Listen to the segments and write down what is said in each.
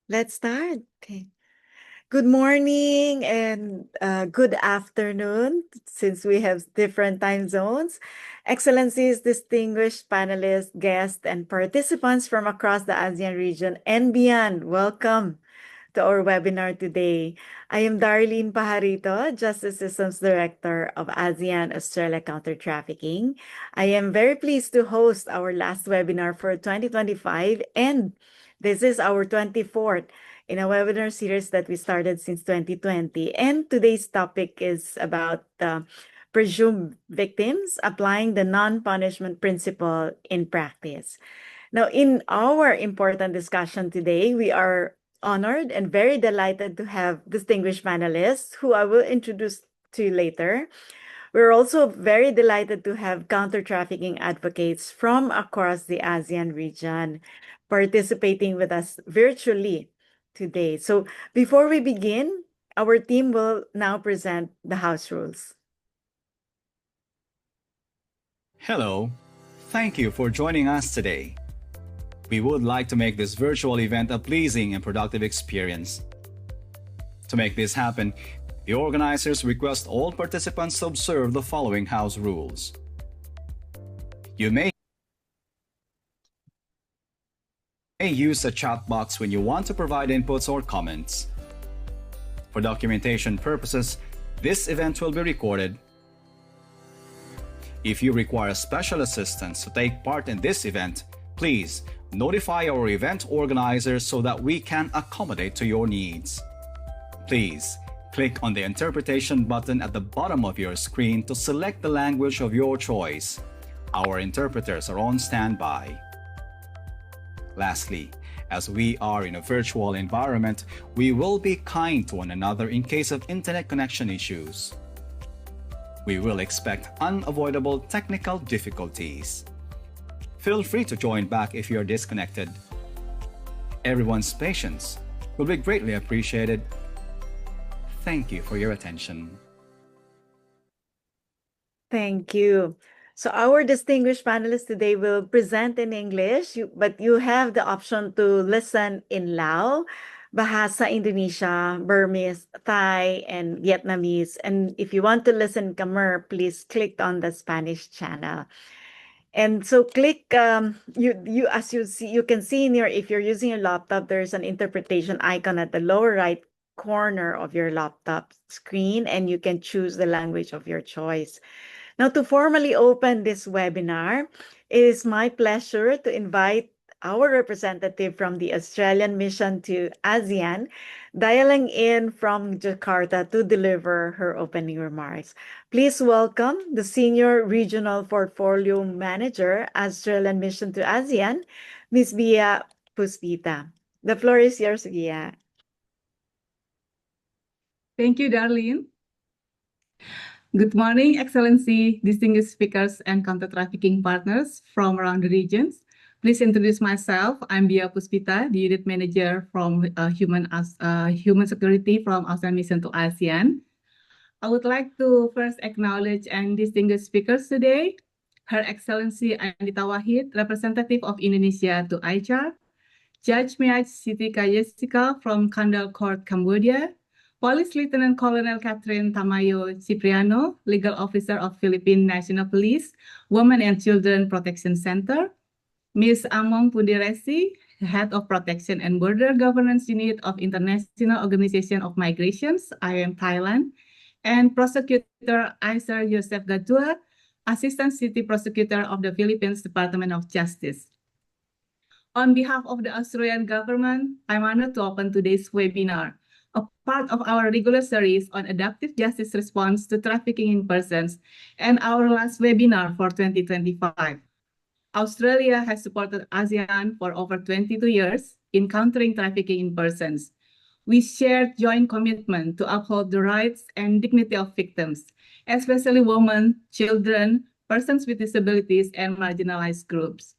Let's start. Okay. Good morning and good afternoon, since we have different time zones. Excellencies, distinguished panelists, guests, and participants from across the ASEAN region and beyond, welcome to our webinar today. I am Darlene Pajarito, Justice Systems Director of ASEAN Australia Counter Trafficking. I am very pleased to host our last webinar for 2025, and this is our 24th in a webinar series that we started since 2020. And today's topic is about presumed victims applying the non-punishment principle in practice. Now, in our important discussion today, we are honored and very delighted to have distinguished panelists who I will introduce to you later. We're also very delighted to have counter trafficking advocates from across the ASEAN region participating with us virtually today. So, before we begin, our team will now present the House rules. Hello, thank you for joining us today. We would like to make this virtual event a pleasing and productive experience. To make this happen, the organizers request all participants to observe the following house rules. You may use a chat box when you want to provide inputs or comments. For documentation purposes, this event will be recorded. If you require special assistance to take part in this event, please notify our event organizers so that we can accommodate to your needs. Please click on the interpretation button at the bottom of your screen to select the language of your choice. Our interpreters are on standby. Lastly, as we are in a virtual environment, we will be kind to one another in case of internet connection issues. We will expect unavoidable technical difficulties. Feel free to join back if you're disconnected. Everyone's patience will be greatly appreciated. Thank you for your attention. Thank you. So our distinguished panelists today will present in English, but you have the option to listen in Lao, Bahasa Indonesia, Burmese, Thai, and Vietnamese. And if you want to listen Khmer, please click on the Spanish channel. And so click you as you see, you can see in your, if you're using your laptop, there's an interpretation icon at the lower right corner of your laptop screen, and you can choose the language of your choice. Now, to formally open this webinar, it is my pleasure to invite our representative from the Australian mission to ASEAN, dialing in from Jakarta to deliver her opening remarks. Please welcome the Senior Regional Portfolio Manager, Australian Mission to ASEAN, Ms. Bia Puspita. The floor is yours, Bia. Thank you, Darlene. Good morning, Excellency, distinguished speakers, and counter-trafficking partners from around the regions. Please introduce myself. I'm Bia Puspita, the Unit Manager from Human Security from ASEAN Mission to ASEAN. I would like to first acknowledge and distinguish speakers today. Her Excellency Anita Wahid, Representative of Indonesia to ICHAR, Judge Miaj Siti Kayesika from Kandal Court, Cambodia, Police Lieutenant Colonel Catherine Tamayo Cipriano, Legal Officer of Philippine National Police, Women and Children Protection Center, Ms. Among Pundiresi, Head of Protection and Border Governance Unit of International Organization of Migrations, IOM Thailand, and Prosecutor Aiser Yosef Gatua, Assistant City Prosecutor of the Philippines Department of Justice. On behalf of the Australian government, I'm honored to open today's webinar, a part of our regular series on adaptive justice response to trafficking in persons, and our last webinar for 2025. Australia has supported ASEAN for over 22 years in countering trafficking in persons. We shared joint commitment to uphold the rights and dignity of victims, especially women, children, persons with disabilities, and marginalized groups.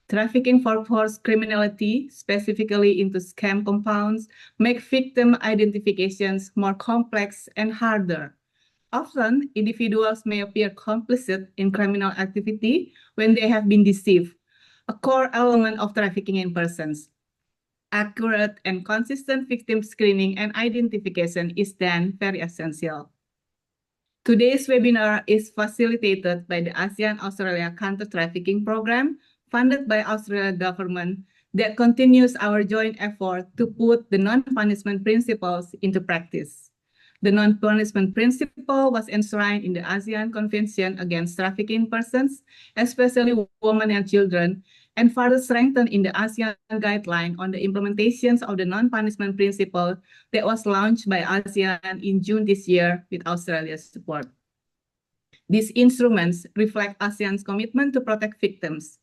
Trafficking for forced criminality, specifically into scam compounds, make victim identifications more complex and harder. Often, individuals may appear complicit in criminal activity when they have been deceived, a core element of trafficking in persons. Accurate and consistent victim screening and identification is then very essential. Today's webinar is facilitated by the ASEAN-Australia Counter-Trafficking Program, funded by Australian government, that continues our joint effort to put the non-punishment principles into practice. The non-punishment principle was enshrined in the ASEAN Convention Against Trafficking Persons, especially women and children, and further strengthened in the ASEAN Guideline on the implementations of the non-punishment principle that was launched by ASEAN in June this year with Australia's support. These instruments reflect ASEAN's commitment to protect victims.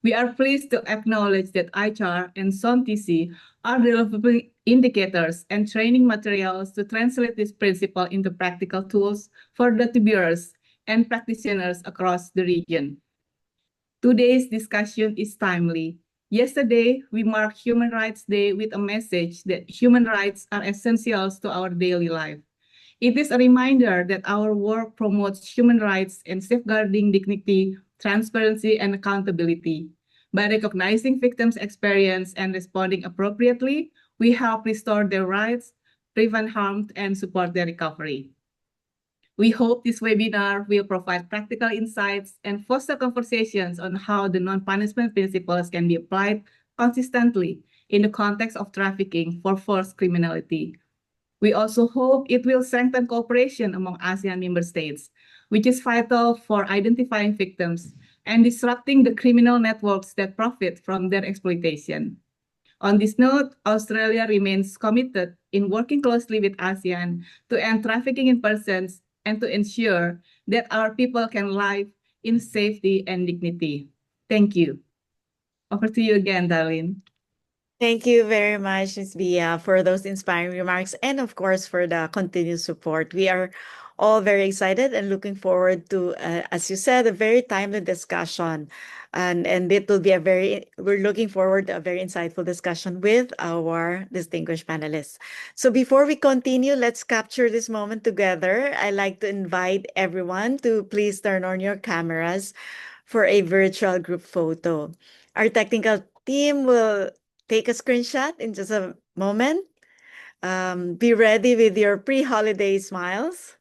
We are pleased to acknowledge that ICHAR and SONTC are developing indicators and training materials to translate this principle into practical tools for data bearers and practitioners across the region. Today's discussion is timely. Yesterday, we marked Human Rights Day with a message that human rights are essentials to our daily life. It is a reminder that our work promotes human rights and safeguarding dignity, transparency, and accountability. By recognizing victims' experience and responding appropriately, we help restore their rights, prevent harm, and support their recovery. We hope this webinar will provide practical insights and foster conversations on how the non-punishment principles can be applied consistently in the context of trafficking for forced criminality. We also hope it will strengthen cooperation among ASEAN member states, which is vital for identifying victims and disrupting the criminal networks that profit from their exploitation. On this note, Australia remains committed in working closely with ASEAN to end trafficking in persons and to ensure that our people can live in safety and dignity. Thank you. Over to you again, Darlene. Thank you very much, Ms. Bia, for those inspiring remarks and, of course, for the continued support. We are all very excited and looking forward to, as you said, a very timely discussion. And it will be we're looking forward to a very insightful discussion with our distinguished panelists. So before we continue, let's capture this moment together. I'd like to invite everyone to please turn on your cameras for a virtual group photo. Our technical team will take a screenshot in just a moment. Be ready with your pre-holiday smiles.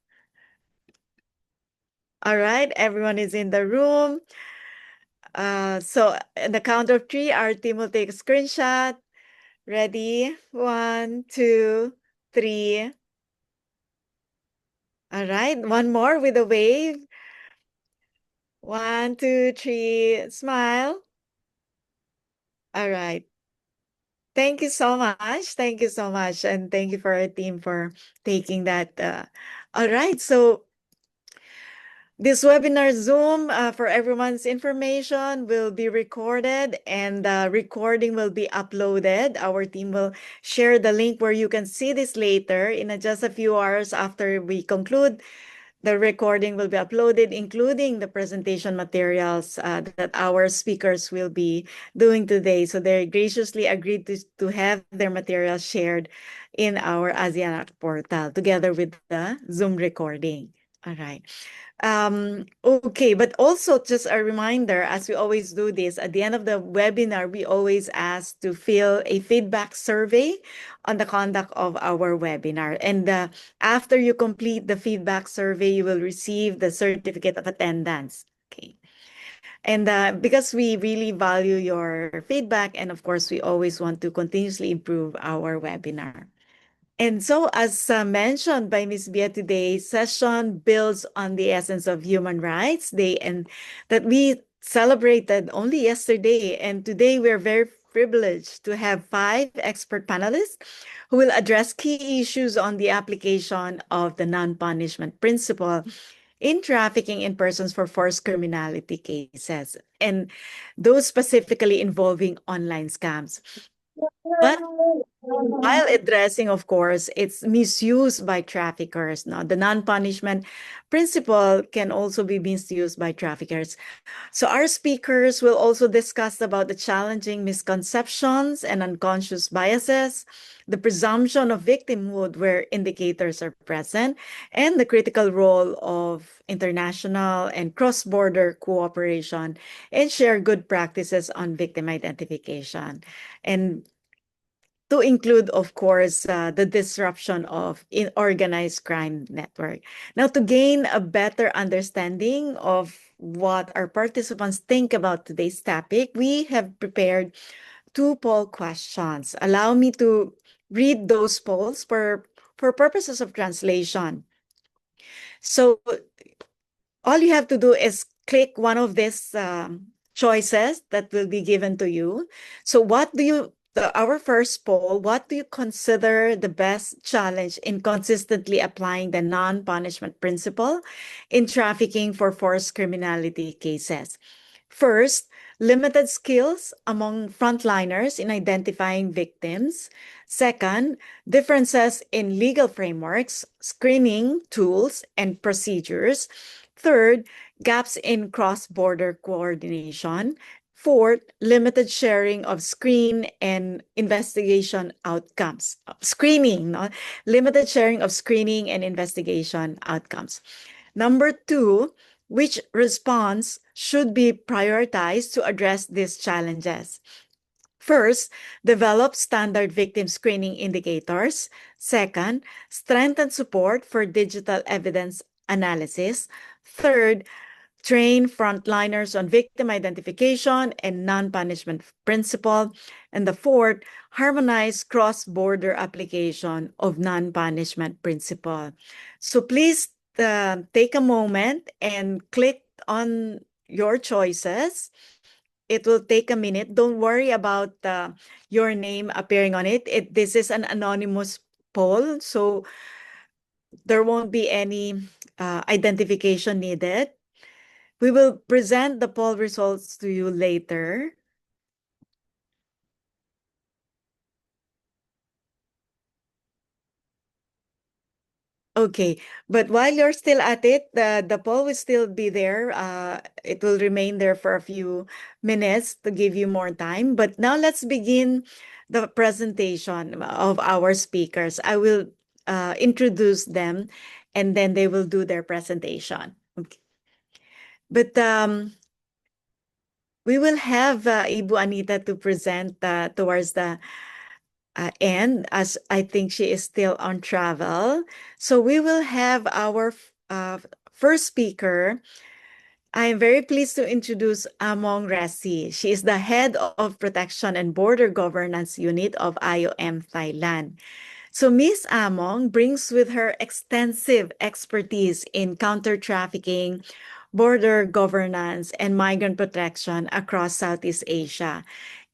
All right, everyone is in the room. So in the count of three, our team will take a screenshot. Ready? 1, 2, 3. All right, one more with a wave. 1, 2, 3, smile. All right. Thank you so much. Thank you so much. And thank you for our team for taking that. All right. So this webinar Zoom, for everyone's information, will be recorded and the recording will be uploaded. Our team will share the link where you can see this later in just a few hours after we conclude. The recording will be uploaded, including the presentation materials that our speakers will be doing today. So they graciously agreed to have their materials shared in our ASEAN-ACT portal together with the Zoom recording. All right. Okay, but also just a reminder, as we always do this, at the end of the webinar, we always ask to fill a feedback survey on the conduct of our webinar. And after you complete the feedback survey, you will receive the certificate of attendance. Okay. And because we really value your feedback, and of course, we always want to continuously improve our webinar. And so, as mentioned by Ms. Bia, today's session builds on the essence of Human Rights Day, and that we celebrated only yesterday. And today we're very privileged to have 5 expert panelists who will address key issues on the application of the non-punishment principle in trafficking in persons for forced criminality cases, and those specifically involving online scams. But while addressing, of course, its misuse by traffickers. Now, the non-punishment principle can also be misused by traffickers. So our speakers will also discuss about the challenging misconceptions and unconscious biases, the presumption of victimhood where indicators are present, and the critical role of international and cross-border cooperation and share good practices on victim identification. And to include, of course, the disruption of organized crime network. Now, to gain a better understanding of what our participants think about today's topic, we have prepared two poll questions. Allow me to read those polls for purposes of translation. So all you have to do is click one of these choices that will be given to you. So our first poll, what do you consider the best challenge in consistently applying the non-punishment principle in trafficking for forced criminality cases? First, limited skills among frontliners in identifying victims. Second, differences in legal frameworks, screening tools, and procedures. Third, gaps in cross-border coordination. Fourth, limited sharing of screen and investigation outcomes. Screening, no? Limited sharing of screening and investigation outcomes. Number two, which response should be prioritized to address these challenges? First, develop standard victim screening indicators. Second, strengthen support for digital evidence analysis. Third, train frontliners on victim identification and non-punishment principle. And the fourth, harmonize cross-border application of non-punishment principle. So please take a moment and click on your choices. It will take a minute. Don't worry about your name appearing on it. This is an anonymous poll, so there won't be any identification needed. We will present the poll results to you later. Okay, but while you're still at it, the poll will still be there. It will remain there for a few minutes to give you more time. But now let's begin the presentation of our speakers. I will introduce them, and then they will do their presentation. Okay. But we will have Ibu Anita to present towards the end, as I think she is still on travel. So we will have our first speaker. I am very pleased to introduce Among Resi. She is the head of Protection and Border Governance Unit of IOM Thailand. So Ms. Among brings with her extensive expertise in counter-trafficking, border governance, and migrant protection across Southeast Asia.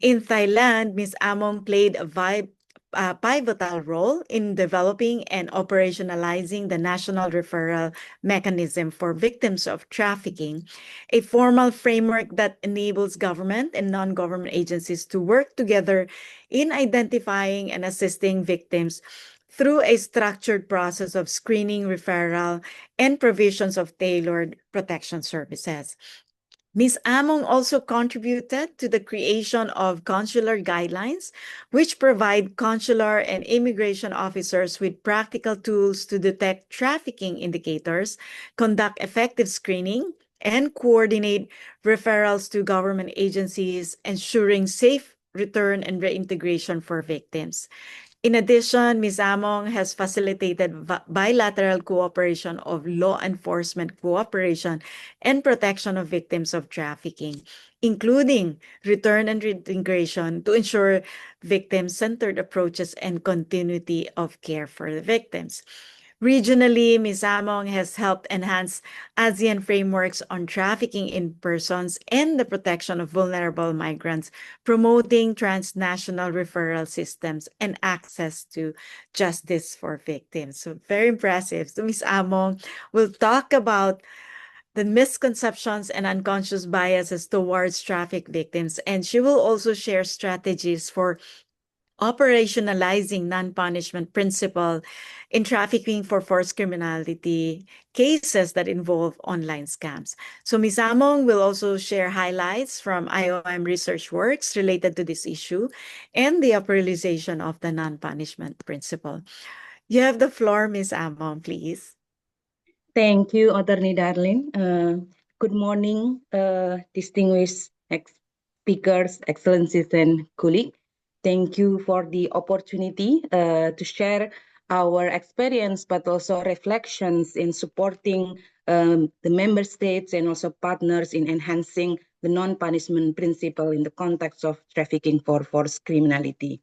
In Thailand, Ms. Among played a pivotal role in developing and operationalizing the National Referral Mechanism for Victims of Trafficking, a formal framework that enables government and non-government agencies to work together in identifying and assisting victims through a structured process of screening, referral, and provisions of tailored protection services. Ms. Among also contributed to the creation of consular guidelines, which provide consular and immigration officers with practical tools to detect trafficking indicators, conduct effective screening, and coordinate referrals to government agencies, ensuring safe return and reintegration for victims. In addition, Ms. Among has facilitated bilateral cooperation of law enforcement cooperation and protection of victims of trafficking, including return and reintegration to ensure victim-centered approaches and continuity of care for the victims. Regionally, Ms. Among has helped enhance ASEAN frameworks on trafficking in persons and the protection of vulnerable migrants, promoting transnational referral systems and access to justice for victims. So very impressive. So Ms. Among will talk about the misconceptions and unconscious biases towards traffic victims, and she will also share strategies for operationalizing non-punishment principle in trafficking for forced criminality cases that involve online scams. So Ms. Among will also share highlights from IOM research works related to this issue and the operationalization of the non-punishment principle. You have the floor, Ms. Among, please. Thank you, Attorney Darlene. Good morning, distinguished speakers, excellencies, and colleagues. Thank you for the opportunity to share our experience, but also reflections in supporting the member states and also partners in enhancing the non-punishment principle in the context of trafficking for forced criminality.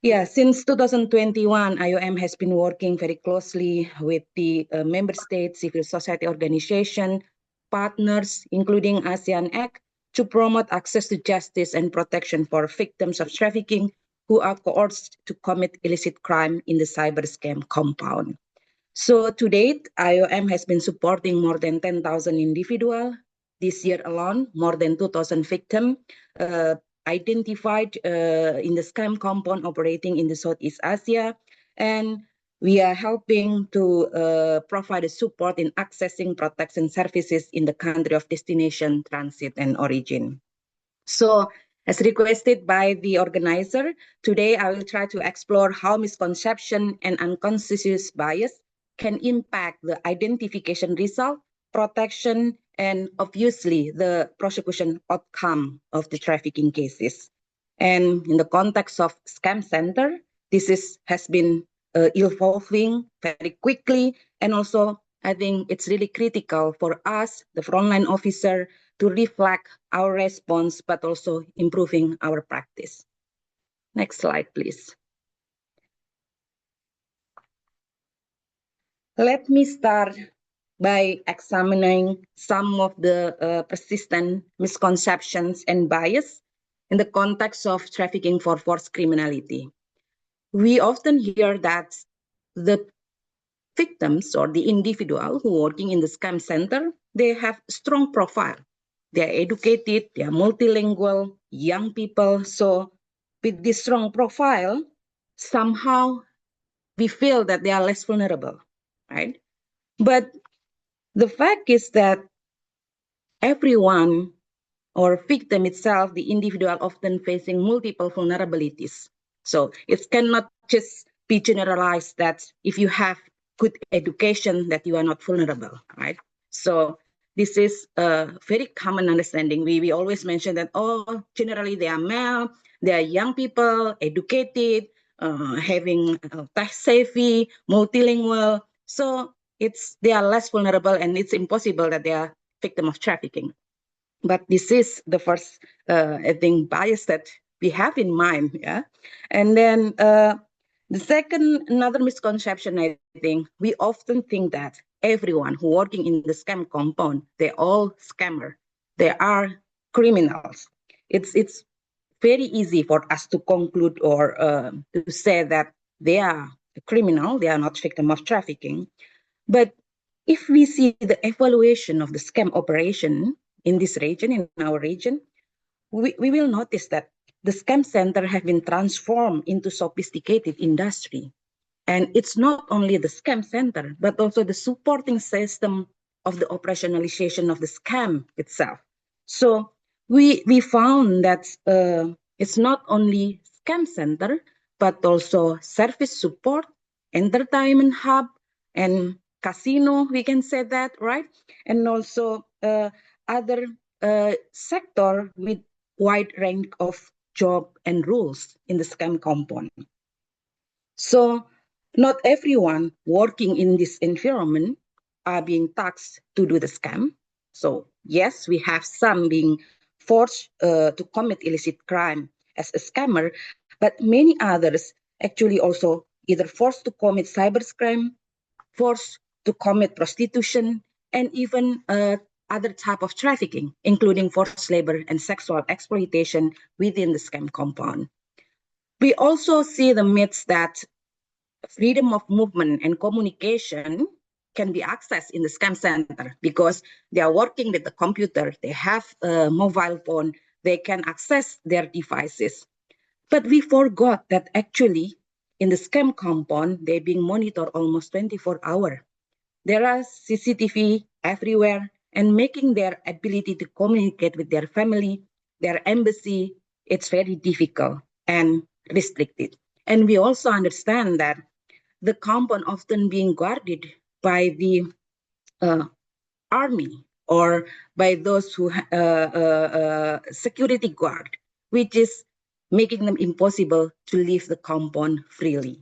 Yeah, since 2021, IOM has been working very closely with the member states, civil society organization, partners, including ASEAN-ACT, to promote access to justice and protection for victims of trafficking who are coerced to commit illicit crime in the cyber scam compound. So to date, IOM has been supporting more than 10,000 individuals. This year alone, more than 2,000 victims uh, identified in the scam compound operating in the Southeast Asia. And we are helping to provide support in accessing protection services in the country of destination, transit, and origin. So, as requested by the organizer, today I will try to explore how misconception and unconscious bias can impact the identification result, protection, and obviously the prosecution outcome of the trafficking cases. And in the context of scam center, has been evolving very quickly, and also I think it's really critical for us, the frontline officer, to reflect our response, but also improving our practice. Next slide, please. Let me start by examining some of the persistent misconceptions and bias in the context of trafficking for forced criminality. We often hear that the victims or the individual who are working in the scam center, they have strong profile. They are educated, they are multilingual, young people. So with this strong profile, somehow we feel that they are less vulnerable, right? But the fact is that everyone or victim itself, the individual often facing multiple vulnerabilities. So it cannot just be generalized that if you have good education that you are not vulnerable, right? So this is a very common understanding. We always mention that, oh, generally they are male, they are young people, educated, having tech savvy, multilingual. So they are less vulnerable and it's impossible that they are victim of trafficking. But this is the first, I think, bias that we have in mind. Yeah, and then the second, another misconception, I think, we often think that everyone who working in the scam compound, they're all scammer, they are criminals. It's very easy for us to conclude or to say that they are a criminal, they are not victim of trafficking. But if we see the evaluation of the scam operation in this region, in our region, we will notice that the scam center have been transformed into sophisticated industry. And it's not only the scam center, but also the supporting system of the operationalization of the scam itself. So we found that it's not only scam center, but also service support, entertainment hub, and casino, we can say that, right? And also other sector with wide range of job and rules in the scam component. So not everyone working in this environment are being taxed to do the scam. So yes, we have some being forced to commit illicit crime as a scammer, but many others actually also either forced to commit cyber crime, forced to commit prostitution, and even other type of trafficking, including forced labor and sexual exploitation within the scam compound. We also see the myths that freedom of movement and communication can be accessed in the scam center because they are working with the computer, they have a mobile phone, they can access their devices. But we forgot that actually in the scam compound, they're being monitored almost 24 hours. There are CCTV everywhere and making their ability to communicate with their family, their embassy, it's very difficult and restricted. And we also understand that the compound often being guarded by the army or by those who security guard, which is making them impossible to leave the compound freely.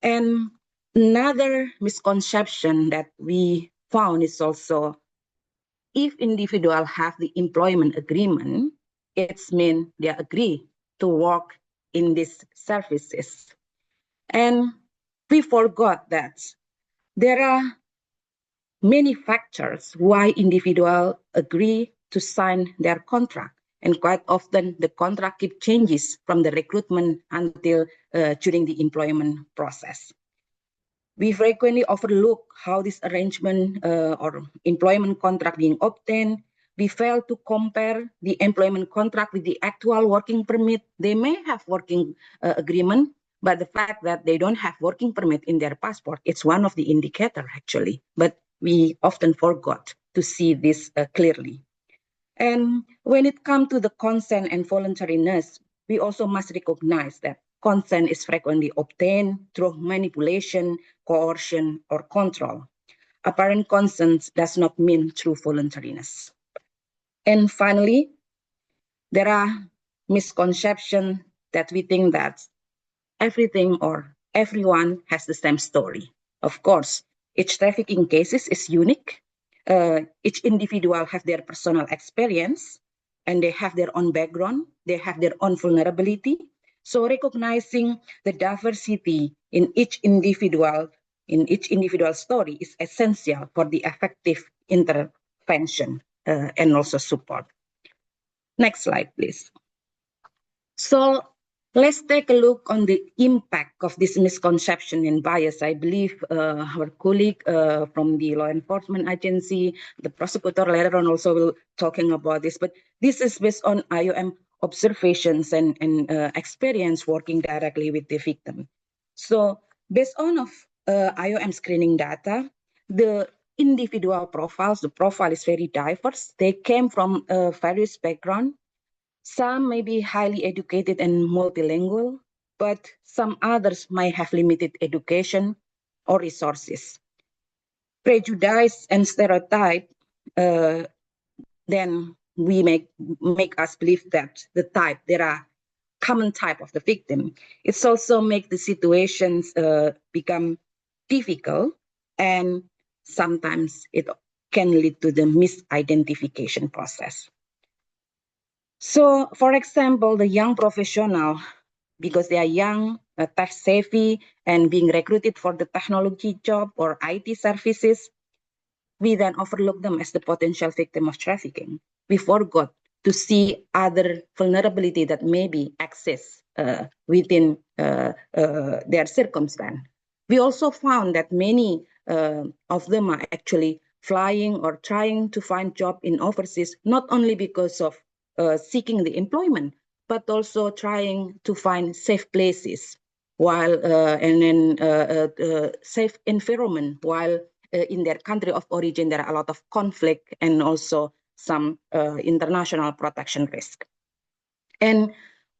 And another misconception that we found is also, if individuals have the employment agreement, it's mean they agree to work in these services. And we forgot that there are many factors why individuals agree to sign their contract. And quite often the contract keep changes from the recruitment until during the employment process. We frequently overlook how this arrangement or employment contract being obtained. We fail to compare the employment contract with the actual working permit. They may have working agreement, but the fact that they don't have working permit in their passport, it's one of the indicator actually. But we often forgot to see this clearly. And when it comes to the consent and voluntariness, we also must recognize that consent is frequently obtained through manipulation, coercion, or control. Apparent consent does not mean true voluntariness. And finally, there are misconceptions that we think that everything or everyone has the same story. Of course, each trafficking case is unique. Each individual has their personal experience and they have their own background, they have their own vulnerability. So recognizing the diversity in each individual story is essential for the effective intervention and also support. Next slide, please. So let's take a look on the impact of this misconception and bias. I believe our colleague from the law enforcement agency, the prosecutor later on also will talking about this, but this is based on IOM observations and experience working directly with the victim. So based on of IOM screening data, the individual profiles, the profile is very diverse. They came from various backgrounds. Some may be highly educated and multilingual, but some others might have limited education or resources. Prejudice and stereotype then we make us believe that there are common type of the victim. It's also make the situations become difficult, and sometimes it can lead to the misidentification process. So, for example, the young professional, because they are young, tech savvy, and being recruited for the technology job or IT services, we then overlook them as the potential victim of trafficking. We forgot to see other vulnerability that maybe exists within their circumstance. We also found that many of them are actually flying or trying to find job in overseas, not only because of seeking the employment, but also trying to find safe places while and then safe environment while in their country of origin there are a lot of conflict and also some international protection risk. And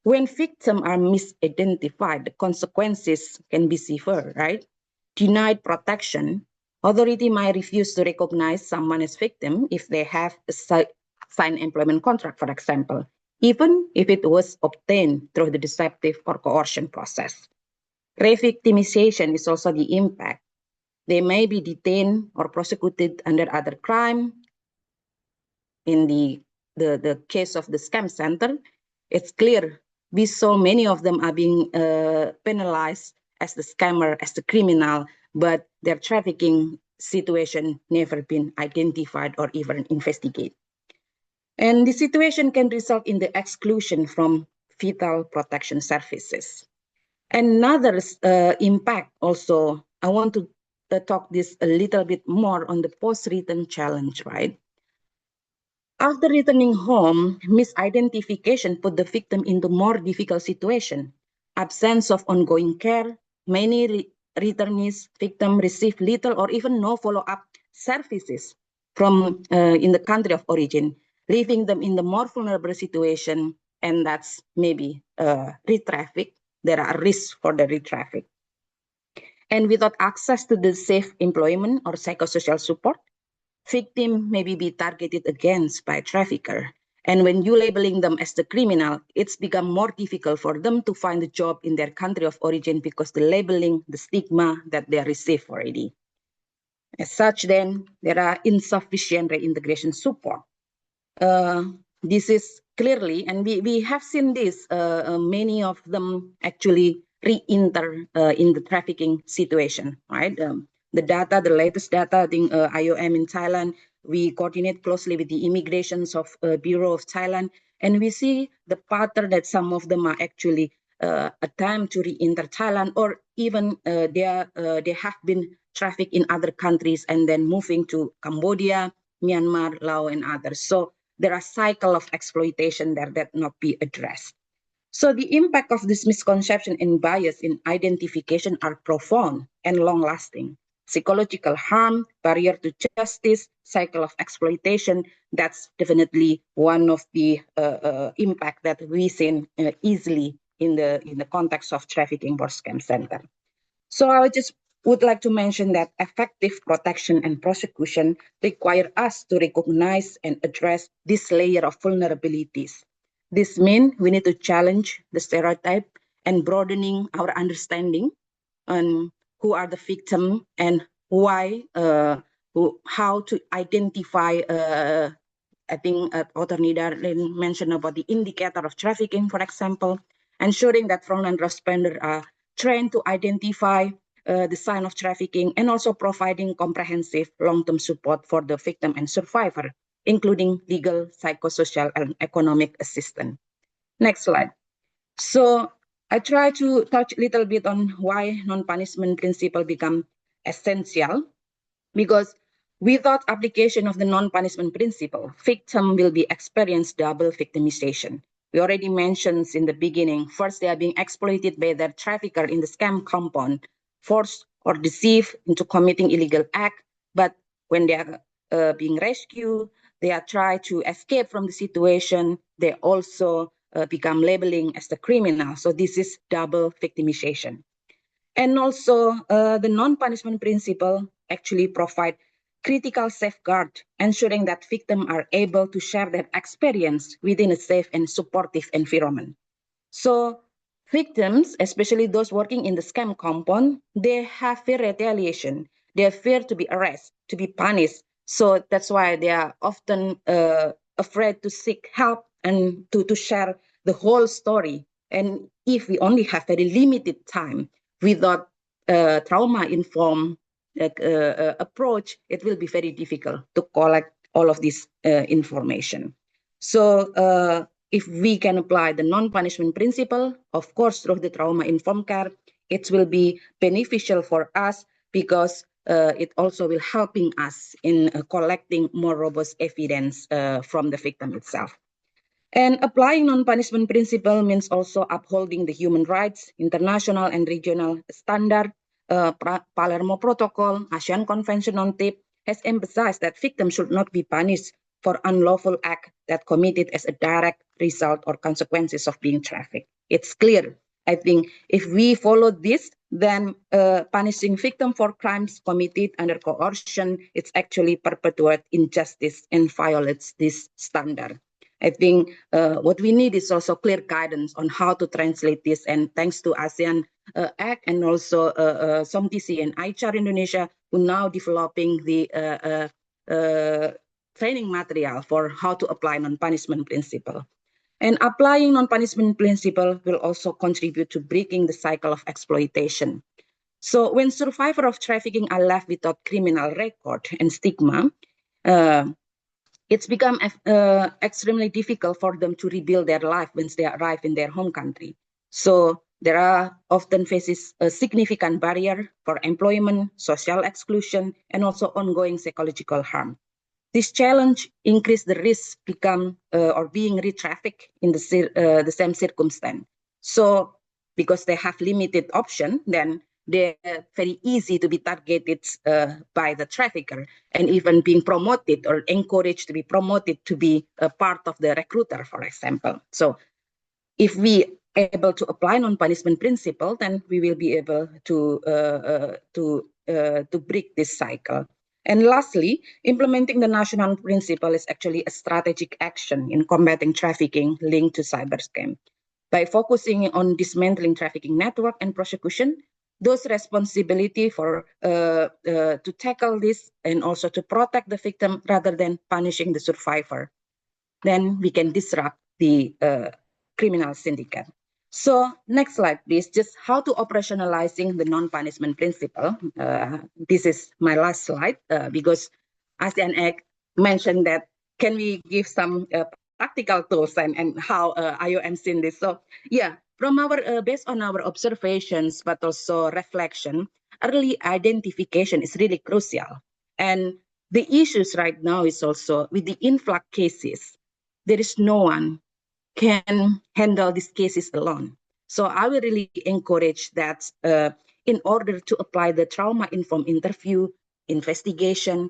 when victims are misidentified, the consequences can be severe, right? Denied protection, authority might refuse to recognize someone as victim if they have a signed employment contract, for example, even if it was obtained through the deceptive or coercion process. Re-victimization is also the impact. They may be detained or prosecuted under other crime. In the case of the scam center, it's clear we saw many of them are being penalized as the scammer, as the criminal, but their trafficking situation never been identified or even investigated. And the situation can result in the exclusion from vital protection services. Another impact also, I want to talk this a little bit more on the post-return challenge, right? After returning home, misidentification put the victim into more difficult situation. Absence of ongoing care, many returnees victim receive little or even no follow-up services from in the country of origin, leaving them in the more vulnerable situation, and that's maybe re-traffic. There are risks for the re-traffic. And without access to the safe employment or psychosocial support, victim maybe be targeted against by trafficker. And when you labeling them as the criminal, it's become more difficult for them to find a job in their country of origin because the labeling, the stigma that they receive already. As such, then, there are insufficient reintegration support. This is clearly, and we have seen this, many of them actually re-enter in the trafficking situation, right? The data, the latest data, I think IOM in Thailand, we coordinate closely with the immigrations of Bureau of Thailand, and we see the pattern that some of them are actually attempt to re-enter Thailand, or even they have been trafficked in other countries and then moving to Cambodia, Myanmar, Laos, and others. So there are cycle of exploitation there that not be addressed. So the impact of this misconception and bias in identification are profound and long-lasting. Psychological harm, barrier to justice, cycle of exploitation, that's definitely one of the impact that we see easily in the context of trafficking or scam center. So I just would like to mention that effective protection and prosecution require us to recognize and address this layer of vulnerabilities. This means we need to challenge the stereotype and broadening our understanding on who are the victim and why, how to identify. I think Author Nida mentioned about the indicator of trafficking, for example, ensuring that frontline responders are trained to identify the sign of trafficking, and also providing comprehensive long-term support for the victim and survivor, including legal, psychosocial, and economic assistance. Next slide. So I try to touch a little bit on why non-punishment principle become essential, because without application of the non-punishment principle, victim will be experience double victimization. We already mentioned in the beginning, first they are being exploited by their trafficker in the scam compound, forced or deceived into committing illegal act, but when they are being rescued, they are trying to escape from the situation, they also become labeling as the criminal. So this is double victimization. And also the non-punishment principle actually provide critical safeguard, ensuring that victims are able to share their experience within a safe and supportive environment. So victims, especially those working in the scam compound, they have fear retaliation. They have fear to be arrested, to be punished. So that's why they are often afraid to seek help and to share the whole story. And if we only have very limited time without trauma-informed approach, it will be very difficult to collect all of this information. So if we can apply the non-punishment principle, of course, through the trauma-informed care, it will be beneficial for us because it also will helping us in collecting more robust evidence from the victim itself. And applying non-punishment principle means also upholding the human rights, international and regional standard. Palermo Protocol, ASEAN Convention on TIP has emphasized that victims should not be punished for unlawful act that committed as a direct result or consequences of being trafficked. It's clear. I think if we follow this, then punishing victim for crimes committed under coercion, it's actually perpetuate injustice and violates this standard. I think what we need is also clear guidance on how to translate this. And thanks to ASEAN-ACT and also SOMTC and ICHAR Indonesia, who now developing the training material for how to apply non-punishment principle. And applying non-punishment principle will also contribute to breaking the cycle of exploitation. So when survivors of trafficking are left without criminal record and stigma, it's become extremely difficult for them to rebuild their life once they arrive in their home country. So there are often faces a significant barrier for employment, social exclusion, and also ongoing psychological harm. This challenge increases the risk become or being re-trafficked in the same circumstance. So because they have limited option, then they're very easy to be targeted by the trafficker and even being promoted or encouraged to be promoted to be a part of the recruiter, for example. So if we able to apply non-punishment principle, then we will be able to break this cycle. And lastly, implementing the national principle is actually a strategic action in combating trafficking linked to cyber scam. By focusing on dismantling trafficking network and prosecution, those responsibility for to tackle this and also to protect the victim rather than punishing the survivor, then we can disrupt the criminal syndicate. So next slide, please. Just how to operationalizing the non-punishment principle. This is my last slide because ASEAN-ACT mentioned that can we give some practical tools and how IOM seen this. So yeah, from our based on our observations, but also reflection, early identification is really crucial. And the issues right now is also with the influx cases, there is no one can handle these cases alone. So I will really encourage that in order to apply the trauma-informed interview, investigation,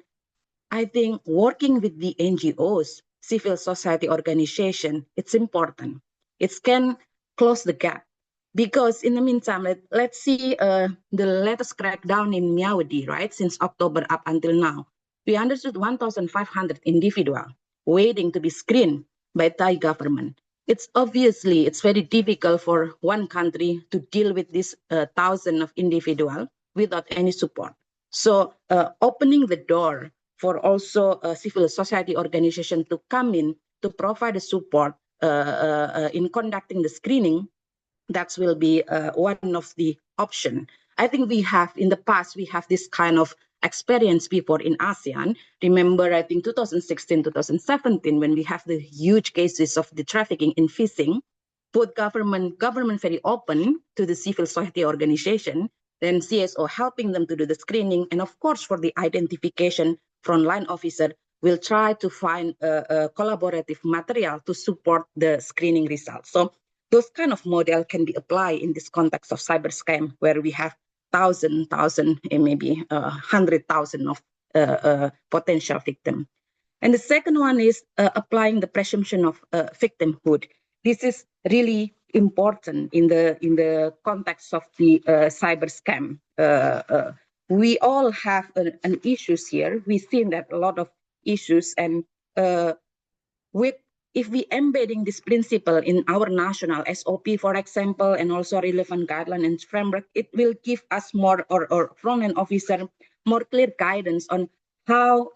I think working with the NGOs, civil society organization, it's important. It can close the gap. Because in the meantime, let's see the latest crackdown in Myawaddy, right? Since October up until now. We understood 1,500 individuals waiting to be screened by Thai government. It's very difficult for one country to deal with this thousand of individuals without any support. So opening the door for also a civil society organization to come in to provide the support in conducting the screening, that will be one of the option. I think we have in the past, we have this kind of experience before in ASEAN. Remember, I think 2016, 2017, when we have the huge cases of the trafficking in fishing, both government very open to the civil society organization, then CSO helping them to do the screening, and of course for the identification, frontline officer will try to find a collaborative material to support the screening results. So those kind of model can be applied in this context of cyber scam, where we have thousand, and maybe 100,000 of potential victim. And the second one is applying the presumption of victimhood. This is really important in the context of the cyber scam. We all have an issues here. We've seen that a lot of issues, and with if we embedding this principle in our national SOP, for example, and also relevant guideline and framework, it will give us more or frontline officer more clear guidance on how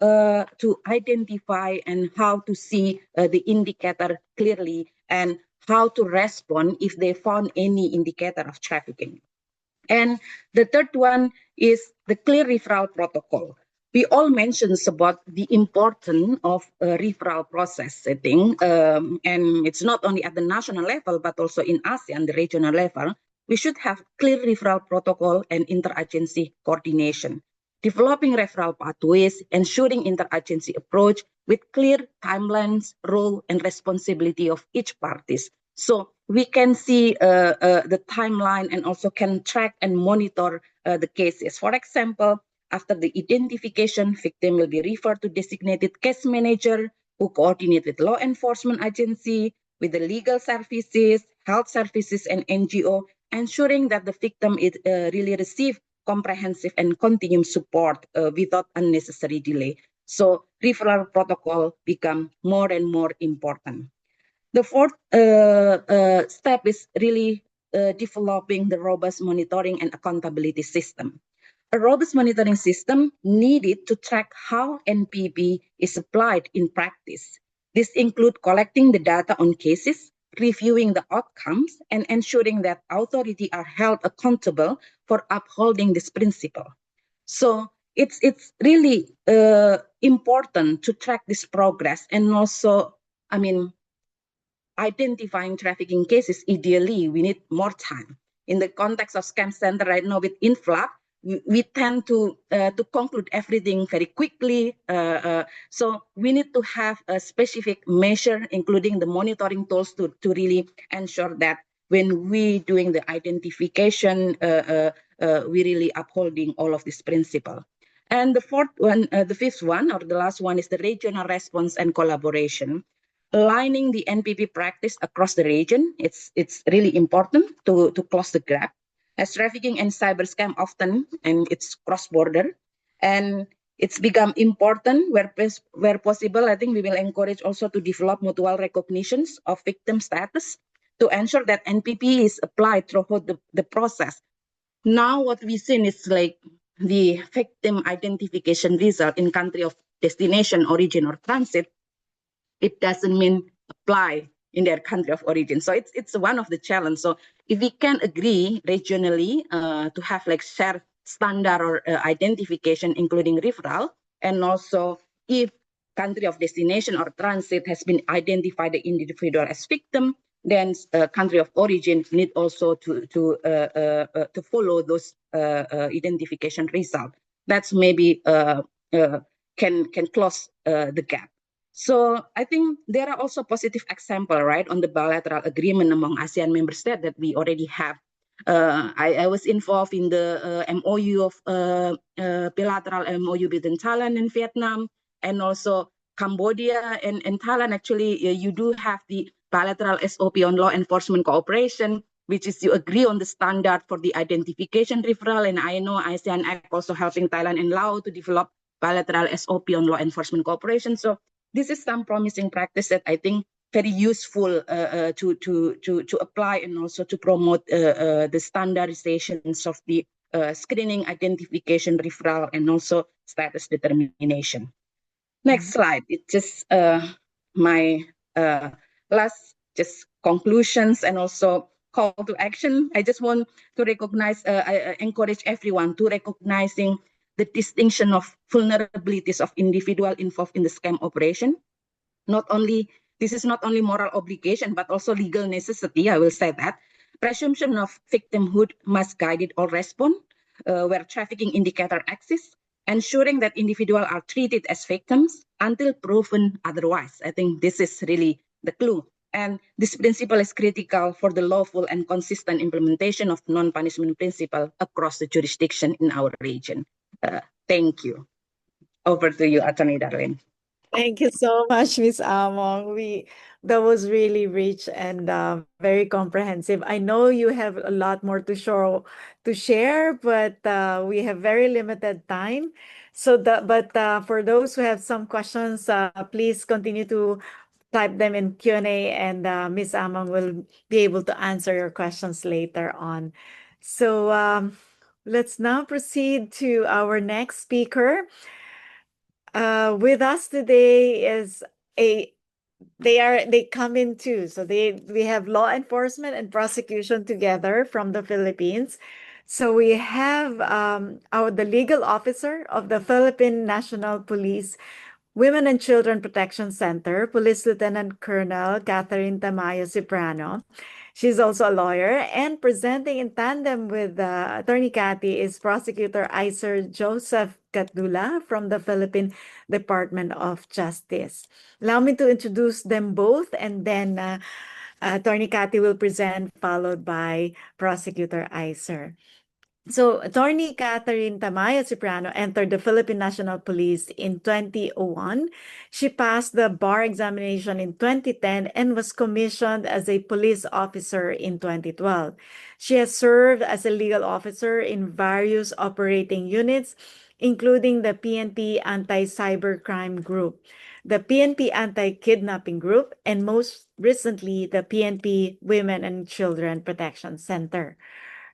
to identify and how to see the indicator clearly and how to respond if they found any indicator of trafficking. And the third one is the clear referral protocol. We all mentioned about the importance of a referral process, I think, and it's not only at the national level, but also in ASEAN, the regional level. We should have clear referral protocol and interagency coordination, developing referral pathways, ensuring interagency approach with clear timelines, role, and responsibility of each parties. So we can see the timeline and also can track and monitor the cases. For example, after the identification, victim will be referred to designated case manager who coordinate with law enforcement agency, with the legal services, health services, and NGO, ensuring that the victim is really receive comprehensive and continuous support without unnecessary delay. So referral protocol become more and more important. The fourth step is really developing the robust monitoring and accountability system. A robust monitoring system needed to track how NPP is applied in practice. This includes collecting the data on cases, reviewing the outcomes, and ensuring that authorities are held accountable for upholding this principle. So it's really important to track this progress, and also, I mean, identifying trafficking cases, ideally, we need more time. In the context of scam center right now with influx, we tend to conclude everything very quickly. So we need to have a specific measure, including the monitoring tools to really ensure that when we doing the identification, we really upholding all of this principle. And the fifth one, or the last one, is the regional response and collaboration. Aligning the NPP practice across the region, it's really important to close the gap, as trafficking and cyber scam often, and it's cross-border. And It's become important where possible. I think we will encourage also to develop mutual recognitions of victim status to ensure that NPP is applied throughout the process. Now what we've seen is like the victim identification result in country of destination, origin, or transit. It doesn't mean apply in their country of origin. So it's one of the challenge. So if we can agree regionally to have like shared standard or identification, including referral, and also if country of destination or transit has been identified the individual as victim, then country of origin need also to follow those identification result. That's maybe can close the gap. So I think there are also positive example, right, on the bilateral agreement among ASEAN member states that we already have. I was involved in the MOU of bilateral MOU between Thailand and Vietnam, and also Cambodia and Thailand. Actually, you do have the bilateral SOP on law enforcement cooperation, which is you agree on the standard for the identification referral. And I know ASEAN-ACT also helping Thailand and Laos to develop bilateral SOP on law enforcement cooperation. So this is some promising practice that I think very useful to apply and also to promote the standardizations of the screening, identification, referral, and also status determination. Next slide. It's just my last just conclusions and also call to action. I just want to recognize, I encourage everyone to recognizing the distinction of vulnerabilities of individual involved in the scam operation. This is not only moral obligation, but also legal necessity. I will say that. Presumption of victimhood must guide all response where trafficking indicator exists, ensuring that individuals are treated as victims until proven otherwise. I think this is really the clue. And this principle is critical for the lawful and consistent implementation of non-punishment principle across the jurisdiction in our region. Thank you. Over to you, Attorney Darlene. Thank you so much, Miss Among. That was really rich and very comprehensive. I know you have a lot more to share, but we have very limited time. But for those who have some questions, please continue to type them in Q&A, and Miss Among will be able to answer your questions later on. So let's now proceed to our next speaker. With us today is they come in too. So we have law enforcement and prosecution together from the Philippines. So we have the legal officer of the Philippine National Police Women and Children Protection Center, Police Lieutenant Colonel Catherine Tamayo Cipriano. She's also a lawyer, and presenting in tandem with Attorney Cathy is Prosecutor Iser Joseph Catdula from the Philippine Department of Justice. Allow me to introduce them both, and then Attorney Cathy will present, followed by Prosecutor Iser. So, Attorney Catherine Tamayo Cipriano entered the Philippine National Police in 2001. She passed the bar examination in 2010 and was commissioned as a police officer in 2012. She has served as a legal officer in various operating units, including the PNP Anti-Cybercrime Group, the PNP Anti-Kidnapping Group, and most recently, the PNP Women and Children Protection Center.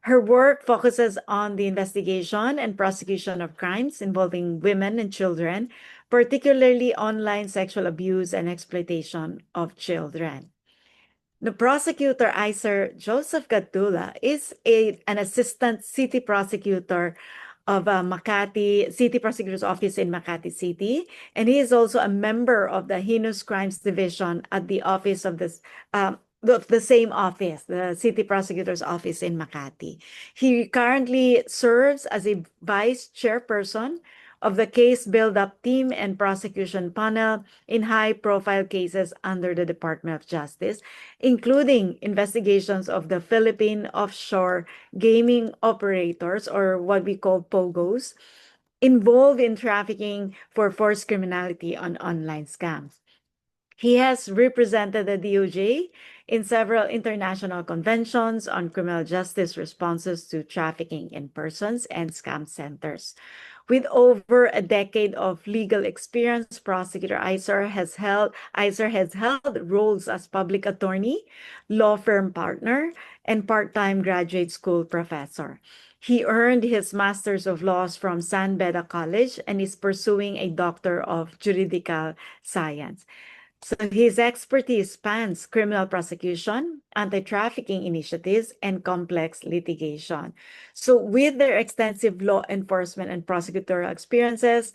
Her work focuses on the investigation and prosecution of crimes involving women and children, particularly online sexual abuse and exploitation of children. The prosecutor, Iser Joseph Gatula, is an assistant city prosecutor of Makati City Prosecutor's Office in Makati City, and he is also a member of the Heinous Crimes Division at the office of the same office, the City Prosecutor's Office in Makati. He currently serves as a vice chairperson of the case build-up team and prosecution panel in high-profile cases under the Department of Justice, including investigations of the Philippine offshore gaming operators, or what we call POGOs, involved in trafficking for forced criminality on online scams. He has represented the DOJ in several international conventions on criminal justice responses to trafficking in persons and scam centers. With over a decade of legal experience, Prosecutor Iser has held roles as public attorney, law firm partner, and part-time graduate school professor. He earned his Master's of Laws from San Beda College and is pursuing a Doctor of Juridical Science. So his expertise spans criminal prosecution, anti-trafficking initiatives, and complex litigation. So with their extensive law enforcement and prosecutorial experiences,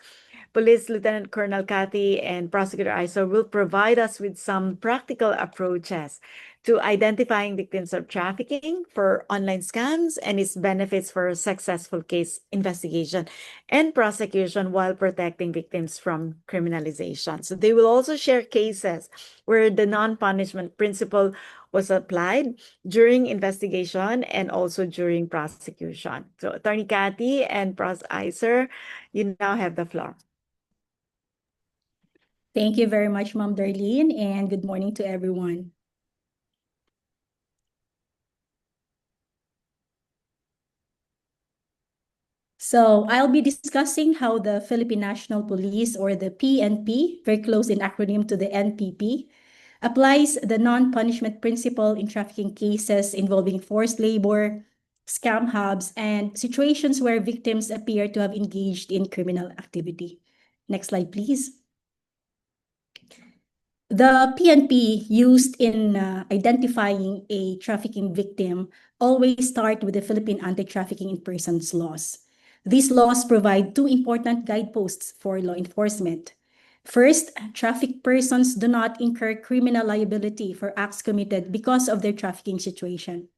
Police Lieutenant Colonel Cathy and Prosecutor Iso will provide us with some practical approaches to identifying victims of trafficking for online scams and its benefits for successful case investigation and prosecution while protecting victims from criminalization. So they will also share cases where the non-punishment principle was applied during investigation and also during prosecution. So Attorney Cathy and Pros Iser, you now have the floor. Thank you very much, Ma'am Darlene, and good morning to everyone. So I'll be discussing how the Philippine National Police, or the PNP, very close in acronym to the NPP, applies the non-punishment principle in trafficking cases involving forced labor, scam hubs, and situations where victims appear to have engaged in criminal activity. Next slide, please. The PNP used in identifying a trafficking victim always start with the Philippine Anti-Trafficking in Persons laws. These laws provide two important guideposts for law enforcement. First, trafficked persons do not incur criminal liability for acts committed because of their trafficking situation.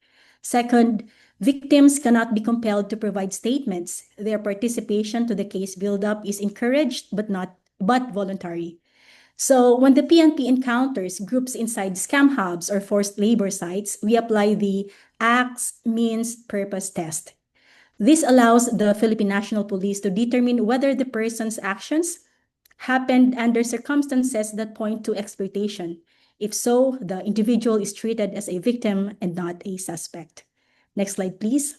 Second, victims cannot be compelled to provide statements. Their participation to the case buildup is encouraged but voluntary. So when the PNP encounters groups inside scam hubs or forced labor sites, we apply the acts, means, purpose test. This allows the Philippine National Police to determine whether the person's actions happened under circumstances that point to exploitation. If so, the individual is treated as a victim and not a suspect. Next slide, please.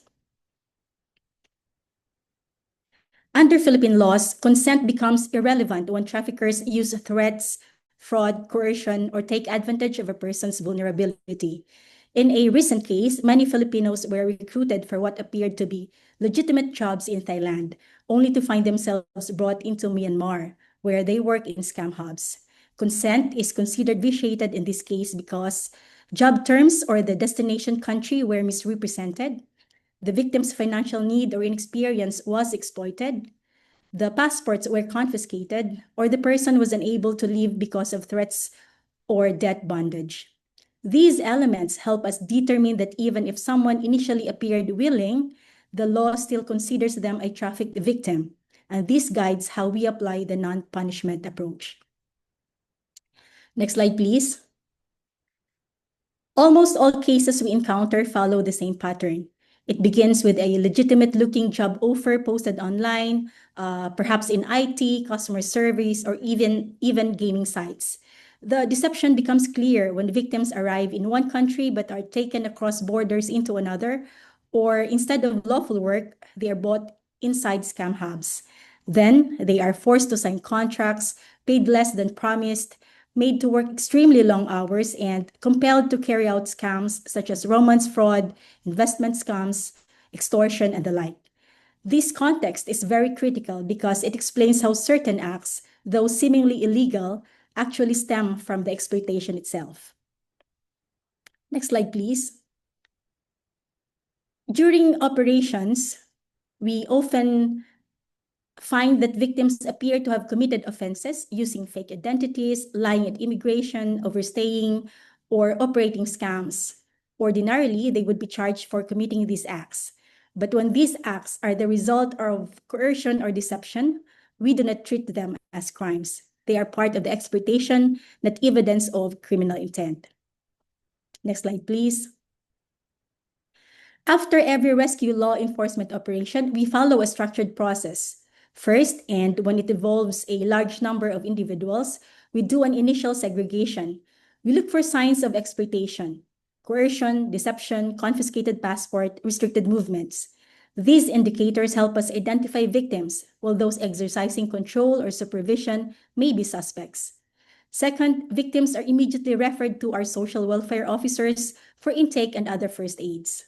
Under Philippine laws, consent becomes irrelevant when traffickers use threats, fraud, coercion, or take advantage of a person's vulnerability. In a recent case, many Filipinos were recruited for what appeared to be legitimate jobs in Thailand, only to find themselves brought into Myanmar, where they work in scam hubs. Consent is considered vitiated in this case because job terms or the destination country were misrepresented, the victim's financial need or inexperience was exploited, the passports were confiscated, or the person was unable to leave because of threats or debt bondage. These elements help us determine that even if someone initially appeared willing, the law still considers them a trafficked victim, and this guides how we apply the non-punishment approach. Next slide, please. Almost all cases we encounter follow the same pattern. It begins with a legitimate-looking job offer posted online, perhaps in IT, customer service, or even gaming sites. The deception becomes clear when victims arrive in one country but are taken across borders into another, or instead of lawful work, they are bought inside scam hubs. Then they are forced to sign contracts, paid less than promised, made to work extremely long hours, and compelled to carry out scams such as romance fraud, investment scams, extortion, and the like. This context is very critical because it explains how certain acts, though seemingly illegal, actually stem from the exploitation itself. Next slide, please. During operations, we often find that victims appear to have committed offenses using fake identities, lying at immigration, overstaying, or operating scams. Ordinarily, they would be charged for committing these acts. But when these acts are the result of coercion or deception, we do not treat them as crimes. They are part of the exploitation, not evidence of criminal intent. Next slide, please. After every rescue law enforcement operation, we follow a structured process. First, and when it involves a large number of individuals, we do an initial segregation. We look for signs of exploitation, coercion, deception, confiscated passport, restricted movements. These indicators help us identify victims, while those exercising control or supervision may be suspects. Second, victims are immediately referred to our social welfare officers for intake and other first aids.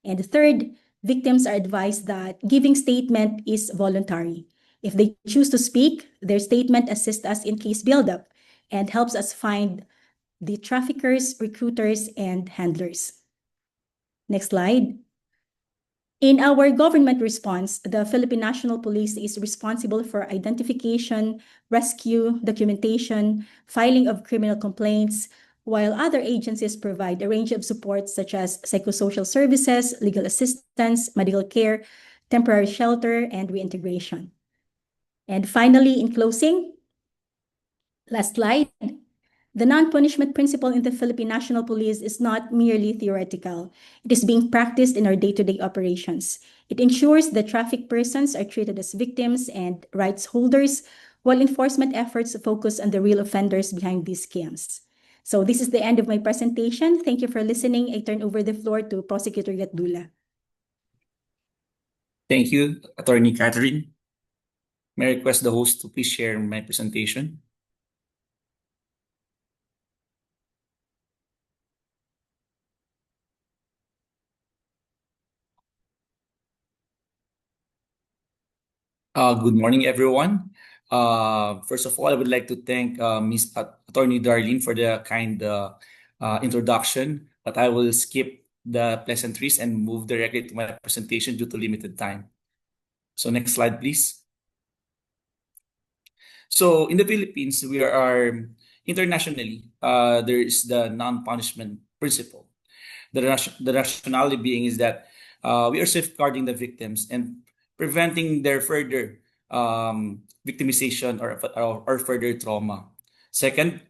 And third, victims are advised that giving statement is voluntary. If they choose to speak, their statement assists us in case buildup and helps us find the traffickers, recruiters, and handlers. Next slide. In our government response, the Philippine National Police is responsible for identification, rescue, documentation, filing of criminal complaints, while other agencies provide a range of supports such as psychosocial services, legal assistance, medical care, temporary shelter, and reintegration. And finally, in closing, last slide. The non-punishment principle in the Philippine National Police is not merely theoretical. It is being practiced in our day-to-day operations. It ensures that traffic persons are treated as victims and rights holders, while enforcement efforts focus on the real offenders behind these scams. So this is the end of my presentation. Thank you for listening. I turn over the floor to Prosecutor Gatdula. Thank you, Attorney Catherine. May I request the host to please share my presentation? Good morning, everyone. First of all, I would like to thank Ms. Attorney Darlene for the kind introduction, but I will skip the pleasantries and move directly to my presentation due to limited time. So next slide, please. So in the Philippines, we are internationally, there is the non-punishment principle. The rationality being is that we are safeguarding the victims and preventing their further victimization or further trauma. Second,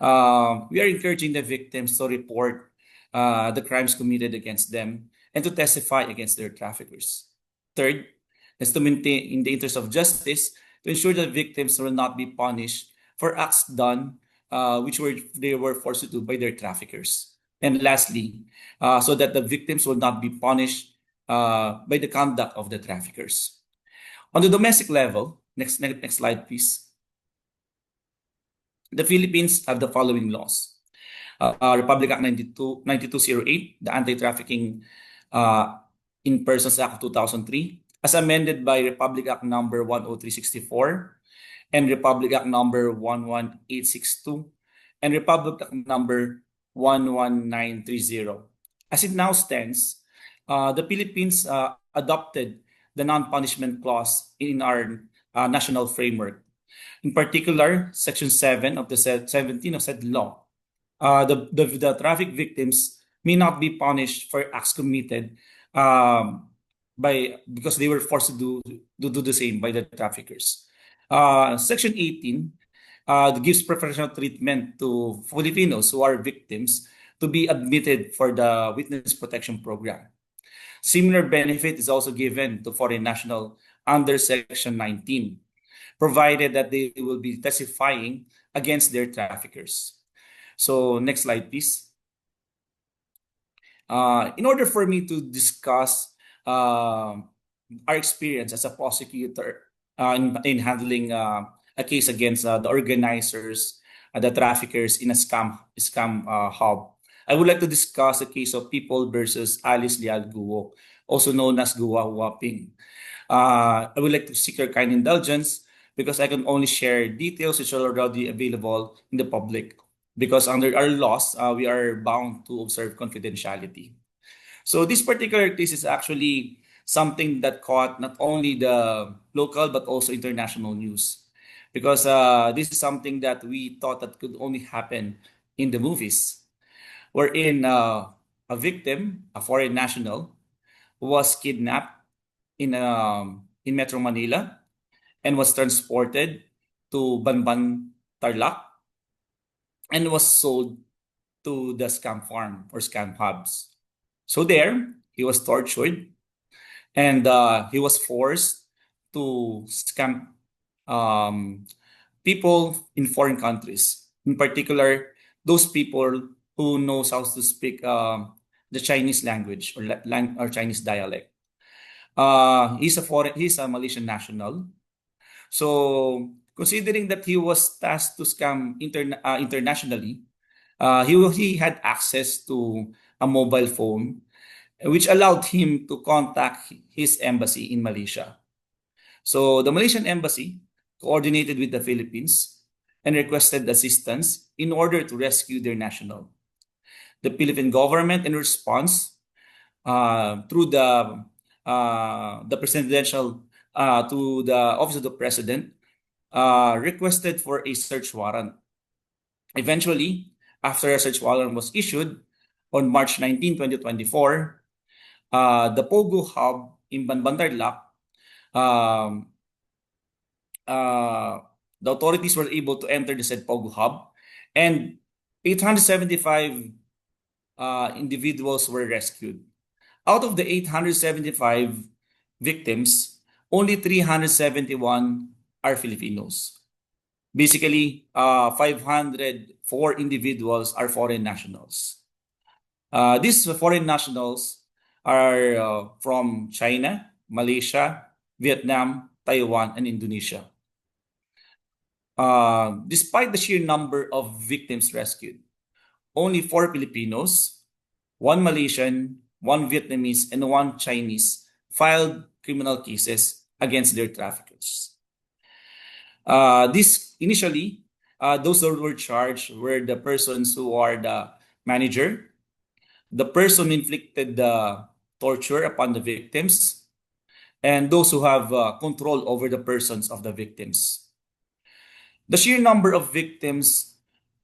we are encouraging the victims to report the crimes committed against them and to testify against their traffickers. Third, is to maintain, in the interest of justice, to ensure that victims will not be punished for acts done which they were forced to do by their traffickers. And lastly, so that the victims will not be punished by the conduct of the traffickers. On the domestic level, next slide, please. The Philippines have the following laws. Republic Act 9208, the Anti-Trafficking in Persons Act of 2003, as amended by Republic Act number 10364 and Republic Act number 11862 and Republic Act number 11930. As it now stands, the Philippines adopted the non-punishment clause in our national framework. In particular, Section 7 of the 17 of said law, the traffic victims may not be punished for acts committed because they were forced to do the same by the traffickers. Section 18 gives preferential treatment to Filipinos who are victims to be admitted for the Witness Protection Program. Similar benefit is also given to foreign national under Section 19, provided that they will be testifying against their traffickers. So next slide, please. In order for me to discuss our experience as a prosecutor in handling a case against the organizers, the traffickers in a scam hub, I would like to discuss the case of People versus Alice Leal Guo, also known as Guwa Huaping. I would like to seek your kind indulgence because I can only share details which are already available in the public. Because under our laws, we are bound to observe confidentiality. So this particular case is actually something that caught not only the local but also international news. Because this is something that we thought that could only happen in the movies, wherein a victim, a foreign national, was kidnapped in Metro Manila and was transported to Banban, Tarlac, and was sold to the scam farm or scam hubs. So there, he was tortured and he was forced to scam people in foreign countries, in particular, those people who knows how to speak the Chinese language or Chinese dialect. He's a Malaysian national. So considering that he was tasked to scam internationally, he had access to a mobile phone, which allowed him to contact his embassy in Malaysia. So the Malaysian embassy coordinated with the Philippines and requested assistance in order to rescue their national. The Philippine government, in response, through the presidential to the office of the president, requested for a search warrant. Eventually, after a search warrant was issued on March 19, 2024, the Pogo hub in Banbandarlak, um, the authorities were able to enter the said Pogo hub, and 875 individuals were rescued. Out of the 875 victims, only 371 are Filipinos. Basically, 504 individuals are foreign nationals. These foreign nationals are from China, Malaysia, Vietnam, Taiwan, and Indonesia. Despite the sheer number of victims rescued, only 4 Filipinos, 1 Malaysian, 1 Vietnamese, and 1 Chinese filed criminal cases against their traffickers. Those that were charged were the persons who are the manager, the person who inflicted the torture upon the victims, and those who have control over the persons of the victims. The sheer number of victims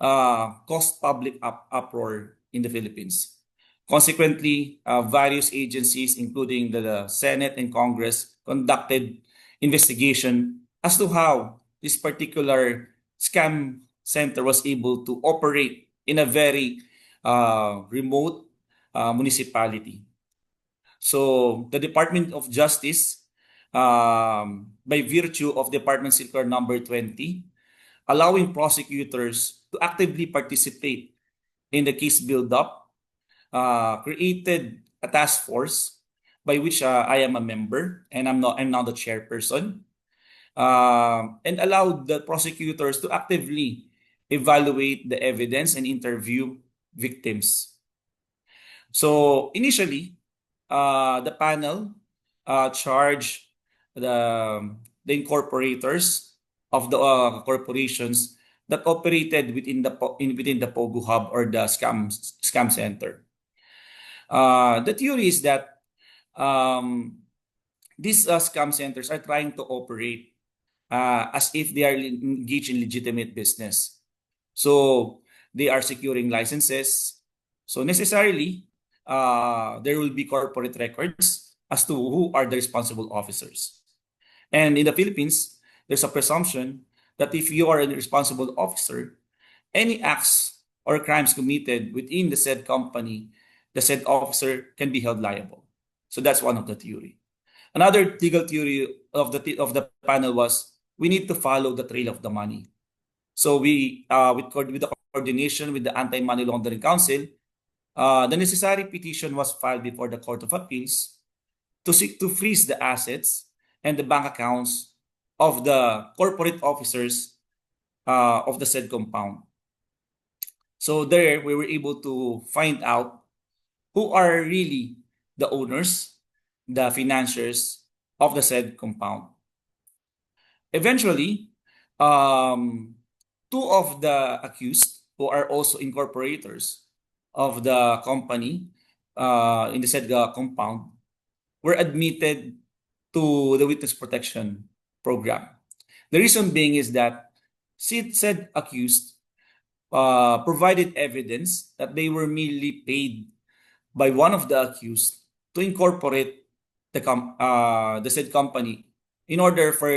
caused public uproar in the Philippines. Consequently, various agencies, including the Senate and Congress, conducted investigation as to how this particular scam center was able to operate in a very remote municipality. So the Department of Justice, by virtue of Department Circular number 20, allowing prosecutors to actively participate in the case build-up, created a task force by which I am a member, and I'm now the chairperson, and allowed the prosecutors to actively evaluate the evidence and interview victims. So initially, the panel charged the incorporators of the corporations that operated within the Pogo hub or the scam center. The theory is that these scam centers are trying to operate as if they are engaged in legitimate business. So they are securing licenses. So necessarily, there will be corporate records as to who are the responsible officers. And in the Philippines, there's a presumption that if you are a responsible officer, any acts or crimes committed within the said company, the said officer can be held liable. So that's one of the theory. Another legal theory of the panel was we need to follow the trail of the money. So we, with the coordination with the Anti-Money Laundering Council, the necessary petition was filed before the Court of Appeals to seek to freeze the assets and the bank accounts of the corporate officers of the said compound. So there, we were able to find out who are really the owners, the financiers of the said compound. Eventually, 2 of the accused, who are also incorporators of the company in the said compound, were admitted to the witness protection program. The reason being is that said accused provided evidence that they were merely paid by one of the accused to incorporate the said company in order for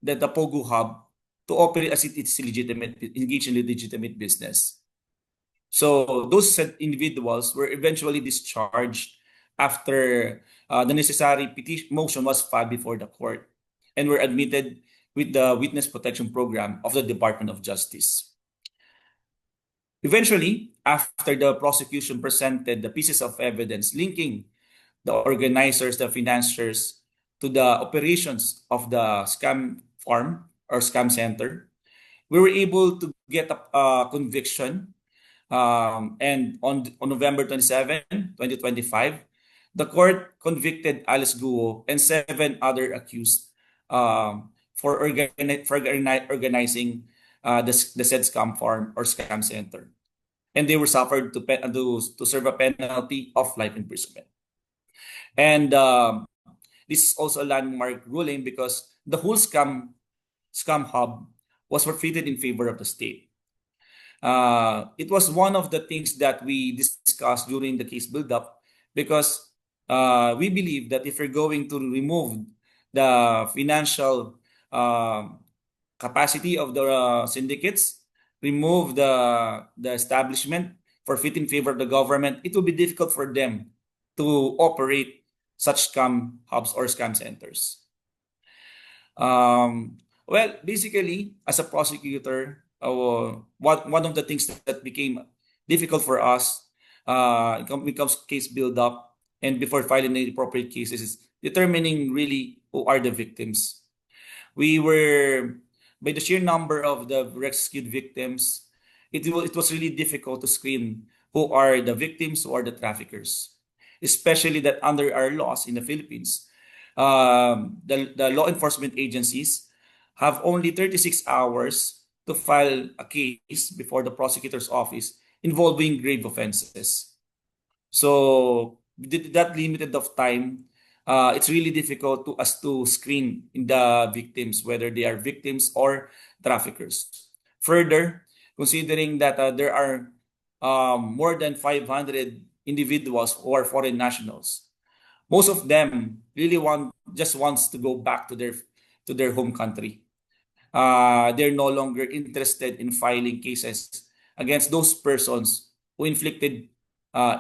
the Pogo hub to operate as it's engaged in legitimate business. So those said individuals were eventually discharged after the necessary motion was filed before the court and were admitted with the Witness Protection Program of the Department of Justice. Eventually, after the prosecution presented the pieces of evidence linking the organizers, the financiers, to the operations of the scam farm or scam center, we were able to get a conviction. And on November 27, 2025, the court convicted Alice Guo and 7 other accused for organizing the said scam farm or scam center. And they were suffered to serve a penalty of life imprisonment. And this is also a landmark ruling because the whole scam hub was forfeited in favor of the state. It was one of the things that we discussed during the case build-up because we believe that if you're going to remove the financial capacity of the syndicates, remove the establishment, forfeit in favor of the government, it will be difficult for them to operate such scam hubs or scam centers. Well, basically, as a prosecutor, one of the things that became difficult for us when it comes to case build-up and before filing the appropriate cases is determining really who are the victims. We were, by the sheer number of the rescued victims, it was really difficult to screen who are the victims, who are the traffickers. Especially that under our laws in the Philippines, the law enforcement agencies have only 36 hours to file a case before the prosecutor's office involving grave offenses. So with that limited of time, it's really difficult to us to screen in the victims, whether they are victims or traffickers. Further, considering that there are more than 500 individuals who are foreign nationals, most of them really just wants to go back to their home country. They're no longer interested in filing cases against those persons who inflicted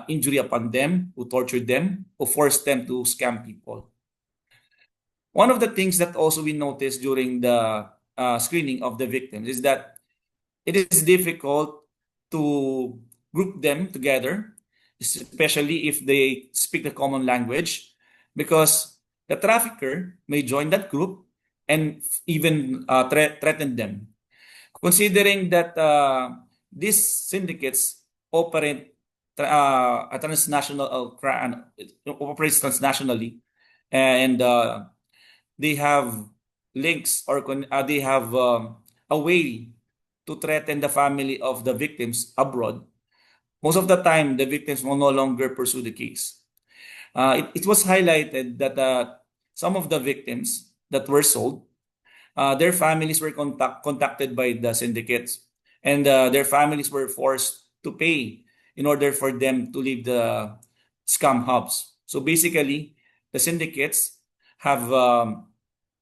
injury upon them, who tortured them, who forced them to scam people. One of the things that also we noticed during the screening of the victims is that it is difficult to group them together, especially if they speak the common language, because the trafficker may join that group and even threaten them. Considering that these syndicates operate operates transnationally, and they have links or they have a way to threaten the family of the victims abroad. Most of the time, the victims will no longer pursue the case. It was highlighted that some of the victims that were sold, their families were contacted by the syndicates, and their families were forced to pay in order for them to leave the scam hubs. So basically, the syndicates have a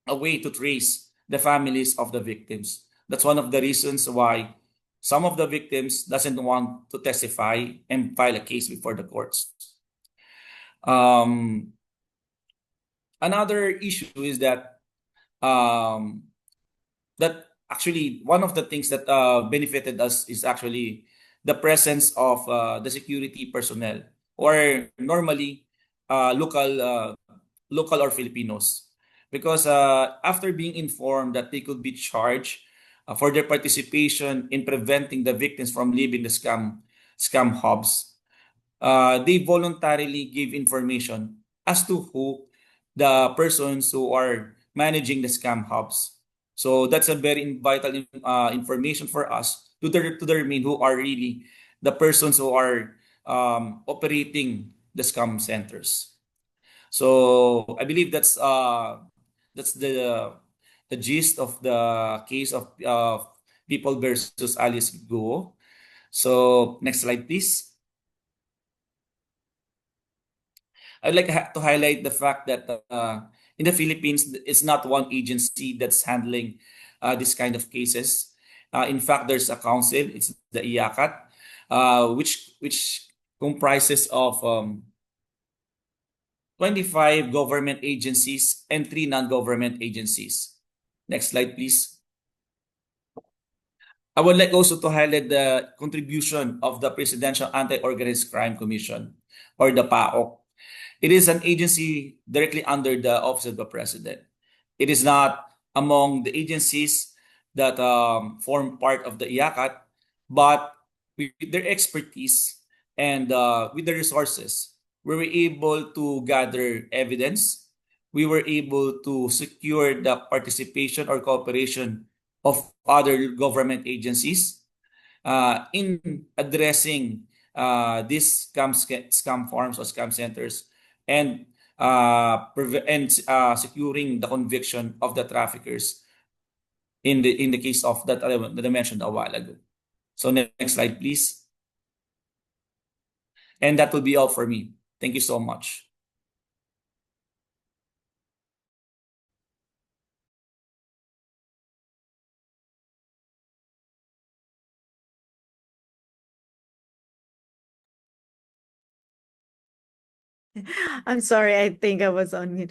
way to trace the families of the victims. That's one of the reasons why some of the victims doesn't want to testify and file a case before the courts. Another issue is that that actually one of the things that benefited us is actually the presence of the security personnel, or normally local or Filipinos, because after being informed that they could be charged for their participation in preventing the victims from leaving the scam hubs, they voluntarily give information as to who the persons who are managing the scam hubs. So that's a very vital information for us to determine who are really the persons who are operating the scam centers. So I believe that's the gist of the case of People versus Alice Guo. So next slide, please. I'd like to highlight the fact that in the Philippines, it's not one agency that's handling this kind of cases. In fact, there's a council, it's the ASEAN-ACT, which comprises of 25 government agencies and 3 non-government agencies. Next slide, please. I would like also to highlight the contribution of the Presidential Anti-Organized Crime Commission, or the PAOC. It is an agency directly under the Office of the President. It is not among the agencies that form part of the IACAT, but with their expertise and with the resources, we were able to gather evidence. We were able to secure the participation or cooperation of other government agencies in addressing these scam farms or scam centers, and securing the conviction of the traffickers in the case of that I mentioned a while ago. So next slide, please. And that will be all for me. Thank you so much. I'm sorry, I think I was on mute.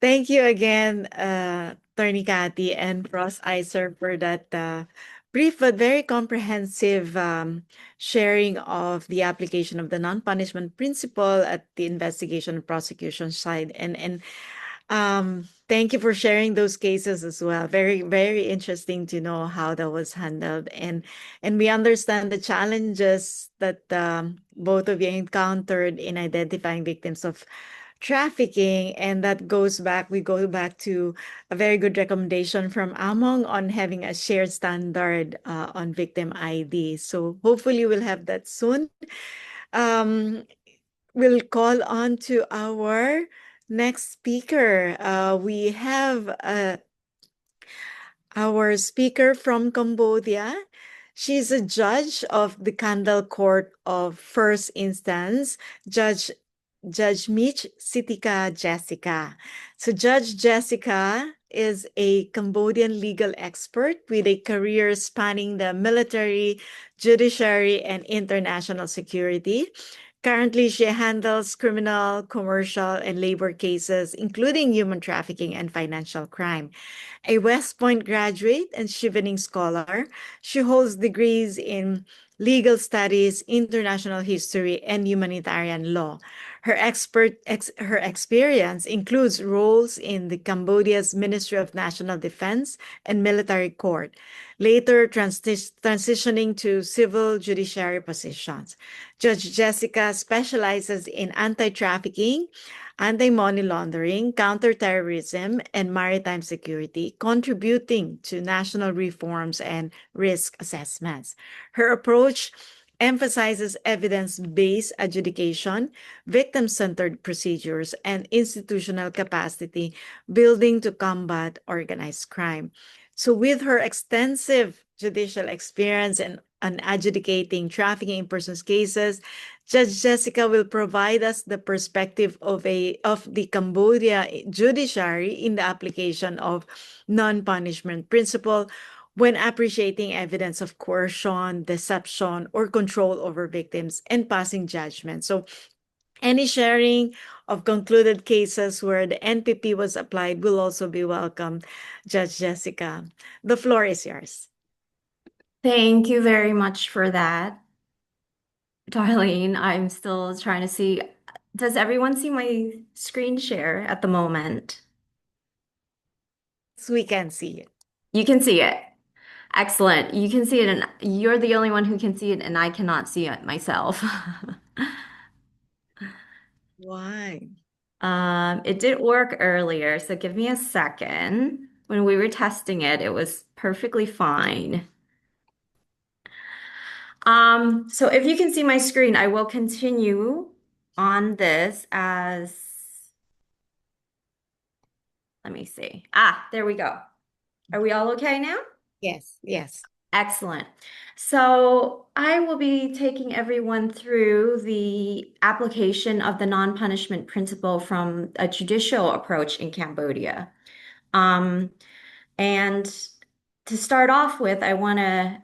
Thank you again, Attorney Cathy and Ross Iser, for that brief but very comprehensive sharing of the application of the non-punishment principle at the investigation and prosecution side. And thank you for sharing those cases as well. Very, very interesting to know how that was handled. And we understand the challenges that both of you encountered in identifying victims of trafficking. And that we go back to a very good recommendation from Among on having a shared standard on victim ID. So hopefully we'll have that soon. We'll call on to our next speaker. We have our speaker from Cambodia. She's a judge of the Kandal Court of First Instance, Judge Mitch Sitika Jessica. So Judge Jessica is a Cambodian legal expert with a career spanning the military, judiciary, and international security. Currently, she handles criminal, commercial, and labor cases, including human trafficking and financial crime. A West Point graduate and Chevening scholar, she holds degrees in legal studies, international history, and humanitarian law. Her experience includes roles in the Cambodia's Ministry of National Defense and Military Court, later transitioning to civil judiciary positions. Judge Jessica specializes in anti-trafficking, anti-money laundering, counterterrorism, and maritime security, contributing to national reforms and risk assessments. Her approach emphasizes evidence-based adjudication, victim-centered procedures, and institutional capacity building to combat organized crime. So with her extensive judicial experience and adjudicating trafficking in persons cases, Judge Jessica will provide us the perspective of the Cambodia judiciary in the application of non-punishment principle when appreciating evidence of coercion, deception, or control over victims and passing judgment. So any sharing of concluded cases where the NPP was applied will also be welcome, Judge Jessica. The floor is yours. Thank you very much for that, Darlene. I'm still trying to see. Does everyone see my screen share at the moment? So we can see it. You can see it. Excellent. You can see it, and you're the only one who can see it, and I cannot see it myself. Why? It did work earlier, so give me a second. When we were testing it, it was perfectly fine. So if you can see my screen, I will continue on this as, let me see. There we go. Are we all okay now? Yes, yes. Excellent. So I will be taking everyone through the application of the non-punishment principle from a judicial approach in Cambodia. And to start off with, I want to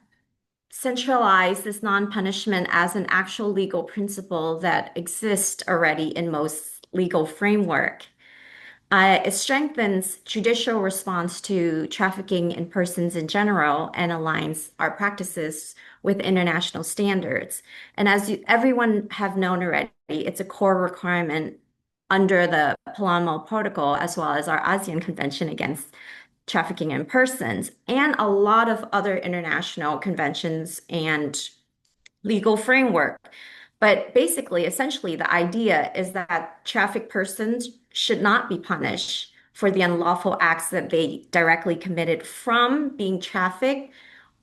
centralize this non-punishment as an actual legal principle that exists already in most legal framework. It strengthens judicial response to trafficking in persons in general and aligns our practices with international standards. And as everyone have known already, it's a core requirement under the Palermo Protocol as well as our ASEAN Convention against trafficking in persons and a lot of other international conventions and legal framework. But basically, essentially, the idea is that trafficked persons should not be punished for the unlawful acts that they directly committed from being trafficked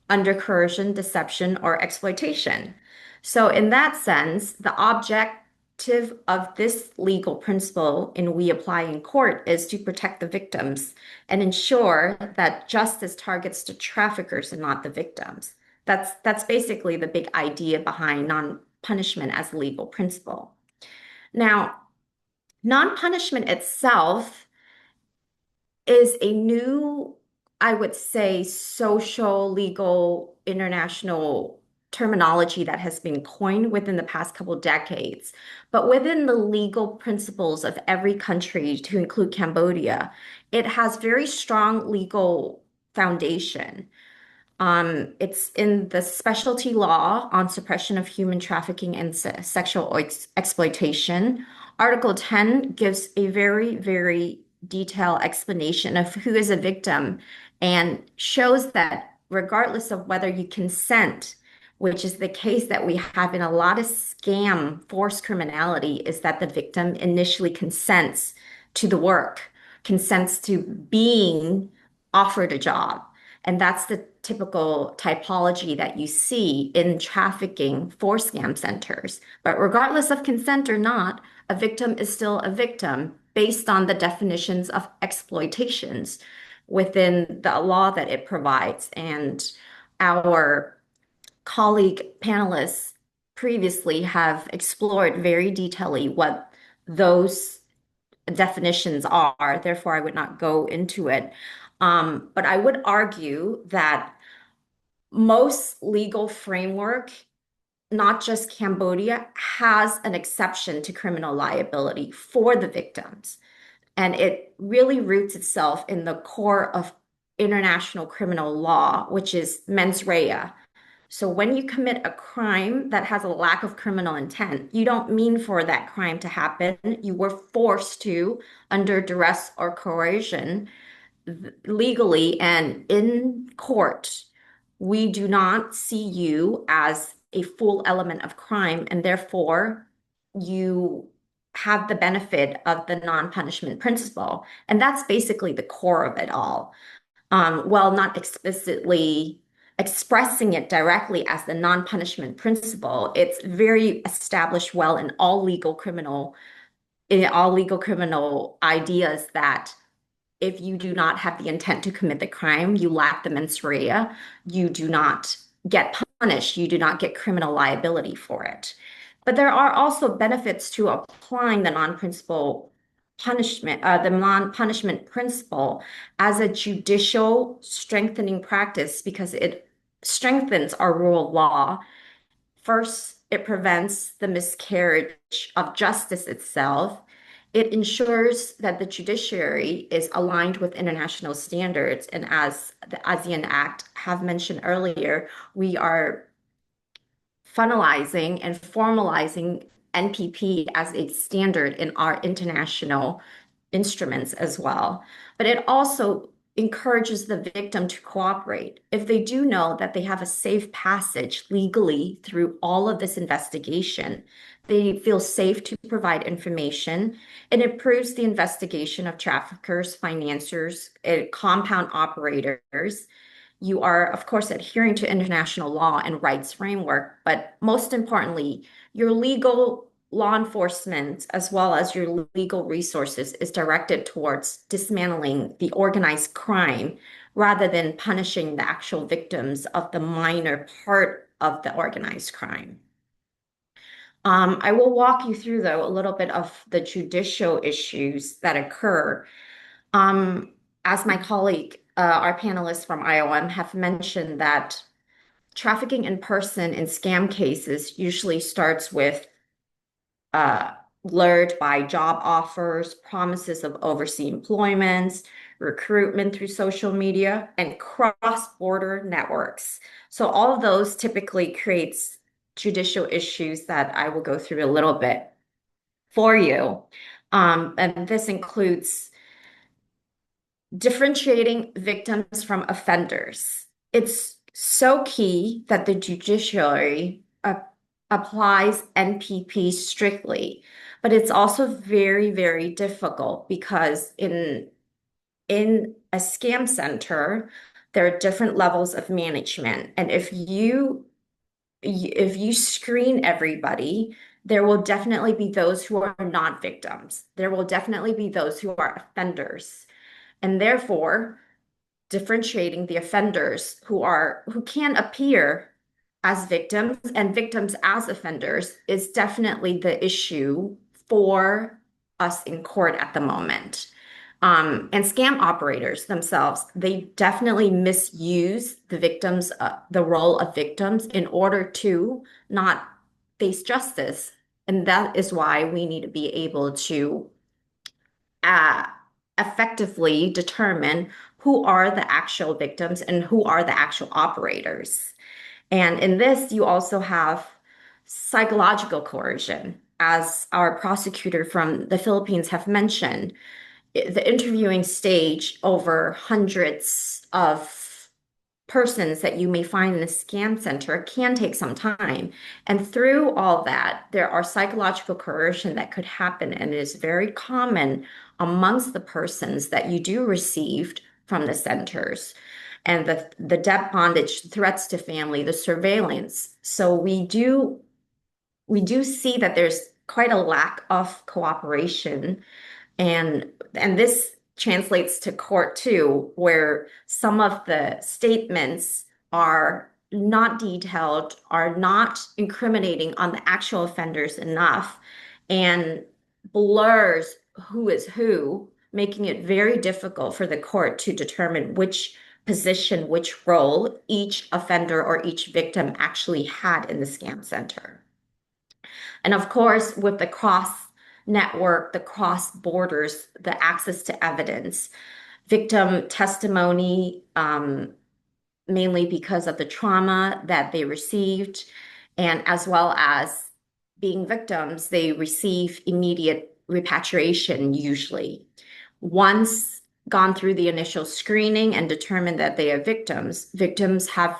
under coercion, deception, or exploitation. So, in that sense, the objective of this legal principle in we apply in court is to protect the victims and ensure that justice targets the traffickers and not the victims. That's basically the big idea behind non-punishment as a legal principle. Now, non-punishment itself is a new, I would say, social, legal, international terminology that has been coined within the past couple decades. But within the legal principles of every country, to include Cambodia, it has very strong legal foundation. It's in the specialty law on suppression of human trafficking and sexual exploitation. Article 10 gives a very, very detailed explanation of who is a victim and shows that regardless of whether you consent, which is the case that we have in a lot of scam forced criminality, is that the victim initially consents to the work, consents to being offered a job. And that's the typical typology that you see in trafficking for scam centers. But regardless of consent or not, a victim is still a victim based on the definitions of exploitations within the law that it provides. And our colleague panelists previously have explored very detailedly what those definitions are. Therefore, I would not go into it. But I would argue that most legal framework, not just Cambodia, has an exception to criminal liability for the victims. And it really roots itself in the core of international criminal law, which is mens rea. So when you commit a crime that has a lack of criminal intent, you don't mean for that crime to happen. You were forced to, under duress or coercion, legally and in court. We do not see you as a full element of crime, and therefore you have the benefit of the non-punishment principle. And that's basically the core of it all. While not explicitly expressing it directly as the non-punishment principle, it's very established well in all legal criminal ideas that if you do not have the intent to commit the crime, you lack the mens rea, you do not get punished, you do not get criminal liability for it. But there are also benefits to applying the non-punishment principle as a judicial strengthening practice because it strengthens our rule of law. First, it prevents the miscarriage of justice itself. It ensures that the judiciary is aligned with international standards. And as the ASEAN-ACT have mentioned earlier, we are funnelizing and formalizing NPP as a standard in our international instruments as well. But it also encourages the victim to cooperate. If they do know that they have a safe passage legally through all of this investigation, they feel safe to provide information. It improves the investigation of traffickers, financiers, compound operators. You are, of course, adhering to international law and rights framework, but most importantly, your legal law enforcement, as well as your legal resources, is directed towards dismantling the organized crime rather than punishing the actual victims of the minor part of the organized crime. I will walk you through, though, a little bit of the judicial issues that occur. As my colleague, our panelists from IOM have mentioned that trafficking in person in scam cases usually starts with lured by job offers, promises of overseas employments, recruitment through social media, and cross-border networks. So all of those typically creates judicial issues that I will go through a little bit for you. And this includes differentiating victims from offenders. It's so key that the judiciary applies NPP strictly, but it's also very, very difficult because in a scam center, there are different levels of management. And if you screen everybody, there will definitely be those who are not victims. There will definitely be those who are offenders. And therefore, differentiating the offenders who can appear as victims and victims as offenders is definitely the issue for us in court at the moment. And scam operators themselves, they definitely misuse the role of victims in order to not face justice. And that is why we need to be able to uh, effectively determine who are the actual victims and who are the actual operators. And in this, you also have psychological coercion. As our prosecutor from the Philippines have mentioned, the interviewing stage over hundreds of persons that you may find in a scam center can take some time. And through all that, there are psychological coercion that could happen, and it is very common amongst the persons that you do receive from the centers. And the debt bondage, threats to family, the surveillance. So we do see that there's quite a lack of cooperation, and this translates to court too, where some of the statements are not detailed, are not incriminating on the actual offenders enough, and blurs who is who, making it very difficult for the court to determine which position, which role each offender or each victim actually had in the scam center. And of course, with the cross network, the cross borders, the access to evidence, victim testimony, mainly because of the trauma that they received, and as well as being victims, they receive immediate repatriation usually. Once gone through the initial screening and determined that they are victims, victims have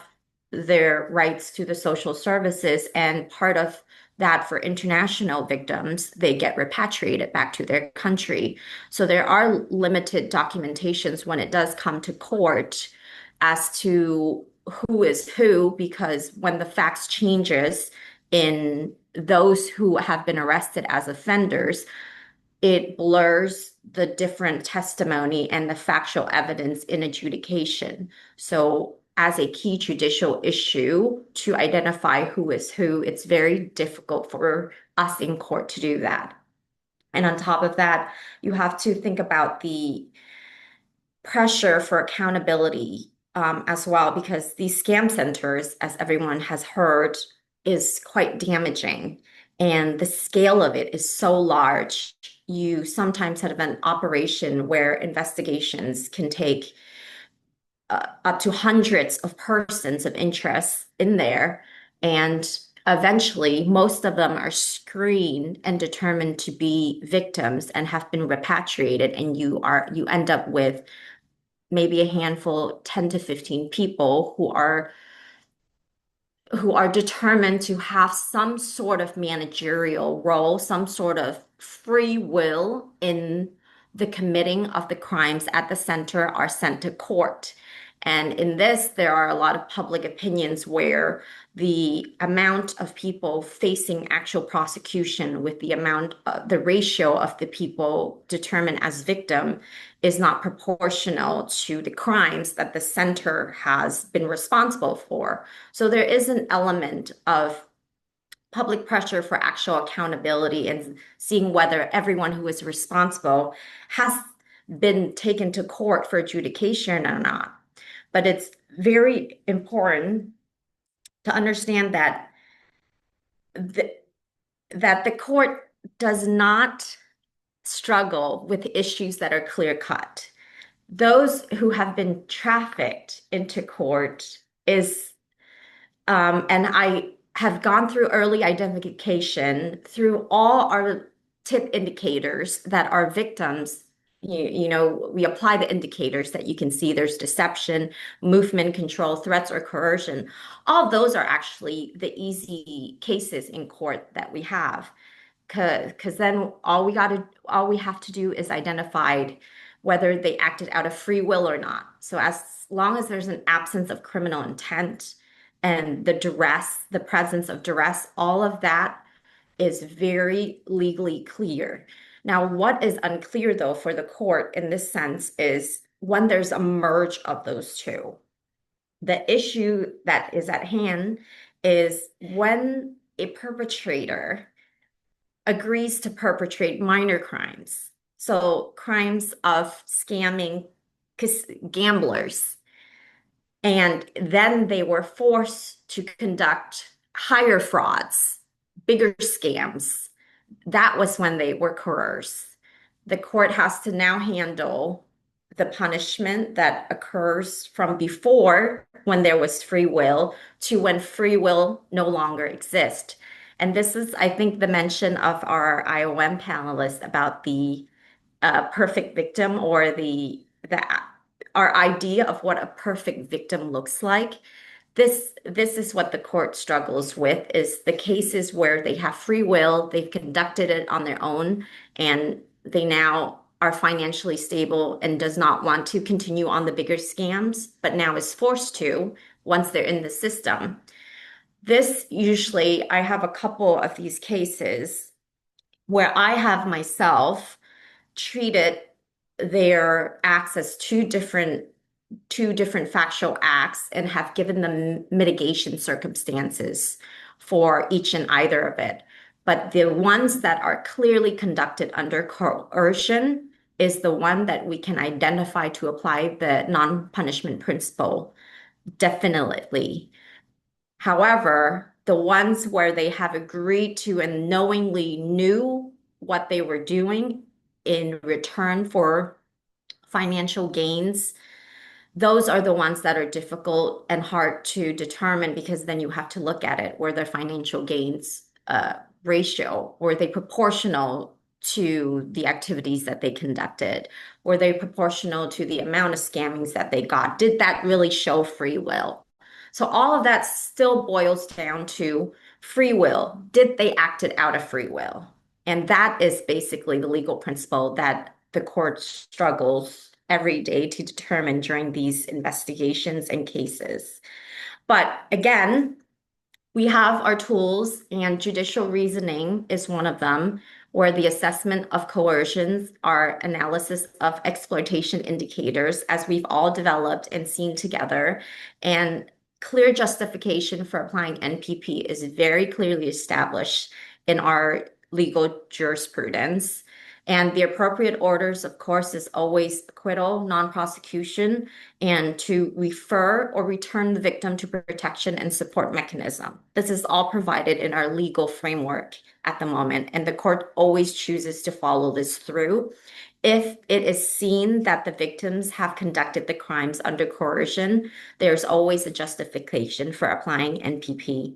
their rights to the social services, and part of that for international victims, they get repatriated back to their country. So there are limited documentations when it does come to court as to who is who, because when the facts changes in those who have been arrested as offenders, it blurs the different testimony and the factual evidence in adjudication. So as a key judicial issue to identify who is who, it's very difficult for us in court to do that. And on top of that, you have to think about the pressure for accountability as well, because these scam centers, as everyone has heard, is quite damaging. And the scale of it is so large. You sometimes have an operation where investigations can take up to hundreds of persons of interest in there. And eventually, most of them are screened and determined to be victims and have been repatriated. And you end up with maybe a handful, 10 to 15 people who are determined to have some sort of managerial role, some sort of free will in the committing of the crimes at the center, are sent to court. And in this, there are a lot of public opinions where the amount of people facing actual prosecution with the ratio of the people determined as victim is not proportional to the crimes that the center has been responsible for. So there is an element of public pressure for actual accountability and seeing whether everyone who is responsible has been taken to court for adjudication or not. But it's very important to understand that the court does not struggle with issues that are clear cut. Those who have been trafficked into court and I have gone through early identification through all our tip indicators that are victims. We apply the indicators that you can see. There's deception, movement control, threats, or coercion. All those are actually the easy cases in court that we have. Because then all we have to do is identify whether they acted out of free will or not. So as long as there's an absence of criminal intent and the presence of duress, all of that is very legally clear. Now, what is unclear though for the court in this sense is when there's a merge of those two. The issue that is at hand is when a perpetrator agrees to perpetrate minor crimes. So crimes of scamming gamblers. And then they were forced to conduct higher frauds, bigger scams. That was when they were coerced. The court has to now handle the punishment that occurs from before when there was free will to when free will no longer exists. And this is, I think, the mention of our IOM panelists about the perfect victim or our idea of what a perfect victim looks like. This is what the court struggles with, is the cases where they have free will, they've conducted it on their own, and they now are financially stable and does not want to continue on the bigger scams, but now is forced to once they're in the system. This usually, I have a couple of these cases where I have myself treated their acts as two different factual acts and have given them mitigation circumstances for each and either of it. But the ones that are clearly conducted under coercion is the one that we can identify to apply the non-punishment principle definitely. However, the ones where they have agreed to and knowingly knew what they were doing in return for financial gains, those are the ones that are difficult and hard to determine because then you have to look at it. Were their financial gains ratio, were they proportional to the activities that they conducted? Were they proportional to the amount of scammings that they got? Did that really show free will? So all of that still boils down to free will. Did they act it out of free will? And that is basically the legal principle that the court struggles every day to determine during these investigations and cases. But again, we have our tools, and judicial reasoning is one of them, where the assessment of coercions, our analysis of exploitation indicators, as we've all developed and seen together, and clear justification for applying NPP is very clearly established in our legal jurisprudence. And the appropriate orders, of course, is always acquittal, non-prosecution, and to refer or return the victim to protection and support mechanism. This is all provided in our legal framework at the moment, and the court always chooses to follow this through. If it is seen that the victims have conducted the crimes under coercion, there's always a justification for applying NPP.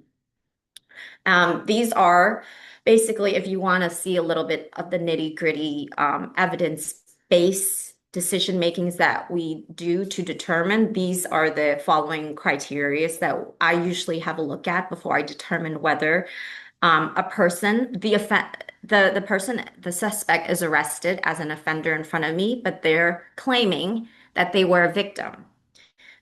These are basically, if you want to see a little bit of the nitty-gritty evidence-based decision makings that we do to determine, these are the following criteria that I usually have a look at before I determine whether a person, the suspect is arrested as an offender in front of me, but they're claiming that they were a victim.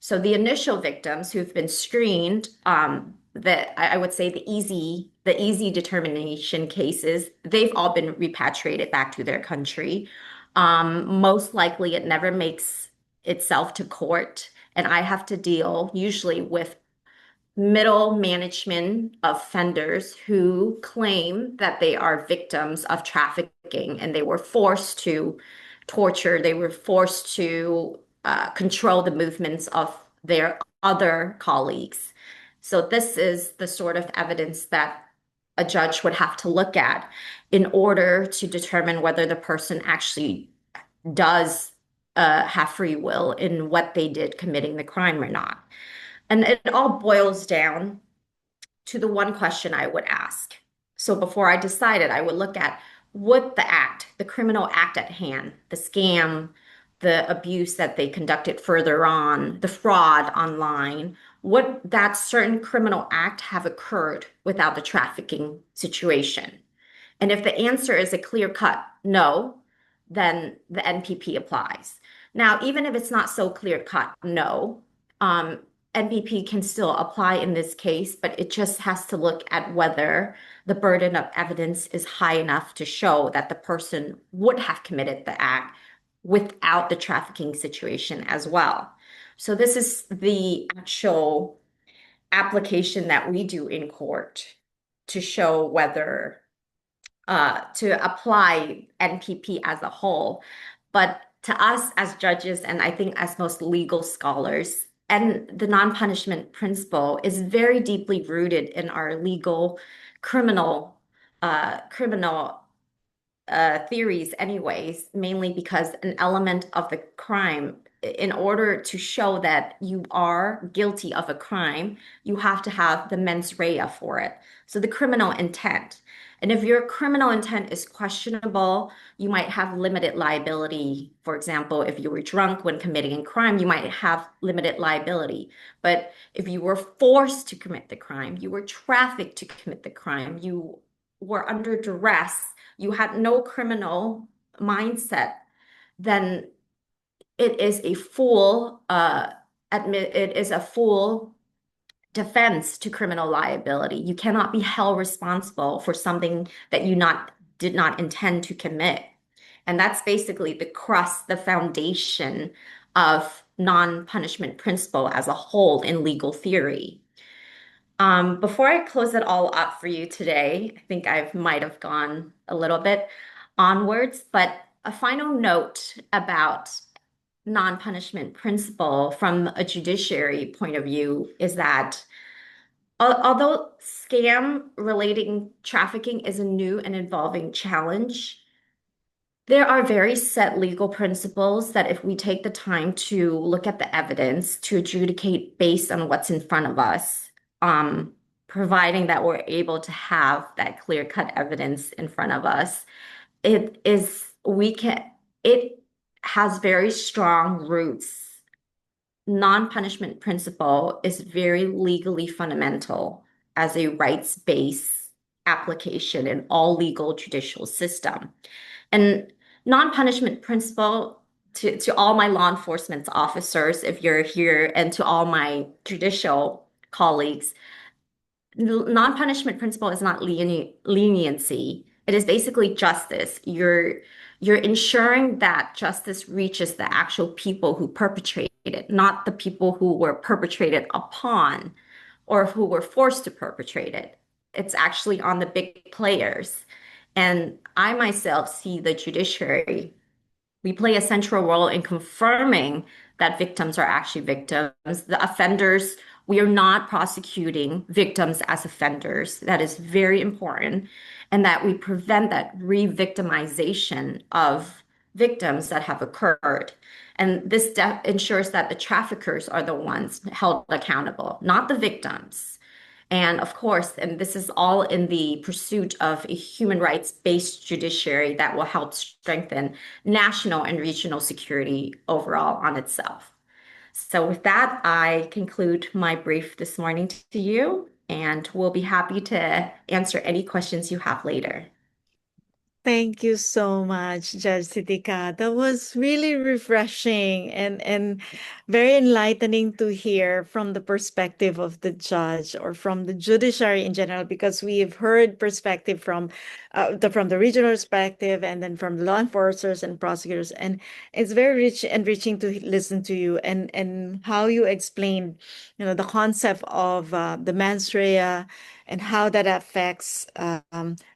So the initial victims who've been screened, that I would say the easy determination cases, they've all been repatriated back to their country. Most likely it never makes itself to court, and I have to deal usually with middle management offenders who claim that they are victims of trafficking and they were forced to torture, they were forced to control the movements of their other colleagues. So this is the sort of evidence that a judge would have to look at in order to determine whether the person actually does have free will in what they did committing the crime or not. And it all boils down to the one question I would ask. So before I decided, I would look at would the act, the criminal act at hand, the scam, the abuse that they conducted further on, the fraud online, would that certain criminal act have occurred without the trafficking situation? And if the answer is a clear cut no, then the NPP applies. Now, even if it's not so clear cut no, NPP can still apply in this case, but it just has to look at whether the burden of evidence is high enough to show that the person would have committed the act without the trafficking situation as well. So this is the actual application that we do in court to show whether to apply NPP as a whole. But to us as judges, and I think as most legal scholars, and the non-punishment principle is very deeply rooted in our legal criminal theories anyways, mainly because an element of the crime, in order to show that you are guilty of a crime, you have to have the mens rea for it. So the criminal intent. And if your criminal intent is questionable, you might have limited liability. For example, if you were drunk when committing a crime, you might have limited liability. But if you were forced to commit the crime, you were trafficked to commit the crime, you were under duress, you had no criminal mindset, then it is a full defense to criminal liability. You cannot be held responsible for something that you did not intend to commit. And that's basically the crust, the foundation of non-punishment principle as a whole in legal theory. Before I close it all up for you today, I think I might have gone a little bit onwards, but a final note about non-punishment principle from a judiciary point of view is that although scam relating trafficking is a new and evolving challenge, there are very set legal principles that if we take the time to look at the evidence to adjudicate based on what's in front of us, providing that we're able to have that clear-cut evidence in front of us, it has very strong roots. Non-punishment principle is very legally fundamental as a rights-based application in all legal judicial system. And non-punishment principle, to all my law enforcement officers, if you're here, and to all my judicial colleagues, non-punishment principle is not leniency. It is basically justice. You're ensuring that justice reaches the actual people who perpetrated, not the people who were perpetrated upon or who were forced to perpetrate it. It's actually on the big players. And I myself see the judiciary, we play a central role in confirming that victims are actually victims. The offenders, we are not prosecuting victims as offenders. That is very important. And that we prevent that re-victimization of victims that have occurred. And this ensures that the traffickers are the ones held accountable, not the victims. And of course, and this is all in the pursuit of a human rights-based judiciary that will help strengthen national and regional security overall on itself. So with that, I conclude my brief this morning to you, and we'll be happy to answer any questions you have later. Thank you so much, Judge Sitika. That was really refreshing and very enlightening to hear from the perspective of the judge or from the judiciary in general, because we've heard perspective from the regional perspective and then from law enforcers and prosecutors, and it's very rich enriching to listen to you and how you explain, the concept of the mens rea and how that affects.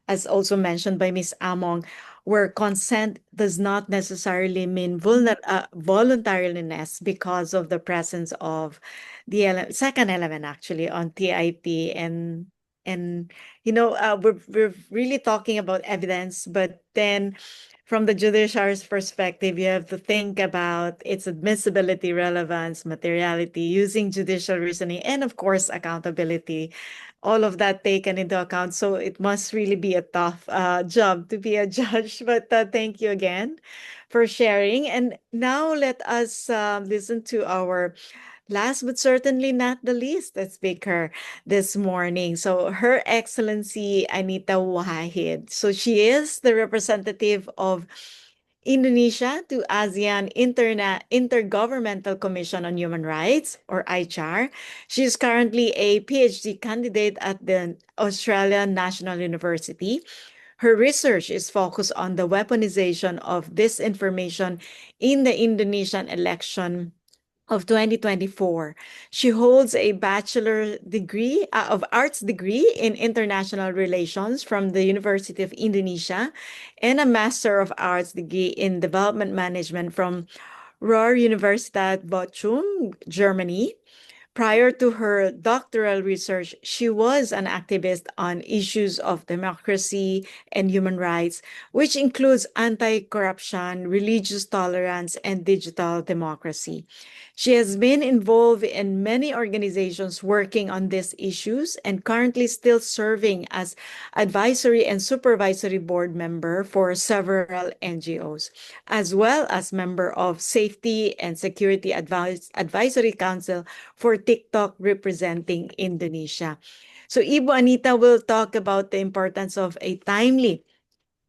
As also mentioned by Ms. Among, where consent does not necessarily mean voluntariness because of the presence of the second element actually on TIP and And we're really talking about evidence, but then from the judiciary's perspective, you have to think about its admissibility, relevance, materiality, using judicial reasoning, and of course, accountability. All of that taken into account. So it must really be a tough job to be a judge. But thank you again for sharing. And now let us listen to our last but certainly not the least, the speaker this morning. So, Her Excellency Anita Wahid. So, she is the representative of Indonesia to ASEAN Intergovernmental Commission on Human Rights, or ICHR. She is currently a PhD candidate at the Australian National University. Her research is focused on the weaponization of disinformation in the Indonesian election of 2024. She holds a bachelor degree of arts degree in international relations from the University of Indonesia and a master of arts degree in development management from Ruhr-Universität Bochum, Germany. Prior to her doctoral research, she was an activist on issues of democracy and human rights, which includes anti-corruption, religious tolerance, and digital democracy. She has been involved in many organizations working on these issues and currently still serving as advisory and supervisory board member for several NGOs, as well as member of Safety and Security Advisory Council for TikTok representing Indonesia. So Ibu Anita will talk about the importance of a timely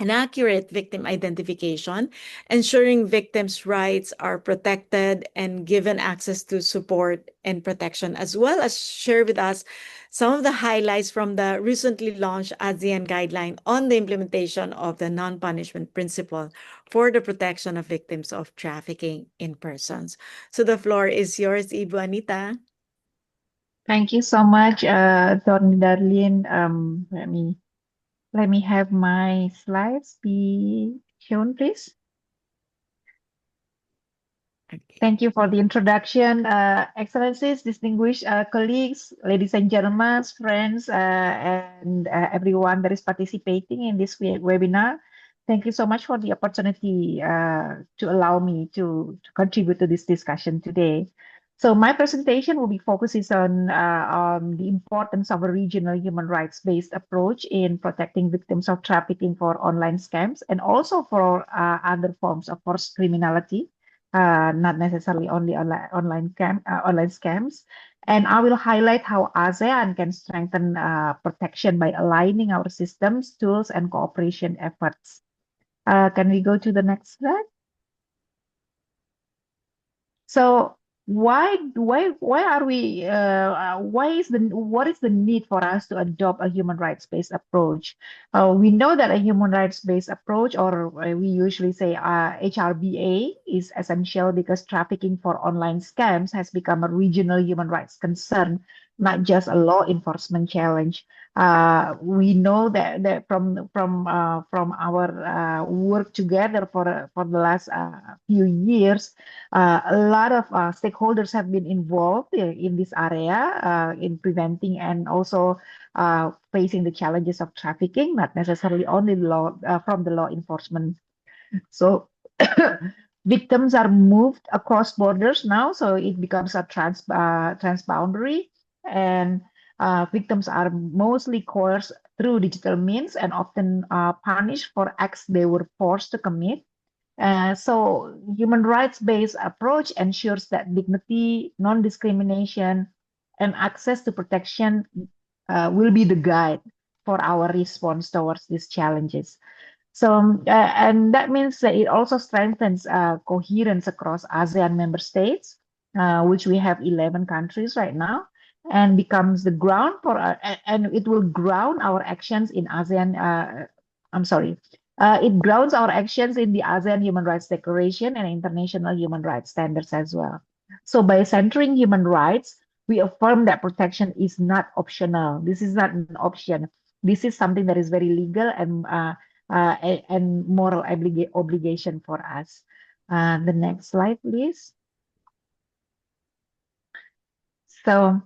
and accurate victim identification, ensuring victims' rights are protected and given access to support and protection, as well as share with us some of the highlights from the recently launched ASEAN guideline on the implementation of the non-punishment principle for the protection of victims of trafficking in persons. So the floor is yours, Ibu Anita. Thank you so much, Tony Darlene. Let me have my slides be shown, please. Okay. Thank you for the introduction, Excellencies, distinguished colleagues, ladies and gentlemen, friends, and everyone that is participating in this webinar. Thank you so much for the opportunity to allow me to contribute to this discussion today. So my presentation will be focusing on the importance of a regional human rights-based approach in protecting victims of trafficking for online scams and also for other forms of forced criminality, not necessarily only online scams. And I will highlight how ASEAN can strengthen protection by aligning our systems, tools, and cooperation efforts. Can we go to the next slide? So why are we what is the need for us to adopt a human rights-based approach? We know that a human rights-based approach, or we usually say HRBA, is essential because trafficking for online scams has become a regional human rights concern, not just a law enforcement challenge. We know that from our work together for the last few years, a lot of stakeholders have been involved in this area in preventing and also facing the challenges of trafficking, not necessarily only from the law enforcement. So victims are moved across borders now, so it becomes a transboundary, and victims are mostly coerced through digital means and often punished for acts they were forced to commit. So human rights-based approach ensures that dignity, non-discrimination, and access to protection will be the guide for our response towards these challenges. So, and that means that it also strengthens coherence across ASEAN member states, which we have 11 countries right now, and becomes the ground for, and it will ground our actions in ASEAN. I'm sorry, it grounds our actions in the ASEAN Human Rights Declaration and international human rights standards as well. So, by centering human rights, we affirm that protection is not optional. This is not an option. This is something that is very legal and moral obligation for us. The next slide, please. So,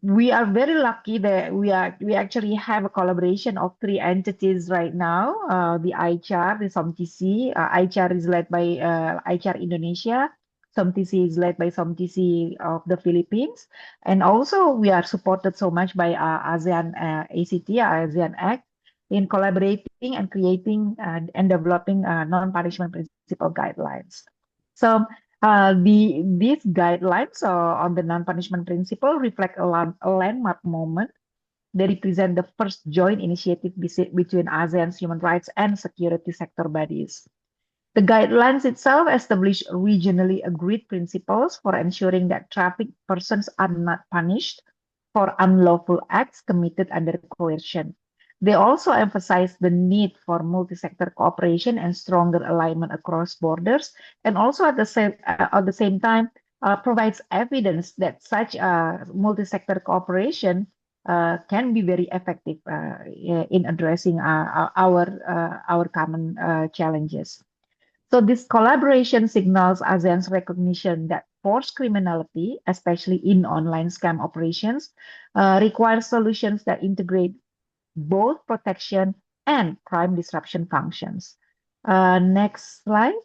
we are very lucky that we actually have a collaboration of three entities right now. The ICHAR, the SOMTC. ICHAR is led by ICHAR Indonesia. SOMTC is led by SOMTC of the Philippines, and also we are supported so much by ASEAN ACT, ASEAN-ACT, in collaborating and creating and developing non-punishment principle guidelines. So these guidelines on the non-punishment principle reflect a landmark moment. They represent the first joint initiative between ASEAN's human rights and security sector bodies. The guidelines itself establish regionally agreed principles for ensuring that trafficked persons are not punished for unlawful acts committed under coercion. They also emphasize the need for multi-sector cooperation and stronger alignment across borders, and also at the same time provides evidence that such multi-sector cooperation can be very effective in addressing our common challenges. So this collaboration signals ASEAN's recognition that forced criminality, especially in online scam operations, requires solutions that integrate both protection and crime disruption functions. Next slide.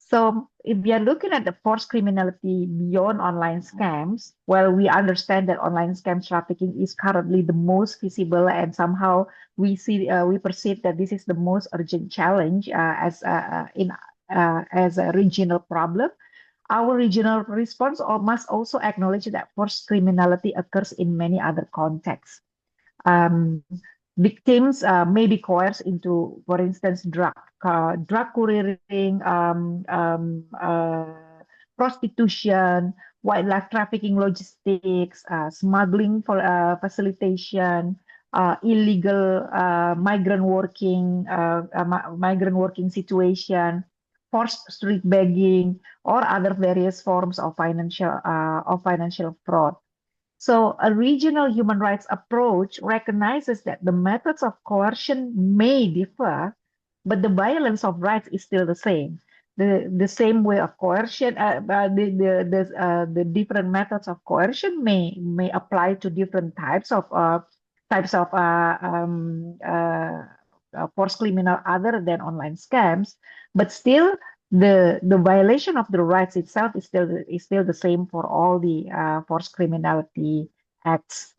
So if we are looking at the forced criminality beyond online scams, well, we understand that online scam trafficking is currently the most visible, and somehow we perceive that this is the most urgent challenge as a regional problem. Our regional response must also acknowledge that forced criminality occurs in many other contexts. Um, Victims may be coerced into, for instance, drug couriering, prostitution, wildlife trafficking, logistics, smuggling for facilitation, illegal migrant working situation, forced street begging, or other various forms of financial fraud. So a regional human rights approach recognizes that the methods of coercion may differ, but the violence of rights is still the same. The same way of coercion, the different methods of coercion may apply to different types of forced criminal other than online scams, but still the violation of the rights itself is still the same for all the forced criminality acts.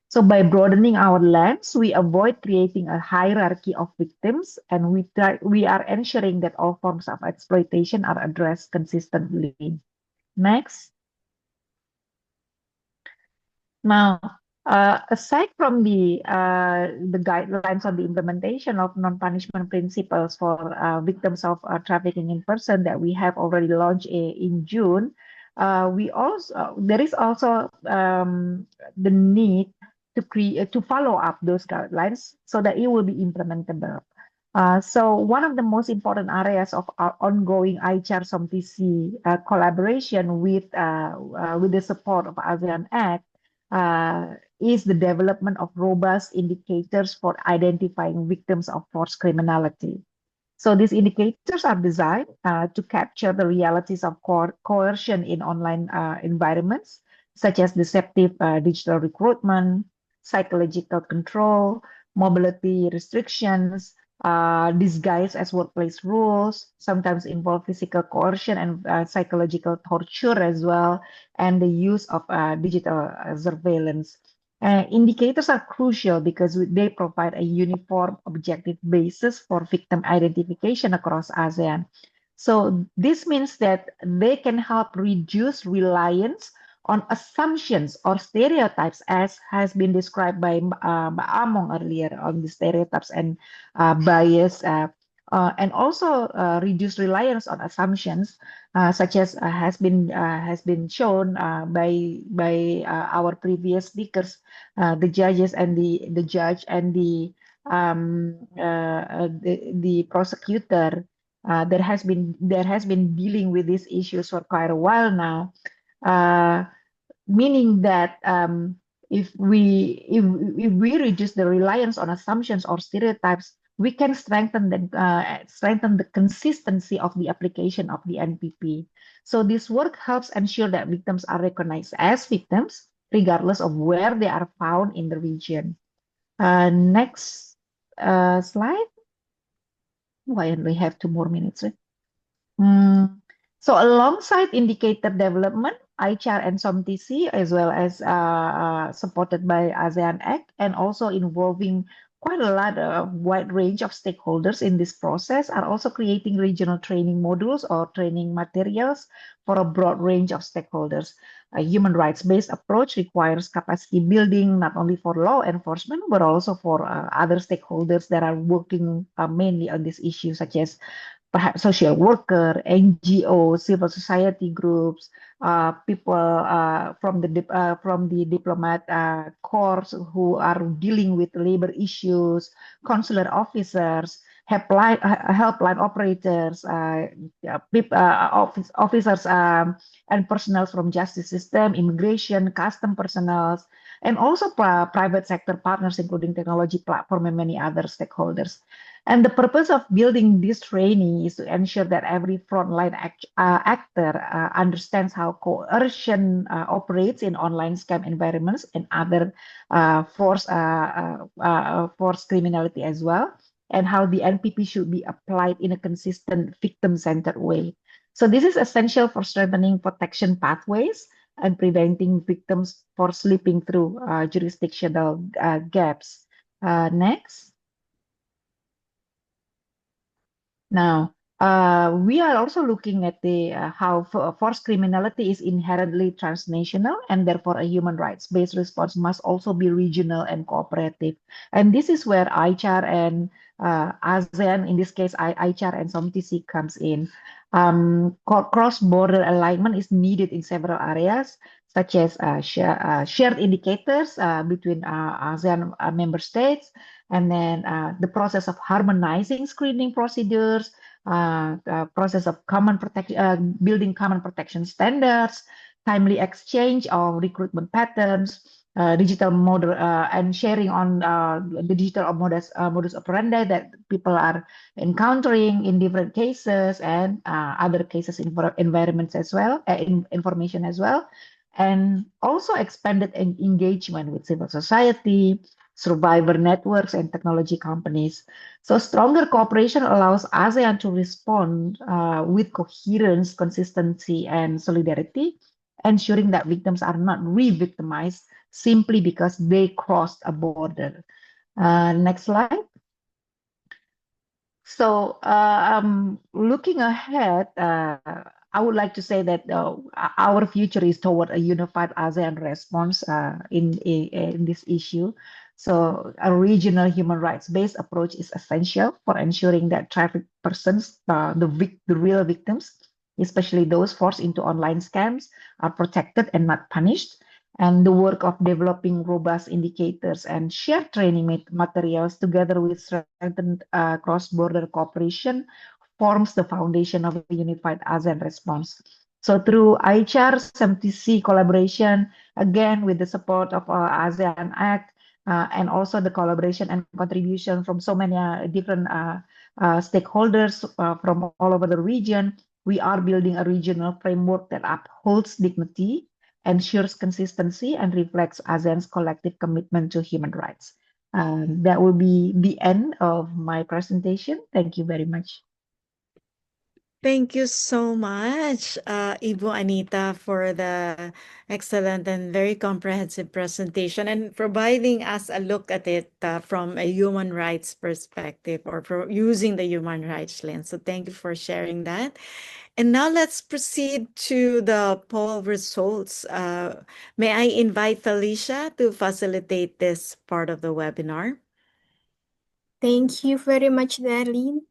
So by broadening our lens, we avoid creating a hierarchy of victims, and we are ensuring that all forms of exploitation are addressed consistently. Next. Now, aside from the guidelines on the implementation of non-punishment principles for victims of trafficking in person that we have already launched in June, we also there is also the need to follow up those guidelines so that it will be implementable. So one of the most important areas of our ongoing ICHAR SOMTC collaboration with the support of ASEAN-ACT is the development of robust indicators for identifying victims of forced criminality. So these indicators are designed to capture the realities of coercion in online environments, such as deceptive digital recruitment, psychological control, mobility restrictions, disguised as workplace rules, sometimes involve physical coercion and psychological torture as well, and the use of digital surveillance. Indicators are crucial because they provide a uniform, objective basis for victim identification across ASEAN. So this means that they can help reduce reliance on assumptions or stereotypes, as has been described by Mbak Among earlier, on the stereotypes and bias, and also reduce reliance on assumptions, such as has been shown by our previous speakers, the judges and the judge and the prosecutor. There has been dealing with these issues for quite a while now, meaning that if we reduce the reliance on assumptions or stereotypes, we can strengthen the consistency of the application of the NPP. So this work helps ensure that victims are recognized as victims, regardless of where they are found in the region. Next slide. Why only have 2 more minutes? Mm. So alongside indicator development, ICHAR and SOMTC, as well as supported by ASEAN-ACT, and also involving quite a lot of wide range of stakeholders in this process, are also creating regional training modules or training materials for a broad range of stakeholders. A human rights-based approach requires capacity building not only for law enforcement, but also for other stakeholders that are working mainly on this issue, such as perhaps social worker, NGO, civil society groups, people from the diplomat corps who are dealing with labor issues, consular officers, helpline operators, officers and personnel from justice system, immigration, custom personnel, and also private sector partners, including technology platform and many other stakeholders. And the purpose of building this training is to ensure that every frontline actor understands how coercion operates in online scam environments and other force criminality as well, and how the NPP should be applied in a consistent victim-centered way. So this is essential for strengthening protection pathways and preventing victims for slipping through jurisdictional gaps. Next. Now, we are also looking at the how forced criminality is inherently transnational, and therefore a human rights-based response must also be regional and cooperative. And this is where ICHAR and ASEAN, in this case, ICHAR and SOMTC comes in. Cross-border alignment is needed in several areas, such as shared indicators between ASEAN member states, and then the process of harmonizing screening procedures, process of building common protection standards, timely exchange of recruitment patterns, digital model and sharing on the digital modus operandi that people are encountering in different cases and other cases environments as well, information as well, and also expanded engagement with civil society, survivor networks, and technology companies. So stronger cooperation allows ASEAN to respond with coherence, consistency, and solidarity, ensuring that victims are not re-victimized simply because they crossed a border. Next slide. So, looking ahead, I would like to say that our future is toward a unified ASEAN response in this issue. So, a regional human rights-based approach is essential for ensuring that trafficked persons, the real victims, especially those forced into online scams, are protected and not punished. And the work of developing robust indicators and shared training materials together with strengthened cross-border cooperation forms the foundation of a unified ASEAN response. So through ICHAR, SMTC collaboration, again with the support of ASEAN-ACT, and also the collaboration and contribution from so many different stakeholders from all over the region, we are building a regional framework that upholds dignity, ensures consistency, and reflects ASEAN's collective commitment to human rights. That will be the end of my presentation. Thank you very much. Thank you so much, Ibu Anita, for the excellent and very comprehensive presentation and providing us a look at it from a human rights perspective or using the human rights lens. So thank you for sharing that. And now let's proceed to the poll results. May I invite Felicia to facilitate this part of the webinar? Thank you very much, Darlene.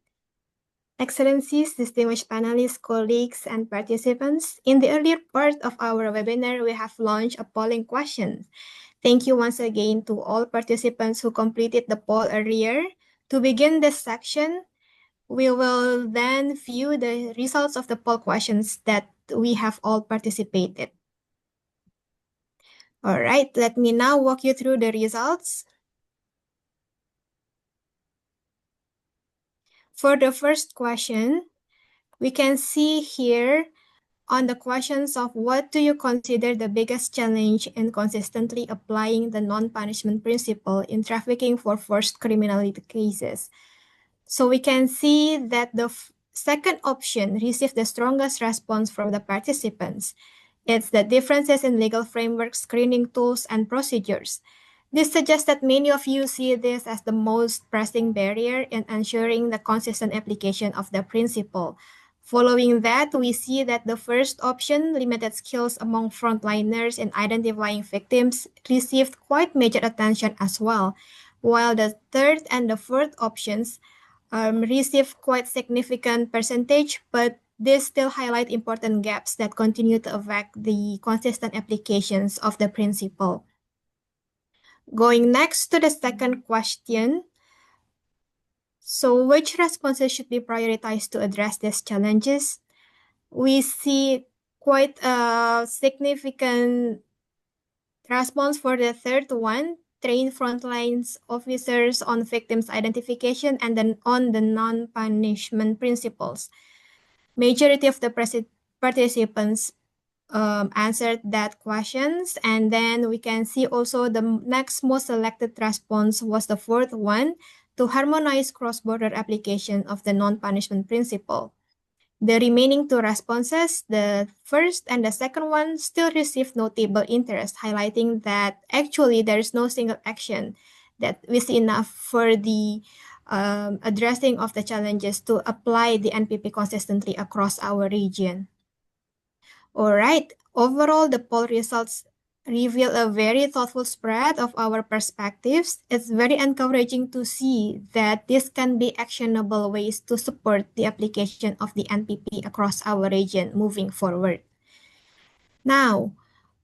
Excellencies, distinguished panelists, colleagues, and participants, in the earlier part of our webinar, we have launched a polling question. Thank you once again to all participants who completed the poll earlier. To begin this section, we will then view the results of the poll questions that we have all participated. All right, let me now walk you through the results. For the first question, we can see here on the questions of what do you consider the biggest challenge in consistently applying the non-punishment principle in trafficking for forced criminality cases. So we can see that the second option received the strongest response from the participants. It's the differences in legal framework, screening tools, and procedures. This suggests that many of you see this as the most pressing barrier in ensuring the consistent application of the principle. Following that, we see that the first option, limited skills among frontliners in identifying victims, received quite major attention as well, while the third and the fourth options receive quite significant percentage, but this still highlight important gaps that continue to affect the consistent applications of the principle. Going next to the second question. So which responses should be prioritized to address these challenges? We see quite a significant response for the third one, train frontline officers on victims identification and then on the non-punishment principles. Majority of the participants answered that questions, and then we can see also the next most selected response was the fourth one, to harmonize cross-border application of the non-punishment principle. The remaining two responses, the first and the second one, still received notable interest, highlighting that actually there is no single action that is enough for the addressing of the challenges to apply the NPP consistently across our region. All right, overall, the poll results reveal a very thoughtful spread of our perspectives. It's very encouraging to see that this can be actionable ways to support the application of the NPP across our region moving forward. Now,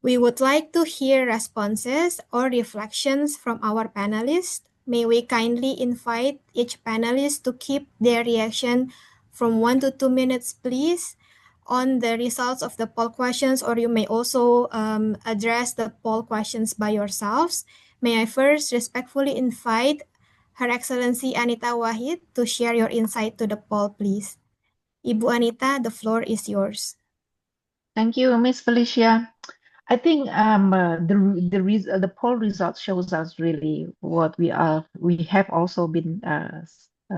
we would like to hear responses or reflections from our panelists. May we kindly invite each panelist to keep their reaction from 1 to 2 minutes, please, on the results of the poll questions, or you may also address the poll questions by yourselves. May I first respectfully invite Her Excellency Anita Wahid to share your insight to the poll, please. Ibu Anita, the floor is yours. Thank you, Miss Felicia. I think the poll results shows us really what we have also been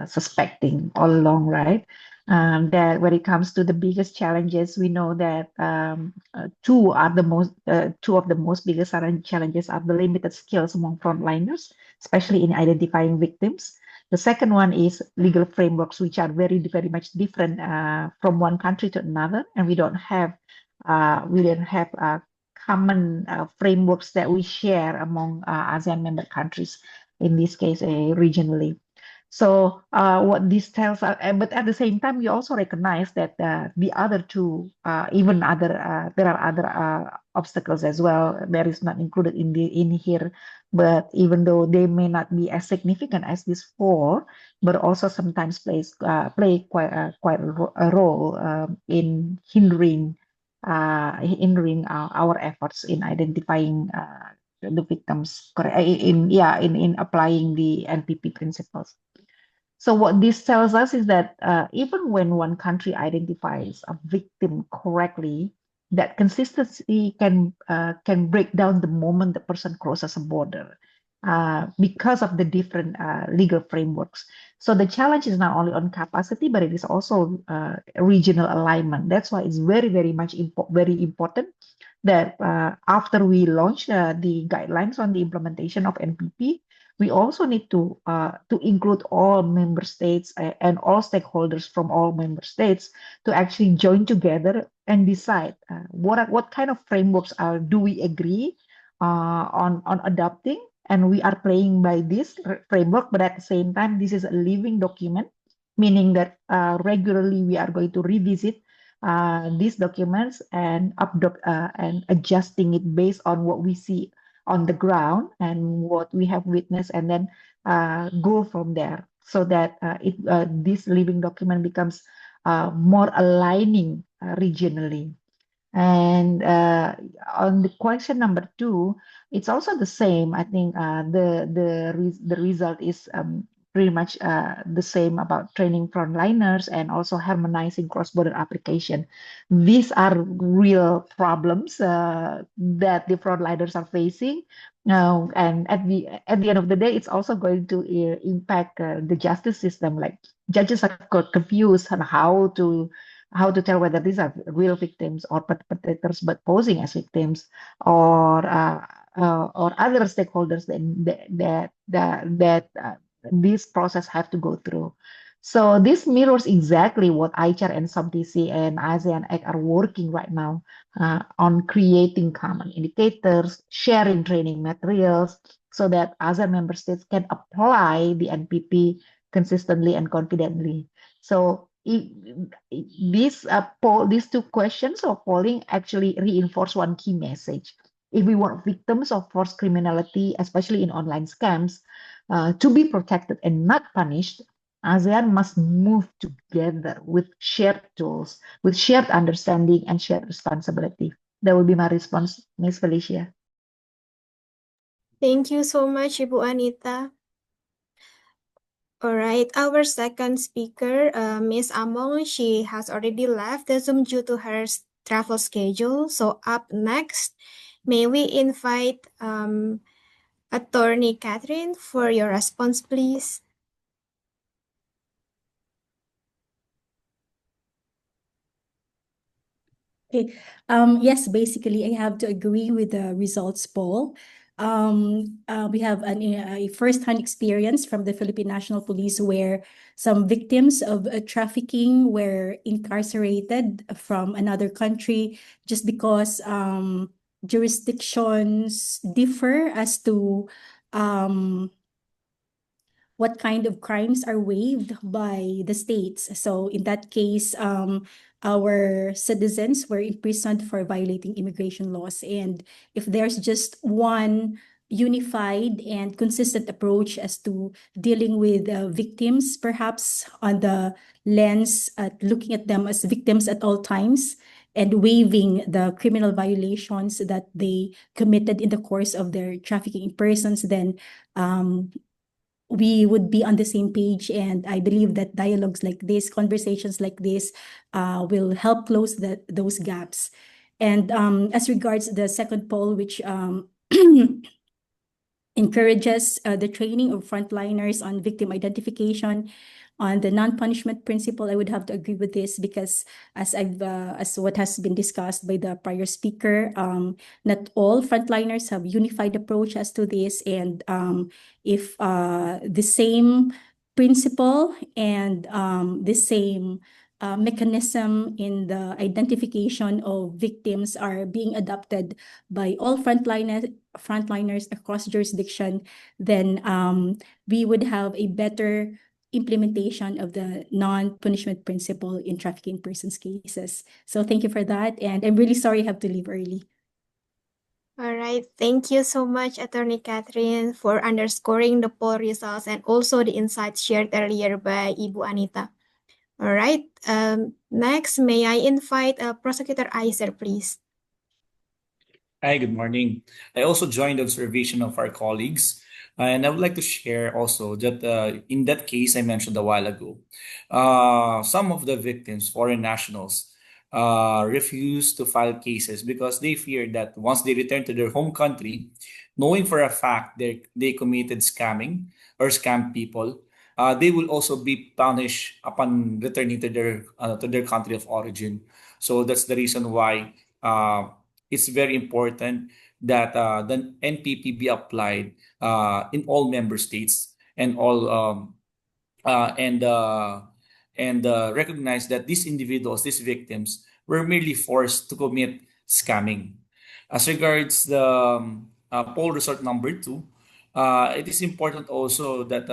suspecting all along, right? That when it comes to the biggest challenges, we know that two of the most biggest challenges are the limited skills among frontliners, especially in identifying victims. The second one is legal frameworks, which are very much different from one country to another, and we don't have common frameworks that we share among ASEAN member countries, in this case, regionally. So what this tells us, but at the same time, we also recognize that the other two, there are other obstacles as well. That is not included in here, but even though they may not be as significant as these four, but also sometimes play quite a role in hindering our efforts in identifying the victims in applying the NPP principles. So what this tells us is that even when one country identifies a victim correctly, that consistency can break down the moment the person crosses a border because of the different legal frameworks. So the challenge is not only on capacity, but it is also regional alignment. That's why it's very much very important that after we launch the guidelines on the implementation of NPP, we also need to include all member states and all stakeholders from all member states to actually join together and decide what kind of frameworks do we agree on adopting, and we are playing by this framework. But at the same time, this is a living document, meaning that regularly we are going to revisit these documents and and adjusting it based on what we see on the ground and what we have witnessed, and then go from there, so that this living document becomes more aligning regionally. And on the question number 2, it's also the same. I think the result is pretty much the same about training frontliners and also harmonizing cross-border application. These are real problems that the frontliners are facing. And at the end of the day, it's also going to impact the justice system. Like judges are confused on how to tell whether these are real victims or perpetrators but posing as victims, or other stakeholders that this process have to go through. So this mirrors exactly what ICHAR and SOMTC and ASEAN-ACT are working right now on creating common indicators, sharing training materials, so that ASEAN member states can apply the NPP consistently and confidently. So these two questions of polling actually reinforce one key message. If we want victims of forced criminality, especially in online scams, to be protected and not punished, ASEAN must move together with shared tools, with shared understanding and shared responsibility. That will be my response, Ms. Felicia. Thank you so much, Ibu Anita. All right, our second speaker, Miss Among, she has already left the Zoom due to her travel schedule. So up next, may we invite Attorney Catherine for your response, please. Okay. Yes, basically, I have to agree with the results poll. We have a first-hand experience from the Philippine National Police where some victims of trafficking were incarcerated from another country just because jurisdictions differ as to what kind of crimes are waived by the states. So in that case, our citizens were imprisoned for violating immigration laws. And if there's just one unified and consistent approach as to dealing with victims, perhaps on the lens at looking at them as victims at all times and waiving the criminal violations that they committed in the course of their trafficking in persons, then we would be on the same page. And I believe that dialogues like this, conversations like this, will help close those gaps. And as regards the second poll, which encourages the training of frontliners on victim identification, on the non-punishment principle, I would have to agree with this because as what has been discussed by the prior speaker, not all frontliners have unified approach as to this. And if the same principle and the same mechanism in the identification of victims are being adopted by all frontliners across jurisdiction, then we would have a better implementation of the non-punishment principle in trafficking persons cases. So thank you for that. And I'm really sorry I have to leave early. All right, thank you so much, Attorney Catherine, for underscoring the poll results and also the insights shared earlier by Ibu Anita. All right, next, may I invite Prosecutor Iser, please? Hi, good morning. I also joined the observation of our colleagues, and I would like to share also that in that case I mentioned a while ago, some of the victims, foreign nationals, refuse to file cases because they fear that once they return to their home country, knowing for a fact they committed scamming or scam people, they will also be punished upon returning to their country of origin. So that's the reason why. It's very important that the NPP be applied in all member states and all uh, and uh, recognize that these individuals, these victims, were merely forced to commit scamming. As regards the poll result number two, it is important also that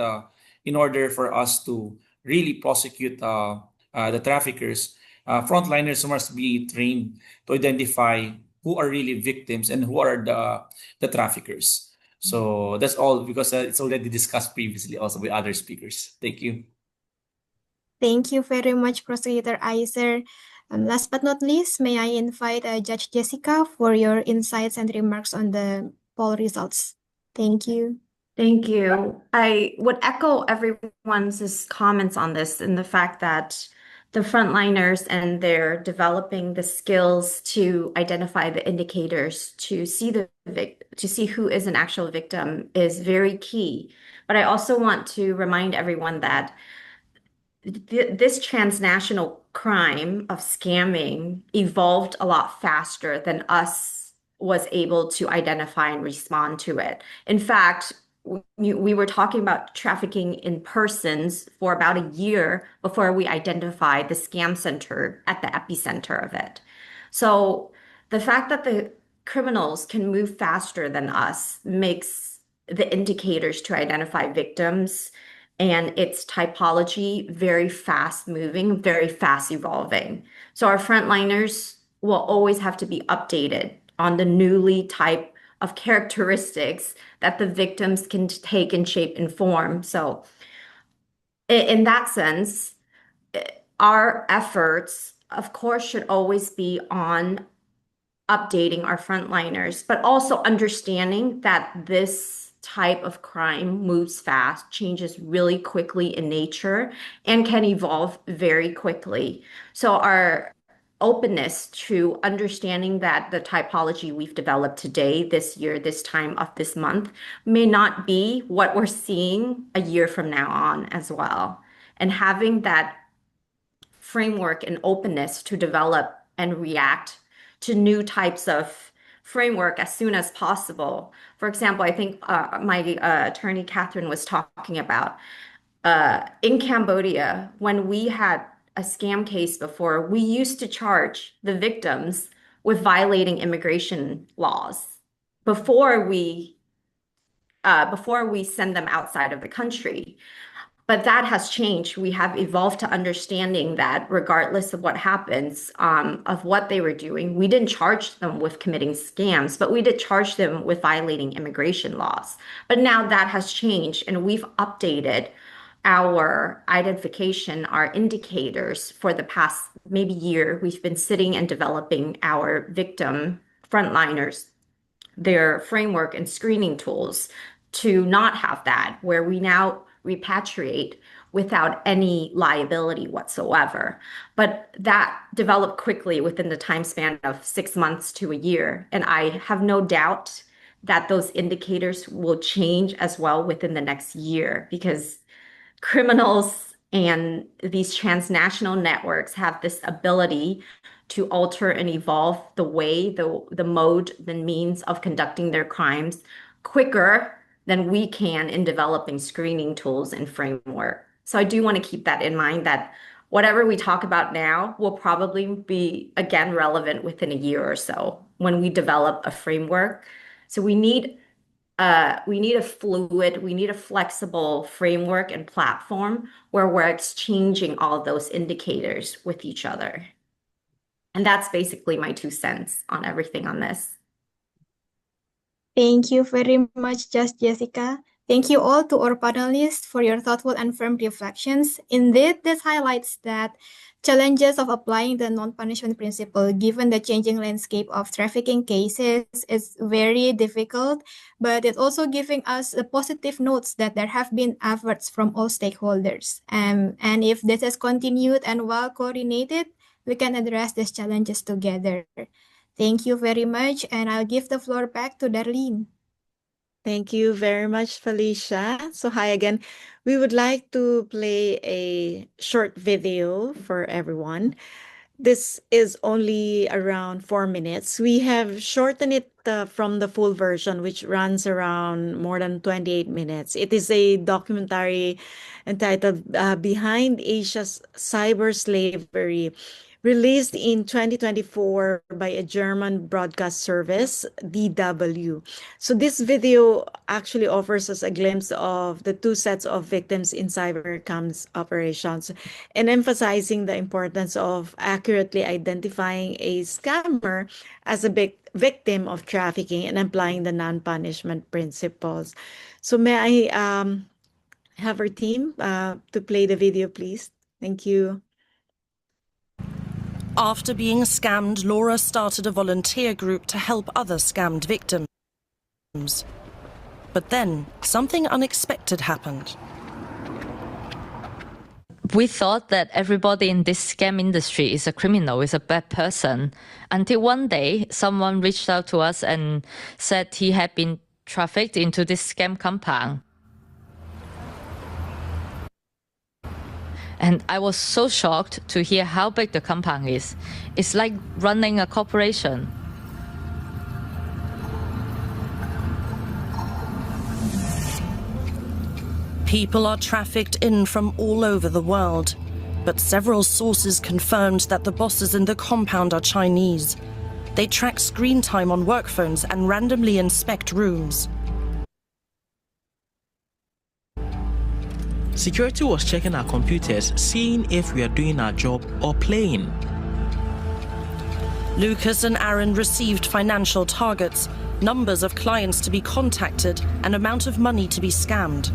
in order for us to really prosecute the traffickers, frontliners must be trained to identify who are really victims and who are the traffickers. So that's all because it's already discussed previously also by other speakers. Thank you. Thank you very much, Prosecutor Iser. Last but not least, may I invite Judge Jessica for your insights and remarks on the poll results. Thank you. Thank you. I would echo everyone's comments on this and the fact that the frontliners and they're developing the skills to identify the indicators to see to see who is an actual victim is very key. But I also want to remind everyone that this transnational crime of scamming evolved a lot faster than us was able to identify and respond to it. In fact, we were talking about trafficking in persons for about a year before we identified the scam center at the epicenter of it. So the fact that the criminals can move faster than us makes the indicators to identify victims and its typology very fast moving, very fast evolving. So our frontliners will always have to be updated on the newly type of characteristics that the victims can take and shape and form. So in that sense, our efforts, of course, should always be on updating our frontliners, but also understanding that this type of crime moves fast, changes really quickly in nature, and can evolve very quickly. So our openness to understanding that the typology we've developed today, this year, this time of this month, may not be what we're seeing a year from now on as well. And having that framework and openness to develop and react to new types of framework as soon as possible. For example, I think my attorney Catherine was talking about in Cambodia, when we had a scam case before, we used to charge the victims with violating immigration laws before we send them outside of the country. But that has changed. We have evolved to understanding that regardless of what happens, of what they were doing, we didn't charge them with committing scams, but we did charge them with violating immigration laws. But now that has changed, and we've updated our identification, our indicators for the past maybe year. We've been sitting and developing our victim frontliners, their framework and screening tools to not have that, where we now repatriate without any liability whatsoever. But that developed quickly within the time span of 6 months to a year. And I have no doubt that those indicators will change as well within the next year because criminals and these transnational networks have this ability to alter and evolve the way, the mode, the means of conducting their crimes quicker than we can in developing screening tools and framework. So I do want to keep that in mind that whatever we talk about now will probably be again relevant within a year or so when we develop a framework. So we need a fluid, we need a flexible framework and platform where we're exchanging all of those indicators with each other. And that's basically my 2 cents on everything on this. Thank you very much, Just Jessica. Thank you all to our panelists for your thoughtful and firm reflections. Indeed, this highlights that challenges of applying the non-punishment principle given the changing landscape of trafficking cases is very difficult, but it's also giving us the positive notes that there have been efforts from all stakeholders. And if this is continued and well coordinated, we can address these challenges together. Thank you very much, and I'll give the floor back to Darlene. Thank you very much, Felicia. So hi again. We would like to play a short video for everyone. This is only around 4 minutes. We have shortened it from the full version, which runs around more than 28 minutes. It is a documentary entitled Behind Asia's Cyber Slavery, released in 2024 by a German broadcast service, DW. So this video actually offers us a glimpse of the two sets of victims in cybercrimes operations and emphasizing the importance of accurately identifying a scammer as a victim of trafficking and applying the non-punishment principles. So may I have our team to play the video, please? Thank you. After being scammed, Laura started a volunteer group to help other scammed victims. But then, something unexpected happened. We thought that everybody in this scam industry is a criminal, is a bad person, until one day someone reached out to us and said he had been trafficked into this scam compound. And I was so shocked to hear how big the compound is. It's like running a corporation. People are trafficked in from all over the world, but several sources confirmed that the bosses in the compound are Chinese. They track screen time on work phones and randomly inspect rooms. Security was checking our computers, seeing if we are doing our job or playing. Lucas and Aaron received financial targets, numbers of clients to be contacted, and amount of money to be scammed.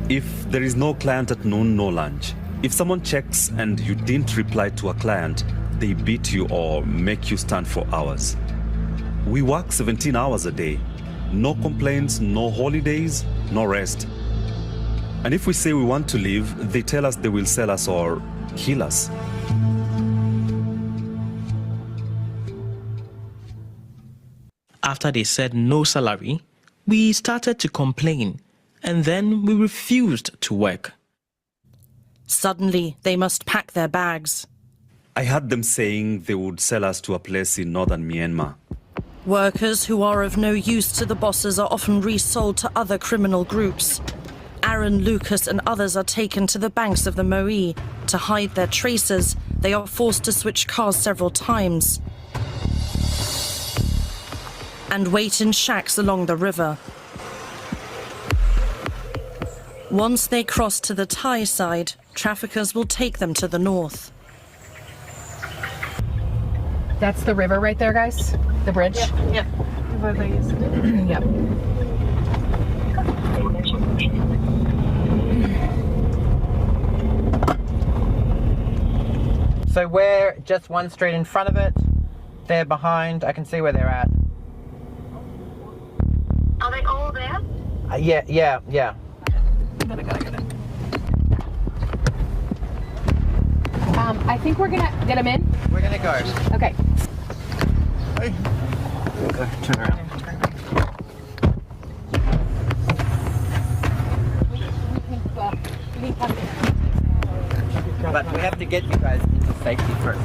If there is no client at noon, no lunch. If someone checks and you didn't reply to a client, they beat you or make you stand for hours. We work 17 hours a day. No complaints, no holidays, no rest. And if we say we want to leave, they tell us they will sell us or kill us. After they said no salary, we started to complain, and then we refused to work. Suddenly, they must pack their bags. I heard them saying they would sell us to a place in northern Myanmar. Workers who are of no use to the bosses are often resold to other criminal groups. Aaron, Lucas and others are taken to the banks of the Moe. To hide their traces, they are forced to switch cars several times and wait in shacks along the river. Once they cross to the Thai side, traffickers will take them to the north. That's the river right there, guys? The bridge? Yep. Yep. So we're just one street in front of it. They're behind. I can see where they're at. Are they all there? Yeah. Got it. I think we're gonna get them in. We're gonna go. Okay. Go, turn around. But we have to get you guys into safety first.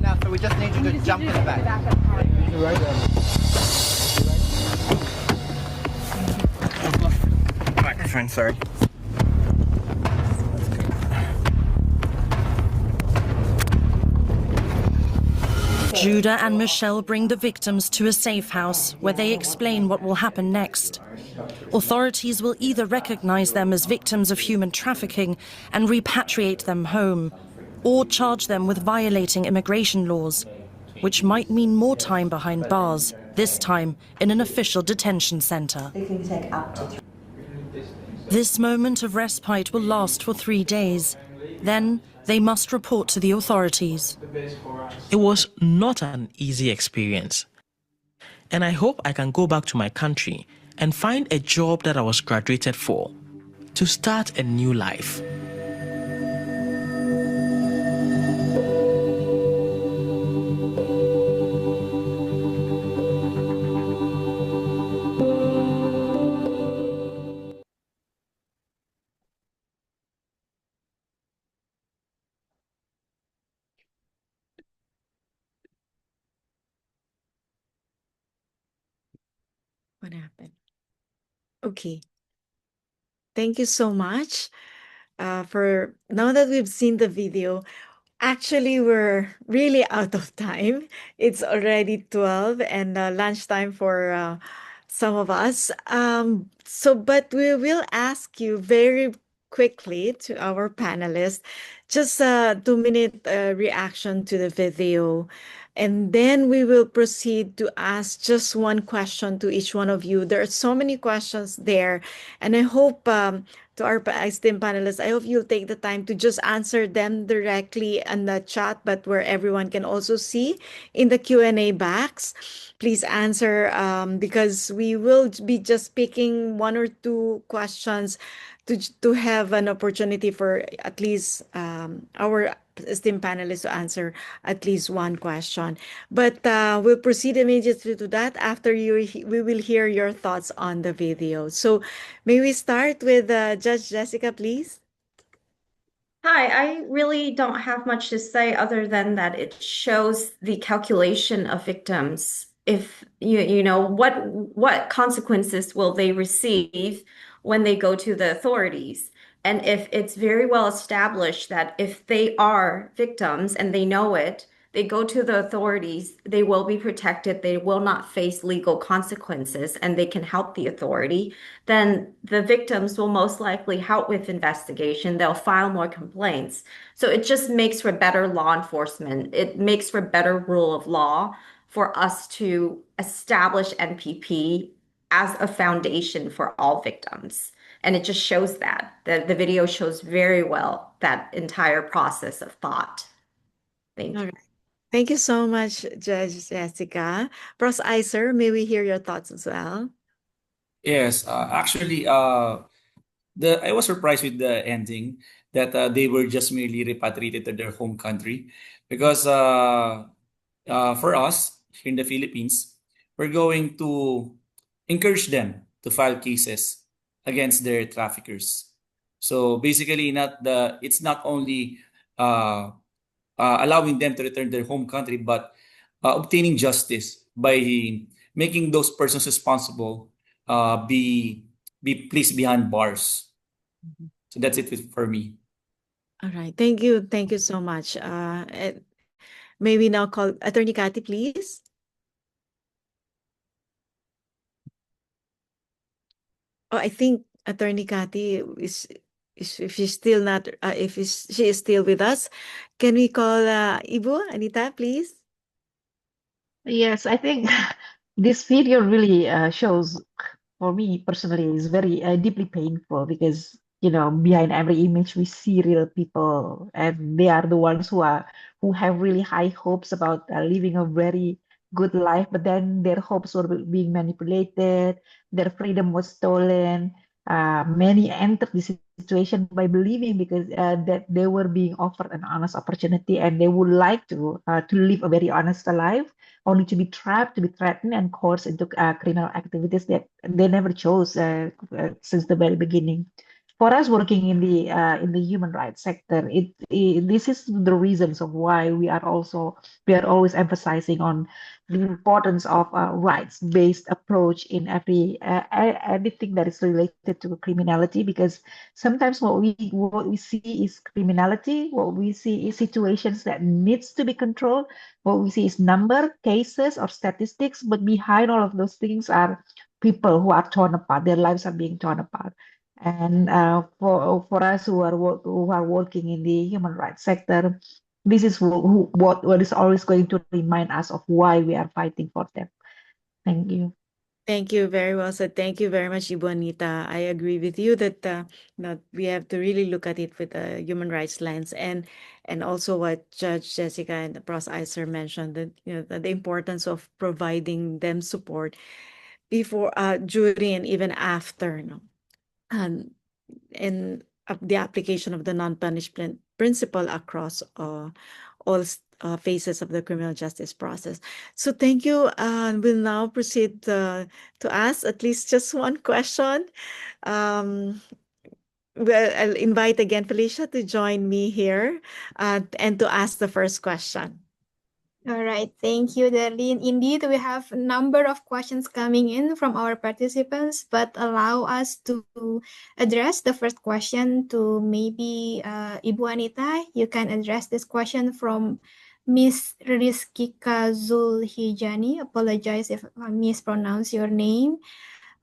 Now, so we just need you to jump in the back. Microphone, sorry. Judah and Michelle bring the victims to a safe house where they explain what will happen next. Authorities will either recognize them as victims of human trafficking and repatriate them home, or charge them with violating immigration laws, which might mean more time behind bars, this time in an official detention center. This moment of respite will last for 3 days. Then they must report to the authorities. It was not an easy experience, and I hope I can go back to my country and find a job that I was graduated for, to start a new life. What happened? Okay. Thank you so much for now that we've seen the video. Actually, we're really out of time. It's already 12 and lunchtime for some of us. But we will ask you very quickly to our panelists, just a 2-minute reaction to the video. And then we will proceed to ask just one question to each one of you. There are so many questions there. And I hope to our esteemed panelists, I hope you'll take the time to just answer them directly in the chat, but where everyone can also see in the Q&A box. Please answer because we will be just picking one or two questions to have an opportunity for at least our esteemed panelists to answer at least one question. But we'll proceed immediately to that after we will hear your thoughts on the video. So may we start with Judge Jessica, please? Hi, I really don't have much to say other than that it shows the calculation of victims. If you know what consequences will they receive when they go to the authorities? And if it's very well established that if they are victims and they know it, they go to the authorities, they will be protected, they will not face legal consequences, and they can help the authority, then the victims will most likely help with investigation. They'll file more complaints. So it just makes for better law enforcement. It makes for better rule of law for us to establish NPP as a foundation for all victims. And it just shows that. The video shows very well that entire process of thought. Thank All you. right. Thank you so much, Judge Jessica. Pros Iser, may we hear your thoughts as well? Yes, actually, I was surprised with the ending that they were just merely repatriated to their home country because for us here in the Philippines, we're going to encourage them to file cases against their traffickers. So basically, it's not only uh, allowing them to return to their home country, but obtaining justice by making those persons responsible be placed behind bars. So that's it for me. All right. Thank you. Thank you so much. May we now call Attorney Cathy, please? Oh, I think Attorney Cathy is if she's still not, she is still with us, can we call Ibu, Anita, please? Yes, I think this video really shows, for me personally, is very deeply painful because, behind every image we see real people, and they are the ones who have really high hopes about living a very good life, but then their hopes were being manipulated, their freedom was stolen. Many entered this situation by believing because that they were being offered an honest opportunity and they would like to live a very honest life, only to be trapped, to be threatened, and coerced into criminal activities that they never chose since the very beginning. For us working in the human rights sector, this is the reasons of why we are always emphasizing on the importance of rights-based approach in everything that is related to criminality, because sometimes what we see is criminality, what we see is situations that needs to be controlled, what we see is number, cases, or statistics, but behind all of those things are people who are torn apart. Their lives are being torn apart. And for us who are working in the human rights sector, this is what is always going to remind us of why we are fighting for them. Thank you. Thank you. Very well said. Thank you very much, Ibu Anita. I agree with you that we have to really look at it with a human rights lens, and also what Judge Jessica and Pros Iser mentioned, that the importance of providing them support before, during, and even after, um, in the application of the non-punishment principle across all phases of the criminal justice process. So thank you. We'll now proceed to ask at least just one question. Well, I'll invite again Felicia to join me here and to ask the first question. All right, thank you, Darlene. Indeed, we have a number of questions coming in from our participants, but allow us to address the first question to maybe Ibu Anita. You can address this question from Miss Rizkika Zulhijani. Apologize if I mispronounce your name.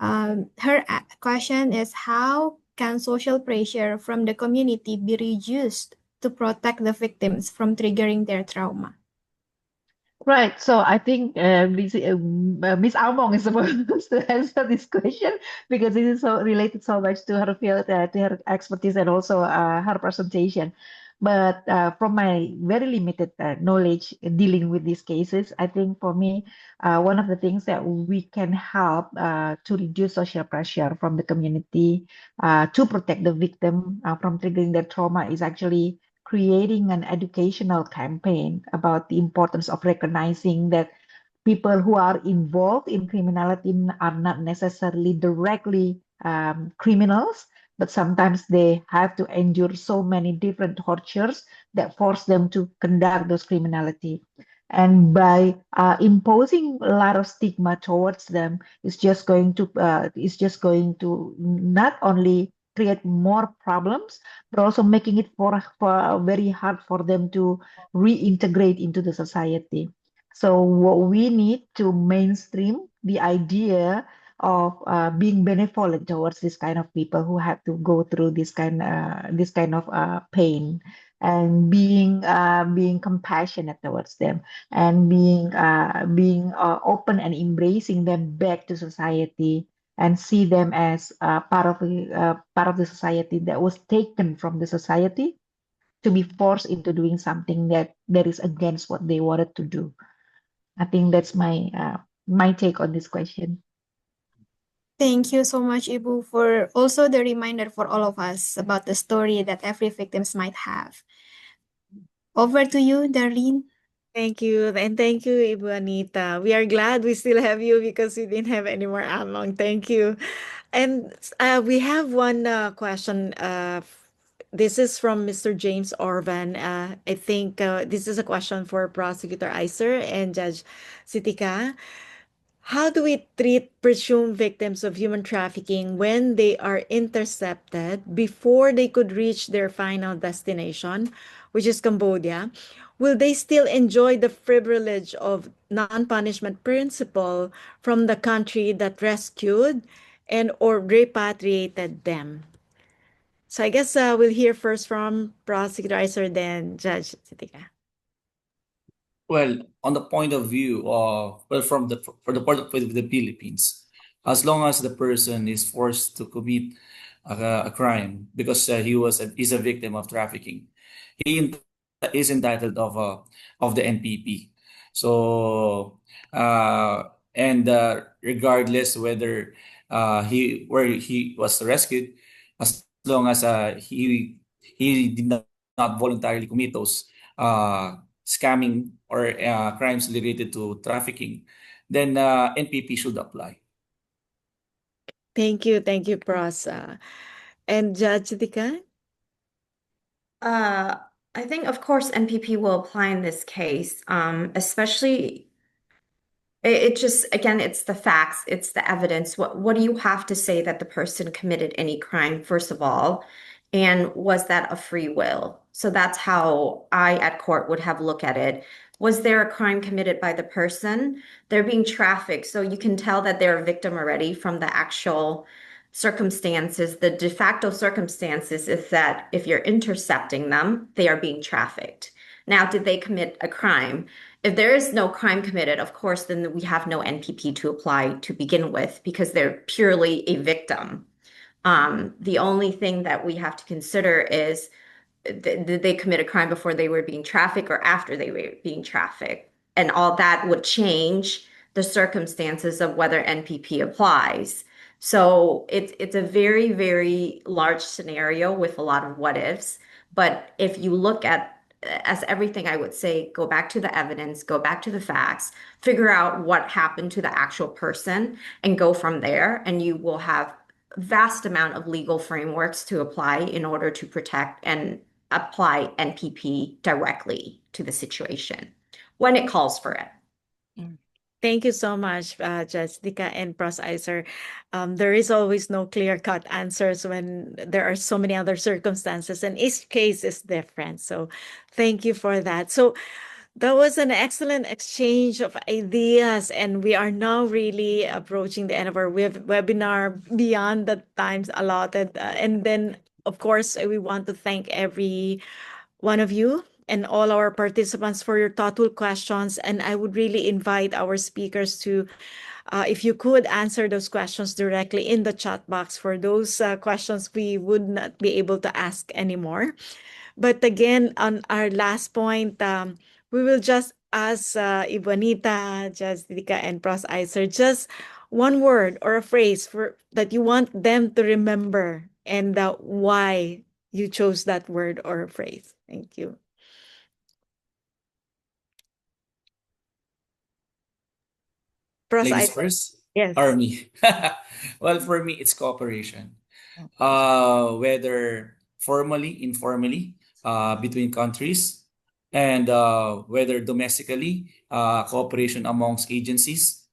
Her question is, how can social pressure from the community be reduced to protect the victims from triggering their trauma? Right. So I think Miss Among is supposed to answer this question because it is so related so much to her field, to her expertise, and also her presentation. But from my very limited knowledge dealing with these cases, I think for me, one of the things that we can help to reduce social pressure from the community to protect the victim from triggering their trauma is actually creating an educational campaign about the importance of recognizing that people who are involved in criminality are not necessarily directly criminals, but sometimes they have to endure so many different tortures that force them to conduct those criminality. And by imposing a lot of stigma towards them, it's just going to not only create more problems, but also making it for very hard for them to reintegrate into the society. So what we need to mainstream the idea of being benevolent towards this kind of people who have to go through this kind of pain, and being compassionate towards them, and being open and embracing them back to society, and see them as part of the society that was taken from the society to be forced into doing something that is against what they wanted to do. I think that's my take on this question. Thank you so much, Ibu, for also the reminder for all of us about the story that every victims might have. Over to you, Darlene. Thank you. And thank you, Ibu Anita. We are glad we still have you because we didn't have any more Among. Thank you. And we have one question. This is from Mr. James Orvan. I think this is a question for Prosecutor Iser and Judge Sitika. How do we treat presumed victims of human trafficking when they are intercepted before they could reach their final destination, which is Cambodia? Will they still enjoy the privilege of non-punishment principle from the country that rescued and or repatriated them? So I guess we'll hear first from Prosecutor Iser, then Judge Sitika. Well, on the point of view of, well, from the for the point of view of the Philippines, as long as the person is forced to commit a crime because is a victim of trafficking, he is entitled of the NPP. So and regardless whether he was rescued, as long as he did not voluntarily commit those scamming or crimes related to trafficking, then NPP should apply. Thank you, Pros. And Judge Sitika? Uh, I think, of course, NPP will apply in this case, especially it just, again, it's the facts, it's the evidence. What do you have to say that the person committed any crime, first of all? And was that a free will? So that's how I at court would have looked at it. Was there a crime committed by the person? They're being trafficked, so you can tell that they're a victim already from the actual circumstances. The de facto circumstances is that if you're intercepting them, they are being trafficked. Now, did they commit a crime? If there is no crime committed, of course, then we have no NPP to apply to begin with because they're purely a victim. The only thing that we have to consider is did they commit a crime before they were being trafficked or after they were being trafficked? And all that would change the circumstances of whether NPP applies. So it's a very, very large scenario with a lot of what ifs. But if you look at as everything, I would say go back to the evidence, go back to the facts, figure out what happened to the actual person, and go from there. And you will have vast amount of legal frameworks to apply in order to protect and apply NPP directly to the situation when it calls for it. Thank you so much, Judge Dika and Pros Iser. There is always no clear-cut answers when there are so many other circumstances, and each case is different. So thank you for that. So that was an excellent exchange of ideas, and we are now really approaching the end of our webinar beyond the times allotted. And then, of course, we want to thank every one of you and all our participants for your thoughtful questions. And I would really invite our speakers to, if you could answer those questions directly in the chat box. For those questions we would not be able to ask anymore. But again, on our last point, we will just ask Ivanita, Jessica, and Pros Iser just one word or a phrase that you want them to remember, and why you chose that word or phrase. Thank you. Pros Ladies Iser. first? Yes. Or me? Well, for me, it's cooperation. Whether formally, informally, between countries, and whether domestically, cooperation amongst agencies.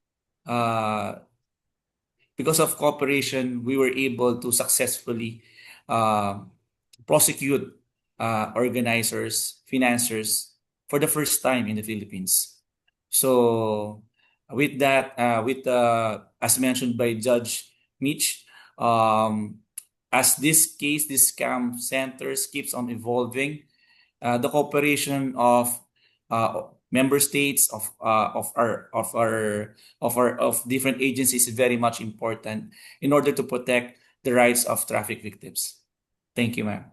Because of cooperation, we were able to successfully uh, prosecute organizers, financiers for the first time in the Philippines. So with that, as mentioned by Judge Mitch, as this case, this scam centers keeps on evolving, the cooperation of member states of different agencies is very much important in order to protect the rights of traffic victims. Thank you, ma'am.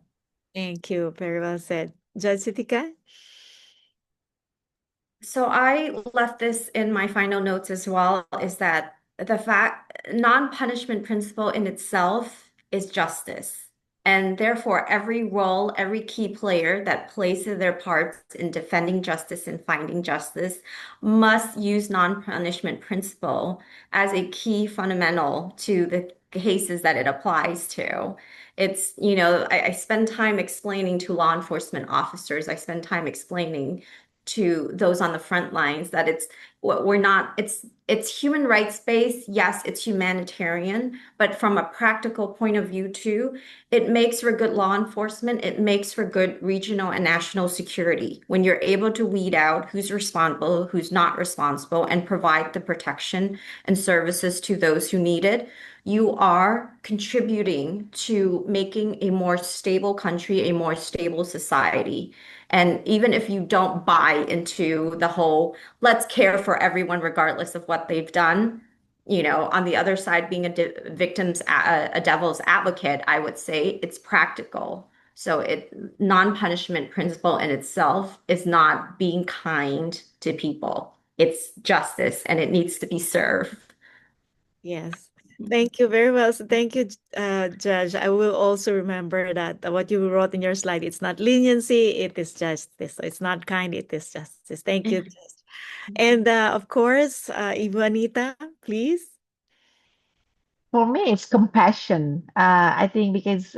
Thank you. Very well said. Judge Sitika? So I left this in my final notes as well, is that the non-punishment principle in itself is justice. And therefore, every role, every key player that plays their parts in defending justice and finding justice must use non-punishment principle as a key fundamental to the cases that it applies to. It's, I spend time explaining to law enforcement officers, I spend time explaining to those on the front lines that it's human rights based. Yes, it's humanitarian, but from a practical point of view too, it makes for good law enforcement. It makes for good regional and national security when you're able to weed out who's responsible, who's not responsible, and provide the protection and services to those who need it. You are contributing to making a more stable country, a more stable society. And even if you don't buy into the whole, let's care for everyone regardless of what they've done, on the other side, being a devil's advocate, I would say it's practical. So non-punishment principle in itself is not being kind to people. It's justice and it needs to be served. Yes. Thank you very well. So thank you, Judge. I will also remember that what you wrote in your slide, it's not leniency, it is justice. So it's not kind, it is justice. Thank you, Judge. And of course, Ivanita, please. For me, it's compassion. I think because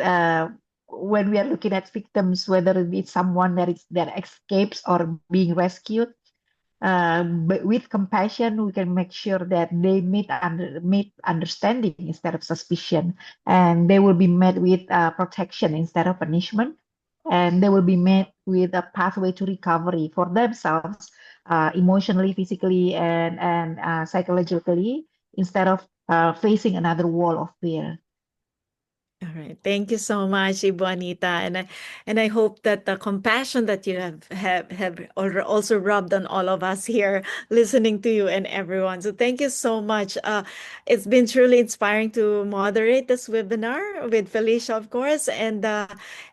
when we are looking at victims, whether it's someone that escapes or being rescued, but with compassion, we can make sure that they meet understanding instead of suspicion, and they will be met with protection instead of punishment, and they will be met with a pathway to recovery for themselves, emotionally, physically, and psychologically, instead of facing another wall of fear. All right. Thank you so much, Ibuanita. And I hope that the compassion that you have also rubbed on all of us here listening to you and everyone. So thank you so much. It's been truly inspiring to moderate this webinar with Felicia, of course, and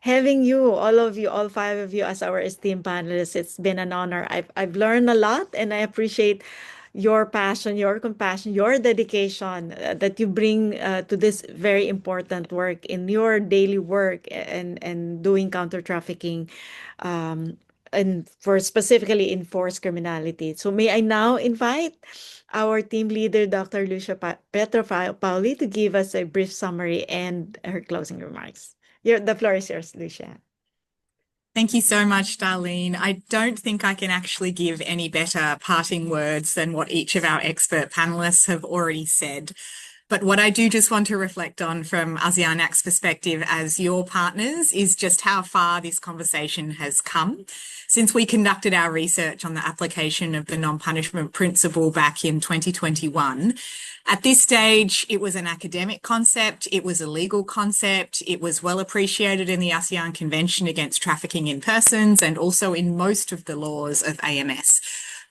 having you, all of you, all five of you as our esteemed panelists. It's been an honor. I've learned a lot, and I appreciate your passion, your compassion, your dedication that you bring to this very important work in your daily work and doing counter trafficking, and for specifically enforced criminality. So may I now invite our team leader, Dr. Lucia Pauli, to give us a brief summary and her closing remarks. The floor is yours, Lucia. Thank you so much, Darlene. I don't think I can actually give any better parting words than what each of our expert panelists have already said. But what I do just want to reflect on from ASEAN-ACT's perspective as your partners is just how far this conversation has come. Since we conducted our research on the application of the non-punishment principle back in 2021, at this stage, it was an academic concept, it was a legal concept, it was well appreciated in the ASEAN Convention Against Trafficking in Persons and also in most of the laws of AMS.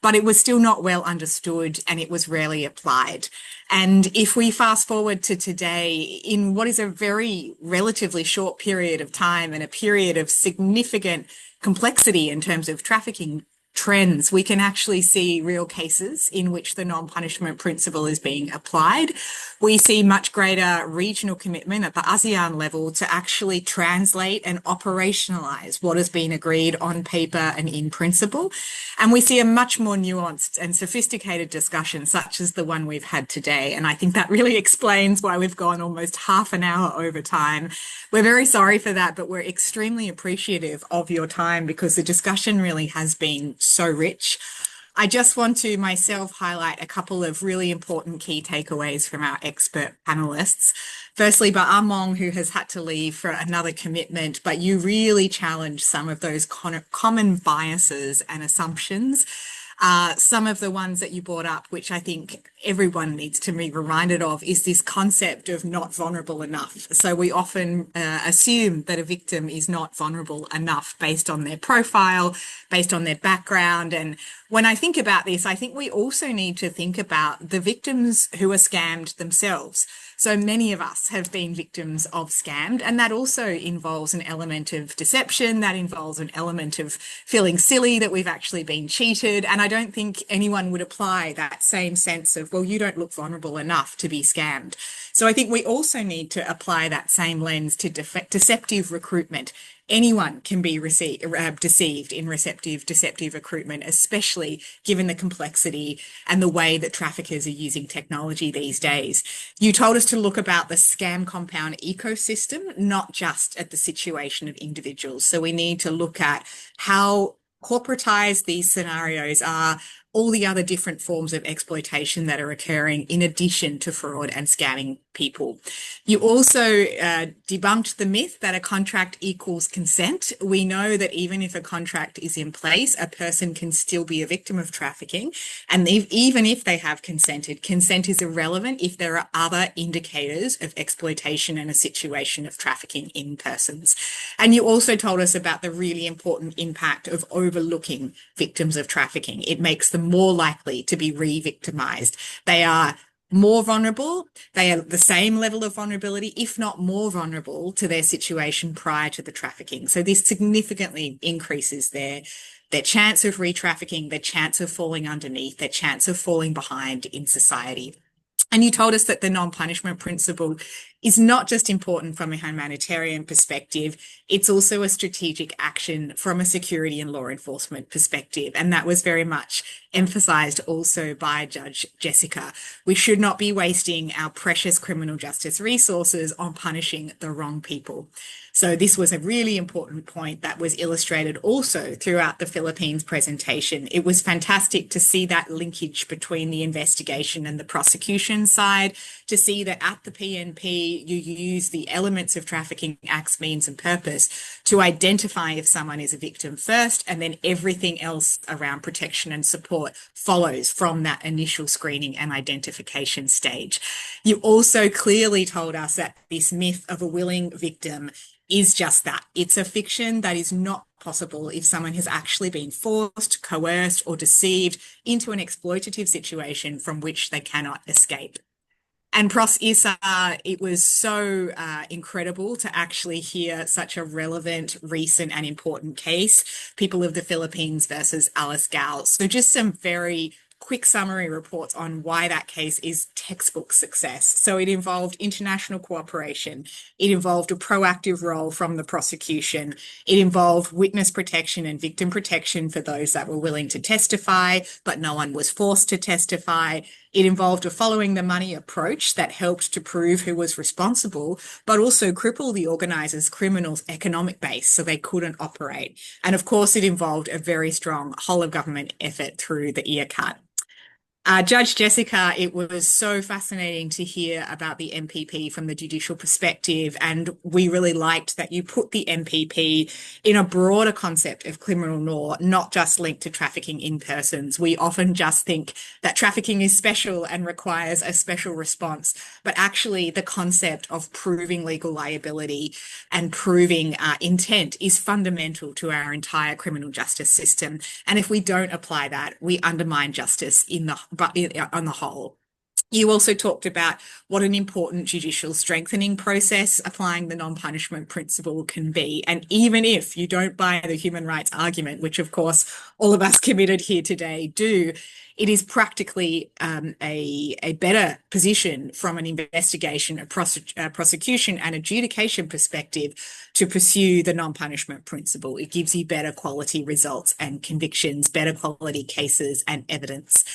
But it was still not well understood and it was rarely applied. And if we fast forward to today, in what is a very relatively short period of time and a period of significant complexity in terms of trafficking trends, we can actually see real cases in which the non-punishment principle is being applied. We see much greater regional commitment at the ASEAN level to actually translate and operationalize what has been agreed on paper and in principle. And we see a much more nuanced and sophisticated discussion such as the one we've had today. And I think that really explains why we've gone almost half an hour over time. We're very sorry for that, but we're extremely appreciative of your time because the discussion really has been so rich. I just want to myself highlight a couple of really important key takeaways from our expert panelists. Firstly, by Among, who has had to leave for another commitment, but you really challenged some of those common biases and assumptions. Some of the ones that you brought up, which I think everyone needs to be reminded of, is this concept of not vulnerable enough. So we often assume that a victim is not vulnerable enough based on their profile, based on their background. And when I think about this, I think we also need to think about the victims who are scammed themselves. So many of us have been victims of scammed, and that also involves an element of deception, that involves an element of feeling silly that we've actually been cheated. And I don't think anyone would apply that same sense of, well, you don't look vulnerable enough to be scammed. So I think we also need to apply that same lens to deceptive recruitment. Anyone can be deceived in deceptive recruitment, especially given the complexity and the way that traffickers are using technology these days. You told us to look about the scam compound ecosystem, not just at the situation of individuals. So we need to look at how corporatized these scenarios are, all the other different forms of exploitation that are occurring in addition to fraud and scamming people. You also debunked the myth that a contract equals consent. We know that even if a contract is in place, a person can still be a victim of trafficking. And even if they have consented, consent is irrelevant if there are other indicators of exploitation and a situation of trafficking in persons. And you also told us about the really important impact of overlooking victims of trafficking. It makes them more likely to be re-victimized. They are more vulnerable. They are the same level of vulnerability, if not more vulnerable, to their situation prior to the trafficking. So this significantly increases their chance of re-trafficking, their chance of falling underneath, their chance of falling behind in society. And you told us that the non-punishment principle is not just important from a humanitarian perspective, it's also a strategic action from a security and law enforcement perspective. And that was very much emphasised also by Judge Jessica. We should not be wasting our precious criminal justice resources on punishing the wrong people. So this was a really important point that was illustrated also throughout the Philippines presentation. It was fantastic to see that linkage between the investigation and the prosecution side, to see that at the PNP you use the elements of Trafficking Act's means and purpose to identify if someone is a victim first, and then everything else around protection and support follows from that initial screening and identification stage. You also clearly told us that this myth of a willing victim is just that. It's a fiction that is not possible if someone has actually been forced, coerced, or deceived into an exploitative situation from which they cannot escape. And Pros Issa, it was so incredible to actually hear such a relevant, recent and important case, People of the Philippines versus Alice Gao. So just some very quick summary reports on why that case is textbook success. So it involved international cooperation. It involved a proactive role from the prosecution. It involved witness protection and victim protection for those that were willing to testify, but no one was forced to testify. It involved a following the money approach that helped to prove who was responsible, but also cripple the organisers' criminals' economic base so they couldn't operate. And of course, it involved a very strong whole of government effort through the ear cut. Judge Jessica, it was so fascinating to hear about the MPP from the judicial perspective, and we really liked that you put the MPP in a broader concept of criminal law, not just linked to trafficking in persons. We often just think that trafficking is special and requires a special response, but actually the concept of proving legal liability and proving intent is fundamental to our entire criminal justice system. And if we don't apply that, we undermine justice on the whole. You also talked about what an important judicial strengthening process applying the non-punishment principle can be. And even if you don't buy the human rights argument, which of course all of us committed here today do, it is practically a better position from an investigation, a prosecution and adjudication perspective to pursue the non-punishment principle. It gives you better quality results and convictions, better quality cases and evidence.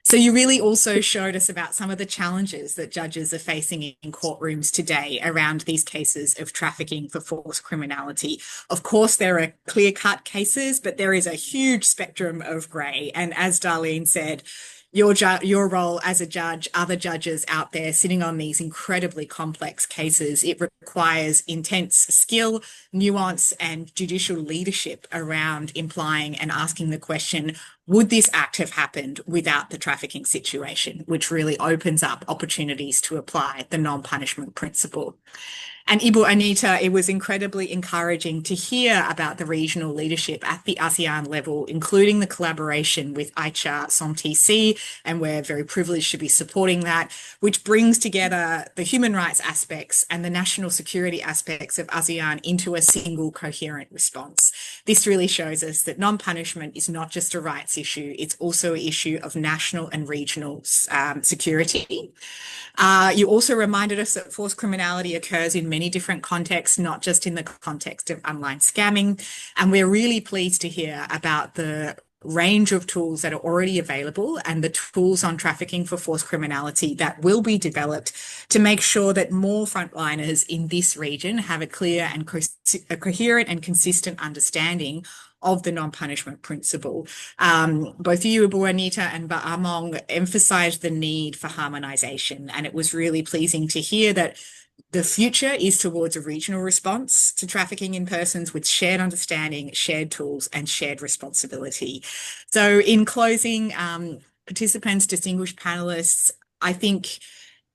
So you really also showed us about some of the challenges that judges are facing in courtrooms today around these cases of trafficking for forced criminality. Of course, there are clear-cut cases, but there is a huge spectrum of grey. And as Darlene said, your role as a judge, other judges out there sitting on these incredibly complex cases, it requires intense skill, nuance, and judicial leadership around implying and asking the question, would this act have happened without the trafficking situation, which really opens up opportunities to apply the non-punishment principle. And Ibu Anita, it was incredibly encouraging to hear about the regional leadership at the ASEAN level, including the collaboration with Aicha SOMTC, and we're very privileged to be supporting that, which brings together the human rights aspects and the national security aspects of ASEAN into a single coherent response. This really shows us that non-punishment is not just a rights issue, it's also an issue of national and regional security. You also reminded us that forced criminality occurs in many different contexts, not just in the context of online scamming. And we're really pleased to hear about the range of tools that are already available and the tools on trafficking for forced criminality that will be developed to make sure that more frontliners in this region have a clear and coherent and consistent understanding of the non-punishment principle. Both you, Ibu Anita, and Ba Among emphasized the need for harmonization, and it was really pleasing to hear that the future is towards a regional response to trafficking in persons with shared understanding, shared tools, and shared responsibility. So in closing, participants, distinguished panelists, I think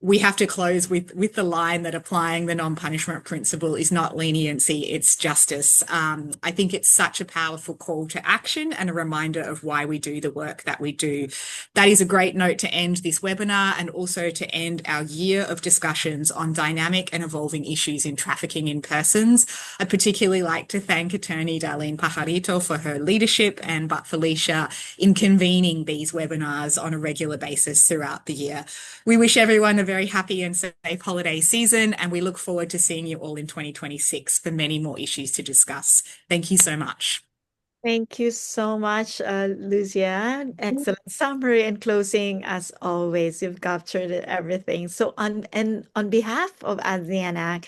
we have to close with the line that applying the non-punishment principle is not leniency, it's justice. I think it's such a powerful call to action and a reminder of why we do the work that we do. That is a great note to end this webinar and also to end our year of discussions on dynamic and evolving issues in trafficking in persons. I'd particularly like to thank Attorney Darlene Pajarito for her leadership and But Felicia in convening these webinars on a regular basis throughout the year. We wish everyone a very happy and safe holiday season, and we look forward to seeing you all in 2026 for many more issues to discuss. Thank you so much. Thank you so much, Lucia. Excellent summary and closing as always. You've captured everything. So on behalf of ASEAN-ACT,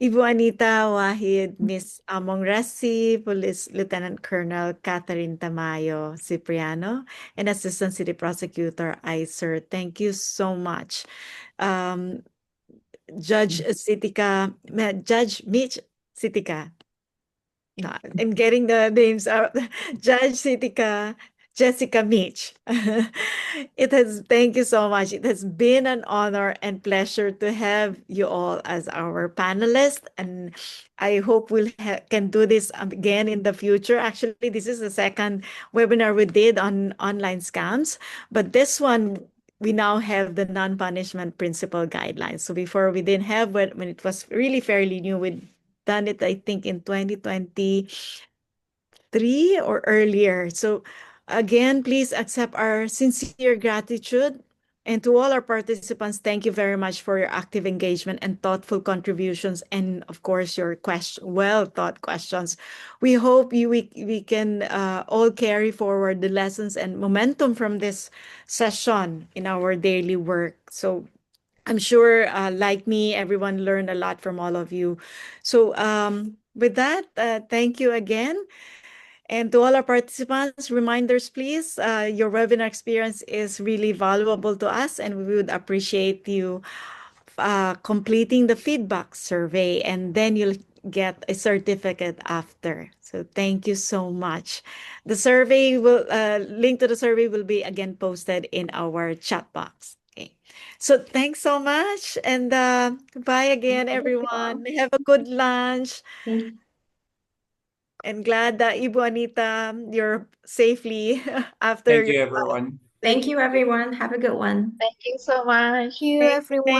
Ibu Anita Wahid, Miss Among Resi, Police Lieutenant Colonel Catherine Tamayo Cipriano, and Assistant City Prosecutor Iser. Thank you so much. Judge Mitch Sitika. No, I'm getting the names out. Judge Sitika, Jessica Mitch. Thank you so much. It has been an honor and pleasure to have you all as our panelists. And I hope can do this again in the future. Actually, this is the second webinar we did on online scams. But this one, we now have the non-punishment principle guidelines. So before we didn't have, when it was really fairly new, we'd done it, I think, in 2023 or earlier. So again, please accept our sincere gratitude. And to all our participants, thank you very much for your active engagement and thoughtful contributions, and of course, your well-thought questions. We hope we can all carry forward the lessons and momentum from this session in our daily work. So I'm sure, like me, everyone learned a lot from all of you. So with that, thank you again. And to all our participants, reminders, please. Your webinar experience is really valuable to us, and we would appreciate you completing the feedback survey, and then you'll get a certificate after. So thank you so much. The survey will link to the survey will be again posted in our chat box. Okay. So thanks so much, and bye again, everyone. Have a good lunch. And glad that Ibu Anita, you're safely after Thank your you, everyone. Thank you, everyone. Have a good one. Thank you so much. Thank you, everyone.